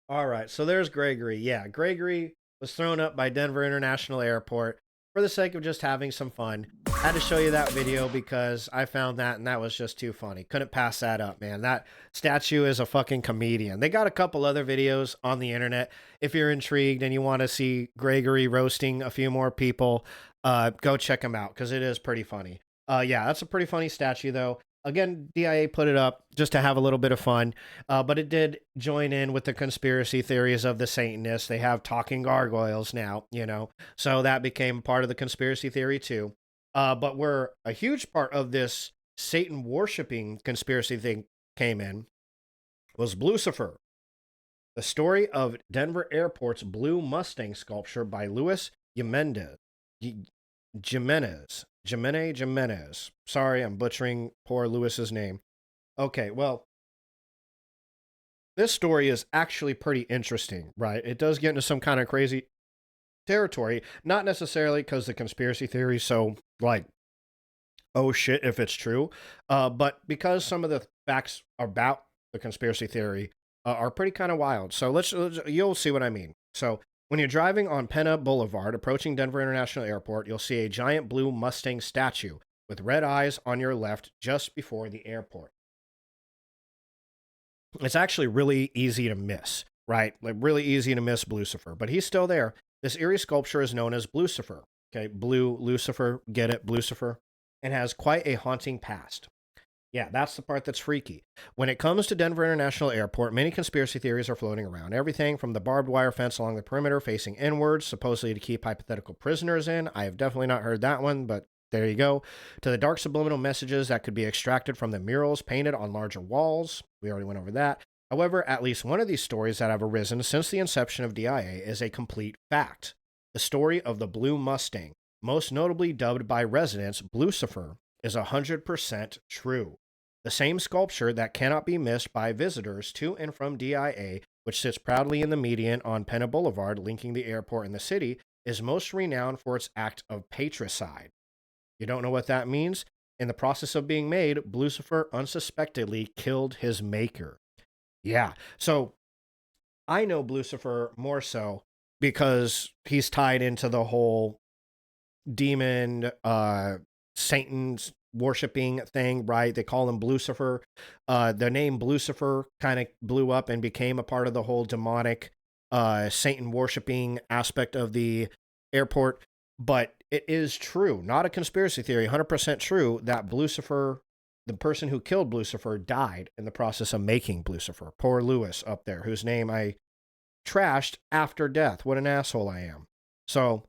All right, so there's Gregory. Yeah, Gregory was thrown up by Denver International Airport for the sake of just having some fun. I had to show you that video because I found that and that was just too funny. Couldn't pass that up, man. That statue is a fucking comedian. They got a couple other videos on the internet. If you're intrigued and you want to see Gregory roasting a few more people, go check them out because it is pretty funny. Yeah, that's a pretty funny statue though. Again, DIA put it up just to have a little bit of fun, but it did join in with the conspiracy theories of the Satanists. They have talking gargoyles now, you know, so that became part of the conspiracy theory too. But where a huge part of this Satan worshiping conspiracy thing came in was Blucifer, the story of Denver Airport's Blue Mustang sculpture by Luis Jimenez. Jimenez. Sorry, I'm butchering poor Luis's name. Okay, well, this story is actually pretty interesting, right? It does get into some kind of crazy territory, not necessarily because the conspiracy theory is so like, oh shit, if it's true, but because some of the facts about the conspiracy theory are pretty kind of wild. So you'll see what I mean. So when you're driving on Pena Boulevard approaching Denver International Airport, you'll see a giant blue Mustang statue with red eyes on your left just before the airport. It's actually really easy to miss, right? Like really easy to miss Blucifer, but he's still there. This eerie sculpture is known as Blucifer. Okay, Blue Lucifer, get it, Blucifer, and has quite a haunting past. Yeah, that's the part that's freaky. When it comes to Denver International Airport, many conspiracy theories are floating around. Everything from the barbed wire fence along the perimeter facing inwards, supposedly to keep hypothetical prisoners in. I have definitely not heard that one, but there you go. To the dark subliminal messages that could be extracted from the murals painted on larger walls. We already went over that. However, at least one of these stories that have arisen since the inception of DIA is a complete fact. The story of the Blue Mustang, most notably dubbed by residents Blucifer, is 100% true. The same sculpture that cannot be missed by visitors to and from DIA, which sits proudly in the median on Pena Boulevard linking the airport and the city, is most renowned for its act of patricide. You don't know what that means? In the process of being made, Blucifer unsuspectedly killed his maker. Yeah, so I know Blucifer more so because he's tied into the whole demon, Satan's worshipping thing, right? They call him Blucifer. The name Blucifer kind of blew up and became a part of the whole demonic, Satan worshipping aspect of the airport. But it is true, not a conspiracy theory, 100% true that Blucifer, the person who killed Blucifer, died in the process of making Blucifer. Poor Lewis up there, whose name I trashed after death. What an asshole I am. So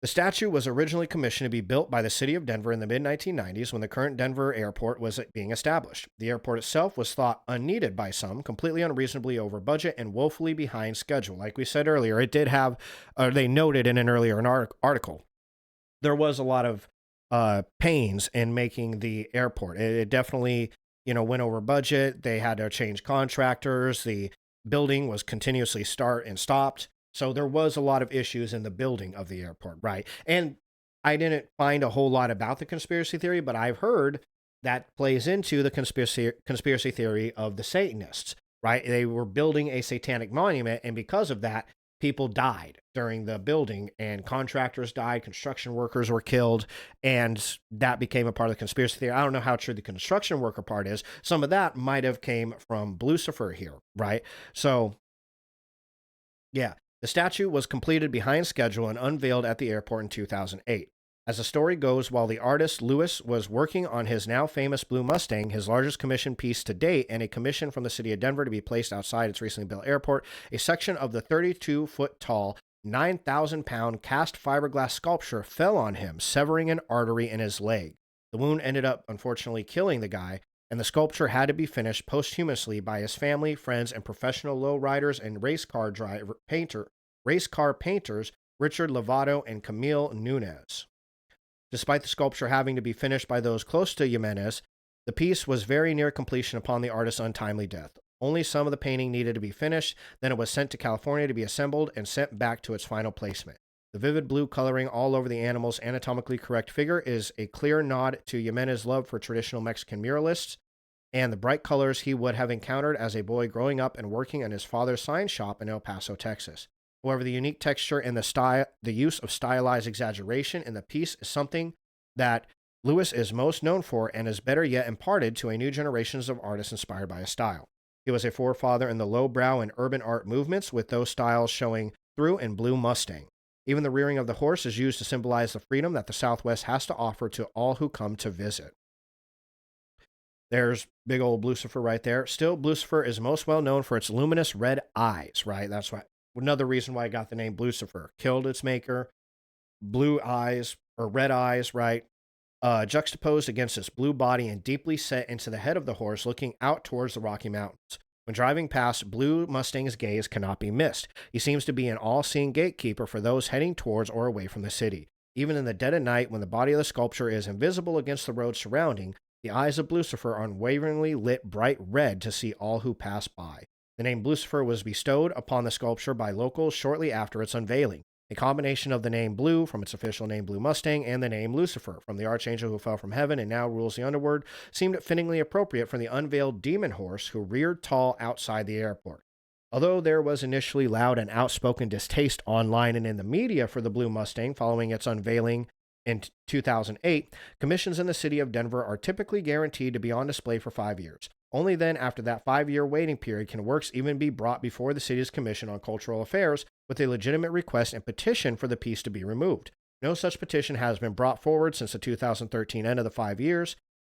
the statue was originally commissioned to be built by the city of Denver in the mid-1990s when the current Denver airport was being established. The airport itself was thought unneeded by some, completely unreasonably over budget and woefully behind schedule. Like we said earlier, it did have, they noted in an earlier article, there was a lot of pains in making the airport. It definitely, went over budget. They had to change contractors. The building was continuously start and stopped. So there was a lot of issues in the building of the airport, right? And I didn't find a whole lot about the conspiracy theory, but I've heard that plays into the conspiracy theory of the Satanists, right? They were building a satanic monument, and because of that, people died during the building, and contractors died, construction workers were killed, and that became a part of the conspiracy theory. I don't know how true the construction worker part is. Some of that might have came from Blucifer here, right? So, yeah. The statue was completed behind schedule and unveiled at the airport in 2008. As the story goes, while the artist Lewis was working on his now famous Blue Mustang, his largest commission piece to date, and a commission from the city of Denver to be placed outside its recently built airport, a section of the 32-foot tall, 9,000-pound cast fiberglass sculpture fell on him, severing an artery in his leg. The wound ended up, unfortunately, killing the guy, and the sculpture had to be finished posthumously by his family, friends, and professional lowriders and race car painters Richard Lovato and Camille Nunez. Despite the sculpture having to be finished by those close to Jimenez, the piece was very near completion upon the artist's untimely death. Only some of the painting needed to be finished, then it was sent to California to be assembled and sent back to its final placement. The vivid blue coloring all over the animal's anatomically correct figure is a clear nod to Jimenez's love for traditional Mexican muralists and the bright colors he would have encountered as a boy growing up and working in his father's sign shop in El Paso, Texas. However, the unique texture and the use of stylized exaggeration in the piece is something that Lewis is most known for and is better yet imparted to a new generations of artists inspired by his style. He was a forefather in the lowbrow and urban art movements, with those styles showing through in Blue Mustang. Even the rearing of the horse is used to symbolize the freedom that the Southwest has to offer to all who come to visit. There's big old Blucifer right there. Still, Blucifer is most well known for its luminous red eyes, right? That's why another reason why I got the name Blucifer. Killed its maker, blue eyes, or red eyes, right? Juxtaposed against its blue body and deeply set into the head of the horse, looking out towards the Rocky Mountains. When driving past, Blue Mustang's gaze cannot be missed. He seems to be an all-seeing gatekeeper for those heading towards or away from the city. Even in the dead of night, when the body of the sculpture is invisible against the road surrounding, the eyes of Blucifer are unwaveringly lit bright red to see all who pass by. The name Blucifer was bestowed upon the sculpture by locals shortly after its unveiling. A combination of the name Blue, from its official name Blue Mustang, and the name Lucifer, from the archangel who fell from heaven and now rules the underworld, seemed fittingly appropriate for the unveiled demon horse who reared tall outside the airport. Although there was initially loud and outspoken distaste online and in the media for the Blue Mustang following its unveiling in 2008, commissions in the city of Denver are typically guaranteed to be on display for 5 years. Only then, after that 5-year waiting period, can works even be brought before the city's Commission on Cultural Affairs with a legitimate request and petition for the piece to be removed. No such petition has been brought forward since the 2013 end of the 5 years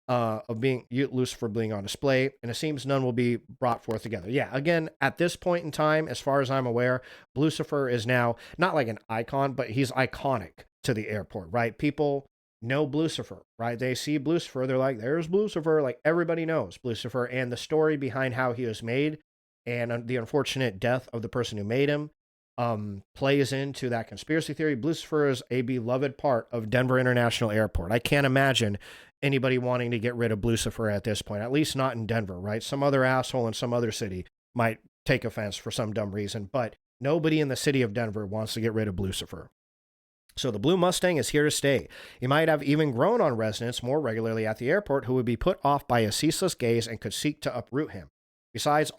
of being Lucifer being on display, and it seems none will be brought forth together. Yeah, again, at this point in time, as far as I'm aware, Lucifer is now not like an icon, but he's iconic to the airport, right? People know Blucifer, right? They see Blucifer, they're like, there's Blucifer. Like, everybody knows Blucifer, and the story behind how he was made and the unfortunate death of the person who made him plays into that conspiracy theory. Blucifer is a beloved part of Denver International Airport. I can't imagine anybody wanting to get rid of Blucifer at this point, at least not in Denver, right? Some other asshole in some other city might take offense for some dumb reason, but nobody in the city of Denver wants to get rid of Blucifer. So the Blue Mustang is here to stay. He might have even grown on residents more regularly at the airport who would be put off by his ceaseless gaze and could seek to uproot him. Besides,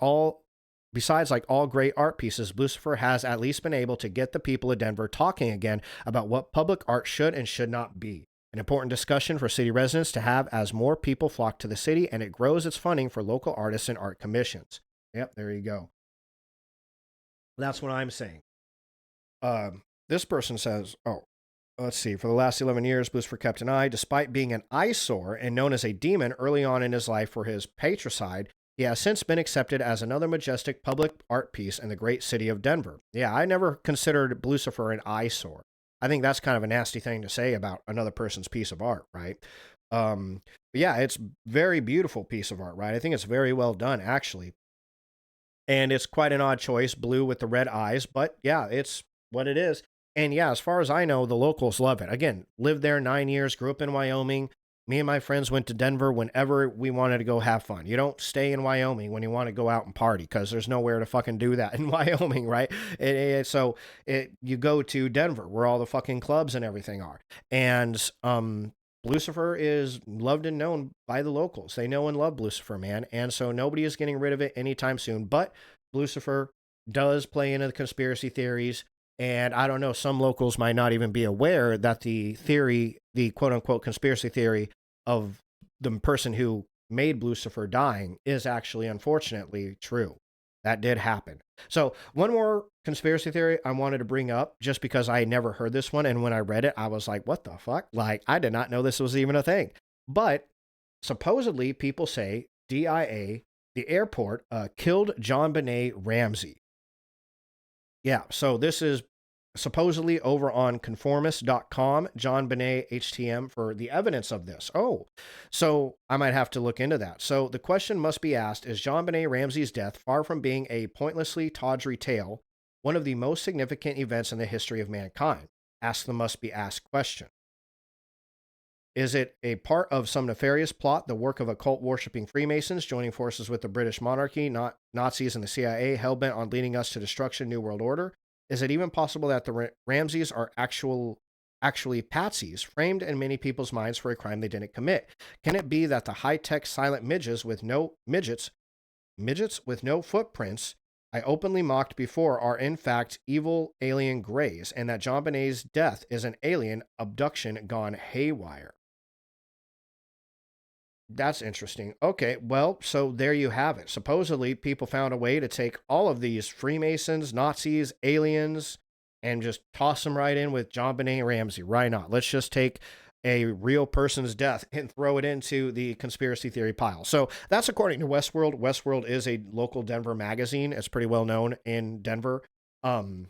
like all great art pieces, Blucifer has at least been able to get the people of Denver talking again about what public art should and should not be. An important discussion for city residents to have as more people flock to the city and it grows its funding for local artists and art commissions. Yep, there you go. That's what I'm saying. This person says, let's see. For the last 11 years, Blucifer kept an eye. Despite being an eyesore and known as a demon early on in his life for his patricide, he has since been accepted as another majestic public art piece in the great city of Denver. Yeah, I never considered Blucifer an eyesore. I think that's kind of a nasty thing to say about another person's piece of art, right? But yeah, it's very beautiful piece of art, right? I think it's very well done, actually. And it's quite an odd choice, blue with the red eyes, but yeah, it's what it is. And yeah, as far as I know, the locals love it. Again, lived there 9 years, grew up in Wyoming. Me and my friends went to Denver whenever we wanted to go have fun. You don't stay in Wyoming when you want to go out and party because there's nowhere to fucking do that in Wyoming, right? So you go to Denver where all the fucking clubs and everything are. And Blucifer is loved and known by the locals. They know and love Blucifer, man. And so nobody is getting rid of it anytime soon. But Blucifer does play into the conspiracy theories. And I don't know, some locals might not even be aware that the theory, the quote unquote conspiracy theory of the person who made Blucifer dying is actually unfortunately true. That did happen. So one more conspiracy theory I wanted to bring up just because I never heard this one. And when I read it, I was like, what the fuck? Like, I did not know this was even a thing. But supposedly people say DIA, the airport, killed JonBenét Ramsey. Yeah, so this is supposedly over on conformist.com, JonBenét HTM for the evidence of this. Oh, so I might have to look into that. So the question must be asked, is JonBenét Ramsey's death, far from being a pointlessly tawdry tale, one of the most significant events in the history of mankind? Ask the must be asked question. Is it a part of some nefarious plot, the work of occult worshipping Freemasons joining forces with the British monarchy, not Nazis and the CIA, hell-bent on leading us to destruction, New World Order? Is it even possible that the Ramseys are actually patsies, framed in many people's minds for a crime they didn't commit? Can it be that the high-tech silent midgets with no footprints I openly mocked before are in fact evil alien greys, and that JonBenét's death is an alien abduction gone haywire? That's interesting. Okay, well, so there you have it. Supposedly, people found a way to take all of these Freemasons, Nazis, aliens, and just toss them right in with John Benet Ramsey. Why not? Let's just take a real person's death and throw it into the conspiracy theory pile. So that's according to Westworld. Westworld is a local Denver magazine. It's pretty well known in Denver. Um,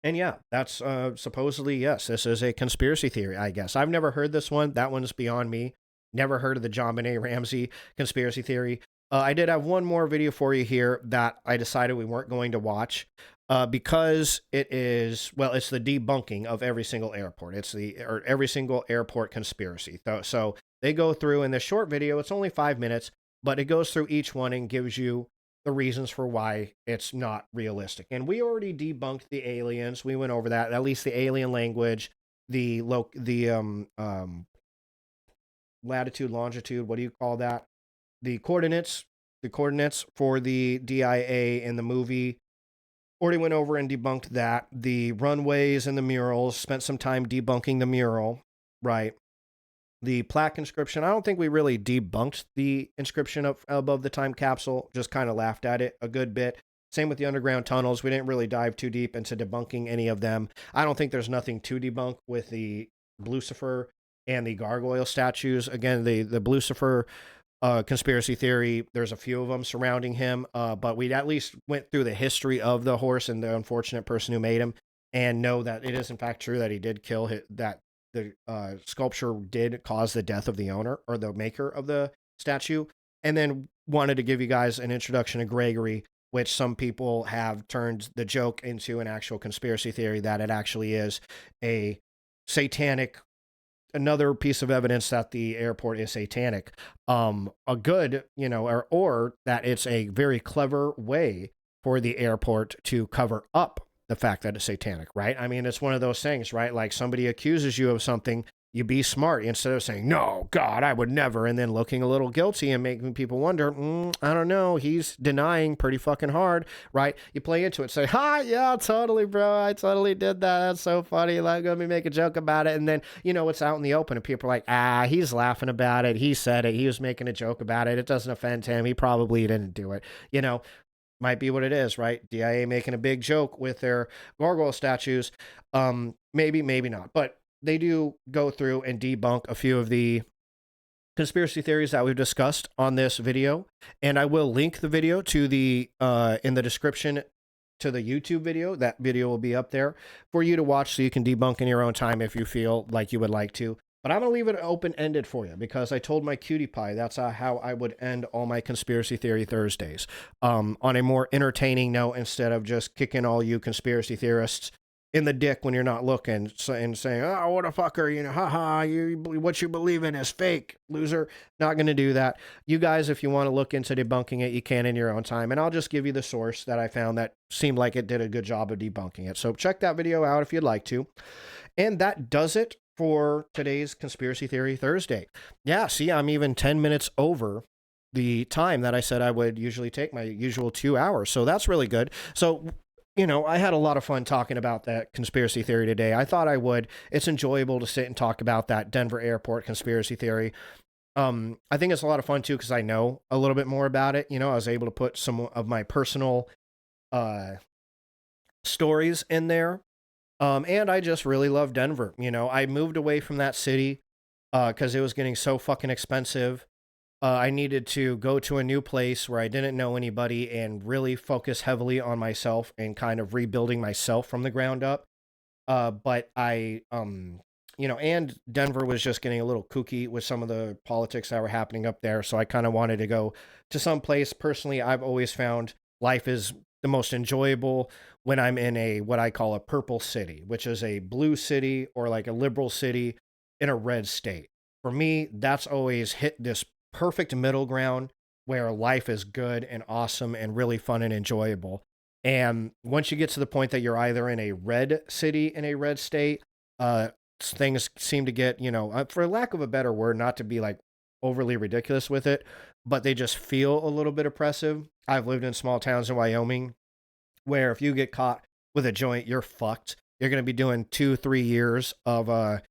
and yeah, that's supposedly, yes, this is a conspiracy theory, I guess. I've never heard this one. That one's beyond me. Never heard of the John Benet Ramsey conspiracy theory. I did have one more video for you here that I decided we weren't going to watch because it is, well, it's the debunking of every single airport. It's or every single airport conspiracy. So they go through in this short video, it's only 5 minutes, but it goes through each one and gives you the reasons for why it's not realistic. And we already debunked the aliens. We went over that, at least the alien language, the latitude, longitude, what do you call that? The coordinates for the DIA in the movie. Already went over and debunked that. The runways and the murals, spent some time debunking the mural, right? The plaque inscription, I don't think we really debunked the inscription above the time capsule, just kind of laughed at it a good bit. Same with the underground tunnels. We didn't really dive too deep into debunking any of them. I don't think there's nothing to debunk with the Lucifer and the gargoyle statues. Again, the Lucifer conspiracy theory, there's a few of them surrounding him, but we at least went through the history of the horse and the unfortunate person who made him and know that it is in fact true that he did kill that the sculpture did cause the death of the owner or the maker of the statue. And then wanted to give you guys an introduction to Gregory, which some people have turned the joke into an actual conspiracy theory that it actually is a satanic, another piece of evidence that the airport is satanic. A good, or that it's a very clever way for the airport to cover up the fact that it's satanic, right? I mean, it's one of those things, right? Like somebody accuses you of something, you be smart instead of saying, no, God, I would never, and then looking a little guilty and making people wonder, I don't know, he's denying pretty fucking hard, right? You play into it, say, yeah, totally, bro, I totally did that, that's so funny, let me make a joke about it, and then, it's out in the open, and people are like, he's laughing about it, he said it, he was making a joke about it, it doesn't offend him, he probably didn't do it, might be what it is, right? DIA making a big joke with their gargoyle statues, maybe not, but they do go through and debunk a few of the conspiracy theories that we've discussed on this video. And I will link the video to the in the description to the YouTube video. That video will be up there for you to watch so you can debunk in your own time if you feel like you would like to. But I'm going to leave it open-ended for you because I told my cutie pie that's how I would end all my conspiracy theory Thursdays. On a more entertaining note instead of just kicking all you conspiracy theorists in the dick when you're not looking and saying, oh, what a fucker, haha, what you believe in is fake, loser. Not going to do that. You guys, if you want to look into debunking it, you can in your own time. And I'll just give you the source that I found that seemed like it did a good job of debunking it. So check that video out if you'd like to. And that does it for today's Conspiracy Theory Thursday. Yeah, see, I'm even 10 minutes over the time that I said I would usually take, my usual 2 hours. So that's really good. So I had a lot of fun talking about that conspiracy theory today. I thought I would. It's enjoyable to sit and talk about that Denver airport conspiracy theory. I think it's a lot of fun too because I know a little bit more about it. I was able to put some of my personal stories in there. And I just really love Denver. I moved away from that city because it was getting so fucking expensive. I needed to go to a new place where I didn't know anybody and really focus heavily on myself and kind of rebuilding myself from the ground up. But I, and Denver was just getting a little kooky with some of the politics that were happening up there. So I kind of wanted to go to some place. Personally, I've always found life is the most enjoyable when I'm in what I call a purple city, which is a blue city or like a liberal city in a red state. For me, that's always hit this perfect middle ground where life is good and awesome and really fun and enjoyable. And once you get to the point that you're either in a red city in a red state, things seem to get, for lack of a better word, not to be like overly ridiculous with it, but they just feel a little bit oppressive. I've lived in small towns in Wyoming where if you get caught with a joint, you're fucked. You're going to be doing 2-3 years of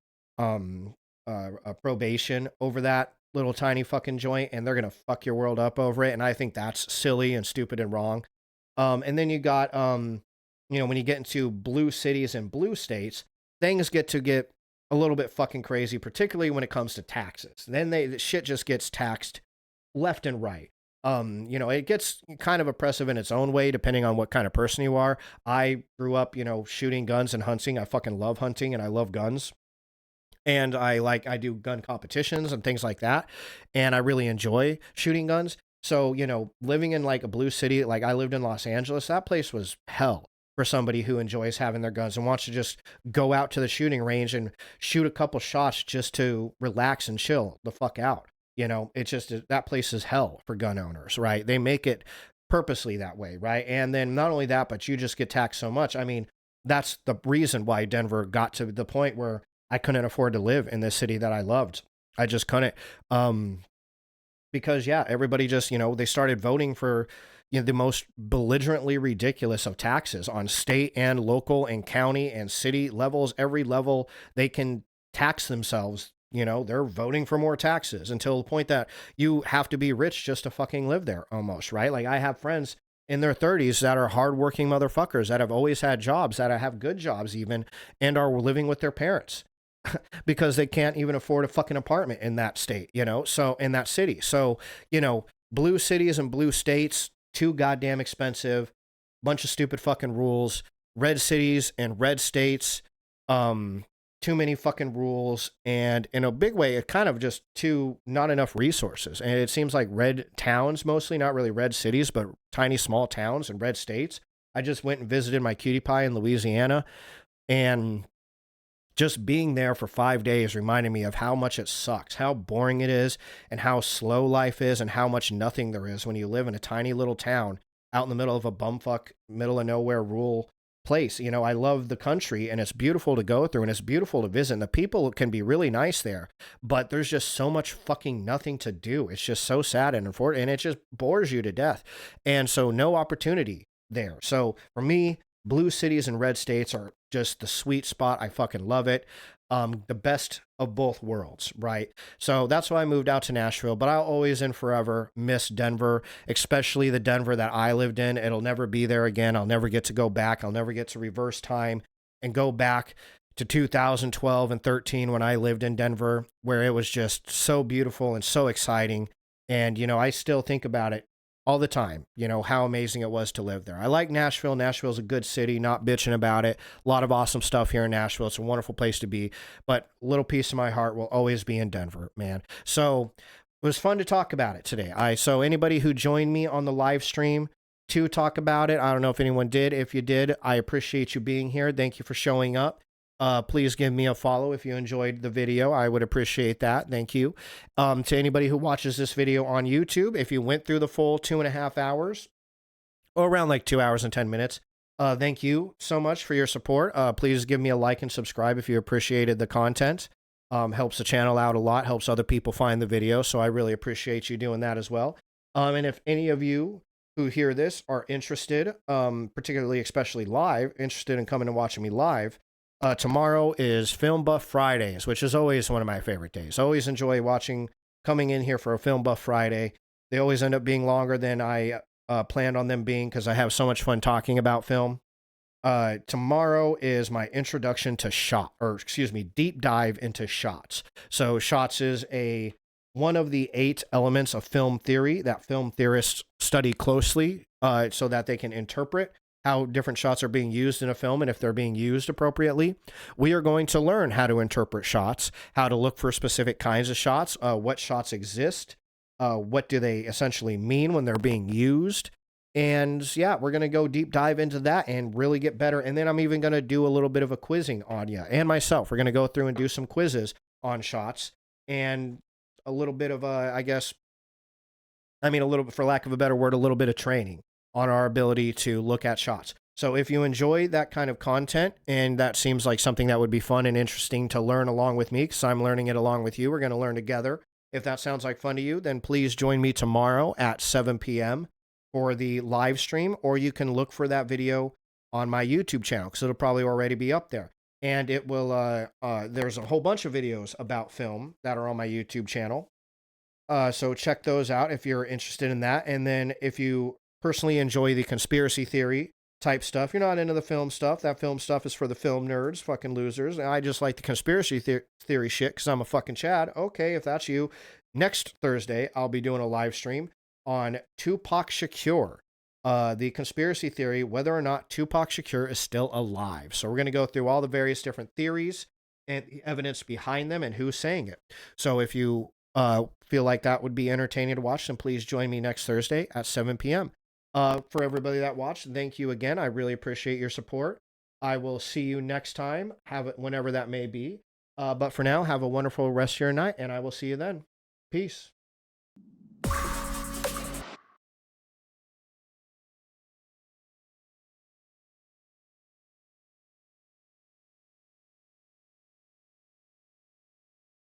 probation over that little tiny fucking joint, and they're gonna fuck your world up over it. And I think that's silly and stupid and wrong. And then you got, you know, when you get into blue cities and blue states, things get a little bit fucking crazy, particularly when it comes to taxes. Then the shit just gets taxed left and right. You know, it gets kind of oppressive in its own way, depending on what kind of person you are. I grew up, you know, shooting guns and hunting. I fucking love hunting and I love guns. And I do gun competitions and things like that. And I really enjoy shooting guns. So, you know, living in like a blue city, like I lived in Los Angeles, that place was hell for somebody who enjoys having their guns and wants to just go out to the shooting range and shoot a couple shots just to relax and chill the fuck out. You know, it's just that place is hell for gun owners, right? They make it purposely that way, right? And then not only that, but you just get taxed so much. I mean, that's the reason why Denver got to the point where I couldn't afford to live in this city that I loved. I just couldn't. Because yeah, everybody just, you know, they started voting for, you know, the most belligerently ridiculous of taxes on state and local and county and city levels. Every level they can tax themselves. You know, they're voting for more taxes until the point that you have to be rich just to fucking live there almost, right? Like I have friends in their 30s that are hardworking motherfuckers that have always had jobs, that have good jobs even, and are living with their parents because they can't even afford a fucking apartment in that state, you know? So in that city. So, you know, blue cities and blue states, too goddamn expensive, bunch of stupid fucking rules. Red cities and red states, too many fucking rules, and in a big way, it kind of just not enough resources. And it seems like red towns, mostly not really red cities, but tiny small towns and red states. I just went and visited my cutie pie in Louisiana, and just being there for 5 days reminded me of how much it sucks, how boring it is, and how slow life is, and how much nothing there is when you live in a tiny little town out in the middle of a bumfuck, middle of nowhere rural place. You know, I love the country and it's beautiful to go through and it's beautiful to visit and the people can be really nice there, but there's just so much fucking nothing to do. It's just so sad and unfortunate, and it just bores you to death. And so no opportunity there. So for me, blue cities and red states are just the sweet spot. I fucking love it. The best of both worlds, right? So that's why I moved out to Nashville, but I'll always and forever miss Denver, especially the Denver that I lived in. It'll never be there again. I'll never get to go back. I'll never get to reverse time and go back to 2012 and 13 when I lived in Denver, where it was just so beautiful and so exciting. And, you know, I still think about it all the time, you know, how amazing it was to live there. I like Nashville. Nashville's a good city, not bitching about it. A lot of awesome stuff here in Nashville. It's a wonderful place to be, but a little piece of my heart will always be in Denver, man. So it was fun to talk about it today. So anybody who joined me on the live stream to talk about it, I don't know if anyone did. If you did, I appreciate you being here. Thank you for showing up. Please give me a follow if you enjoyed the video. I would appreciate that. Thank you. To anybody who watches this video on YouTube, if you went through the full 2.5 hours, or around like 2 hours and 10 minutes, thank you so much for your support. Please give me a like and subscribe if you appreciated the content. Helps the channel out a lot, helps other people find the video. So I really appreciate you doing that as well. And if any of you who hear this are interested, particularly, especially live, interested in coming and watching me live, tomorrow is Film Buff Fridays, which is always one of my favorite days. I always enjoy coming in here for a Film Buff Friday. They always end up being longer than I planned on them being because I have so much fun talking about film. Tomorrow is my introduction to deep dive into shots. So shots is one of the 8 elements of film theory that film theorists study closely so that they can interpret how different shots are being used in a film and if they're being used appropriately. We are going to learn how to interpret shots, how to look for specific kinds of shots, what shots exist, what do they essentially mean when they're being used. And yeah, we're going to go deep dive into that and really get better. And then I'm even going to do a little bit of a quizzing on you and myself. We're going to go through and do some quizzes on shots and a little bit of a little bit, for lack of a better word, a little bit of training on our ability to look at shots. So if you enjoy that kind of content and that seems like something that would be fun and interesting to learn along with me, because I'm learning it along with you, we're going to learn together. If that sounds like fun to you, then please join me tomorrow at 7 p.m. for the live stream, or you can look for that video on my YouTube channel because it'll probably already be up there. And it will, there's a whole bunch of videos about film that are on my YouTube channel. So check those out if you're interested in that. And then if you personally enjoy the conspiracy theory type stuff, you're not into the film stuff. That film stuff is for the film nerds, fucking losers. And I just like the conspiracy theory shit because I'm a fucking Chad. Okay, if that's you, next Thursday I'll be doing a live stream on Tupac Shakur. The conspiracy theory, whether or not Tupac Shakur is still alive. So we're going to go through all the various different theories and the evidence behind them and who's saying it. So if you feel like that would be entertaining to watch, then please join me next Thursday at 7 p.m. For everybody that watched, thank you again. I really appreciate your support. I will see you next time, have it whenever that may be. But for now, have a wonderful rest of your night, and I will see you then. Peace.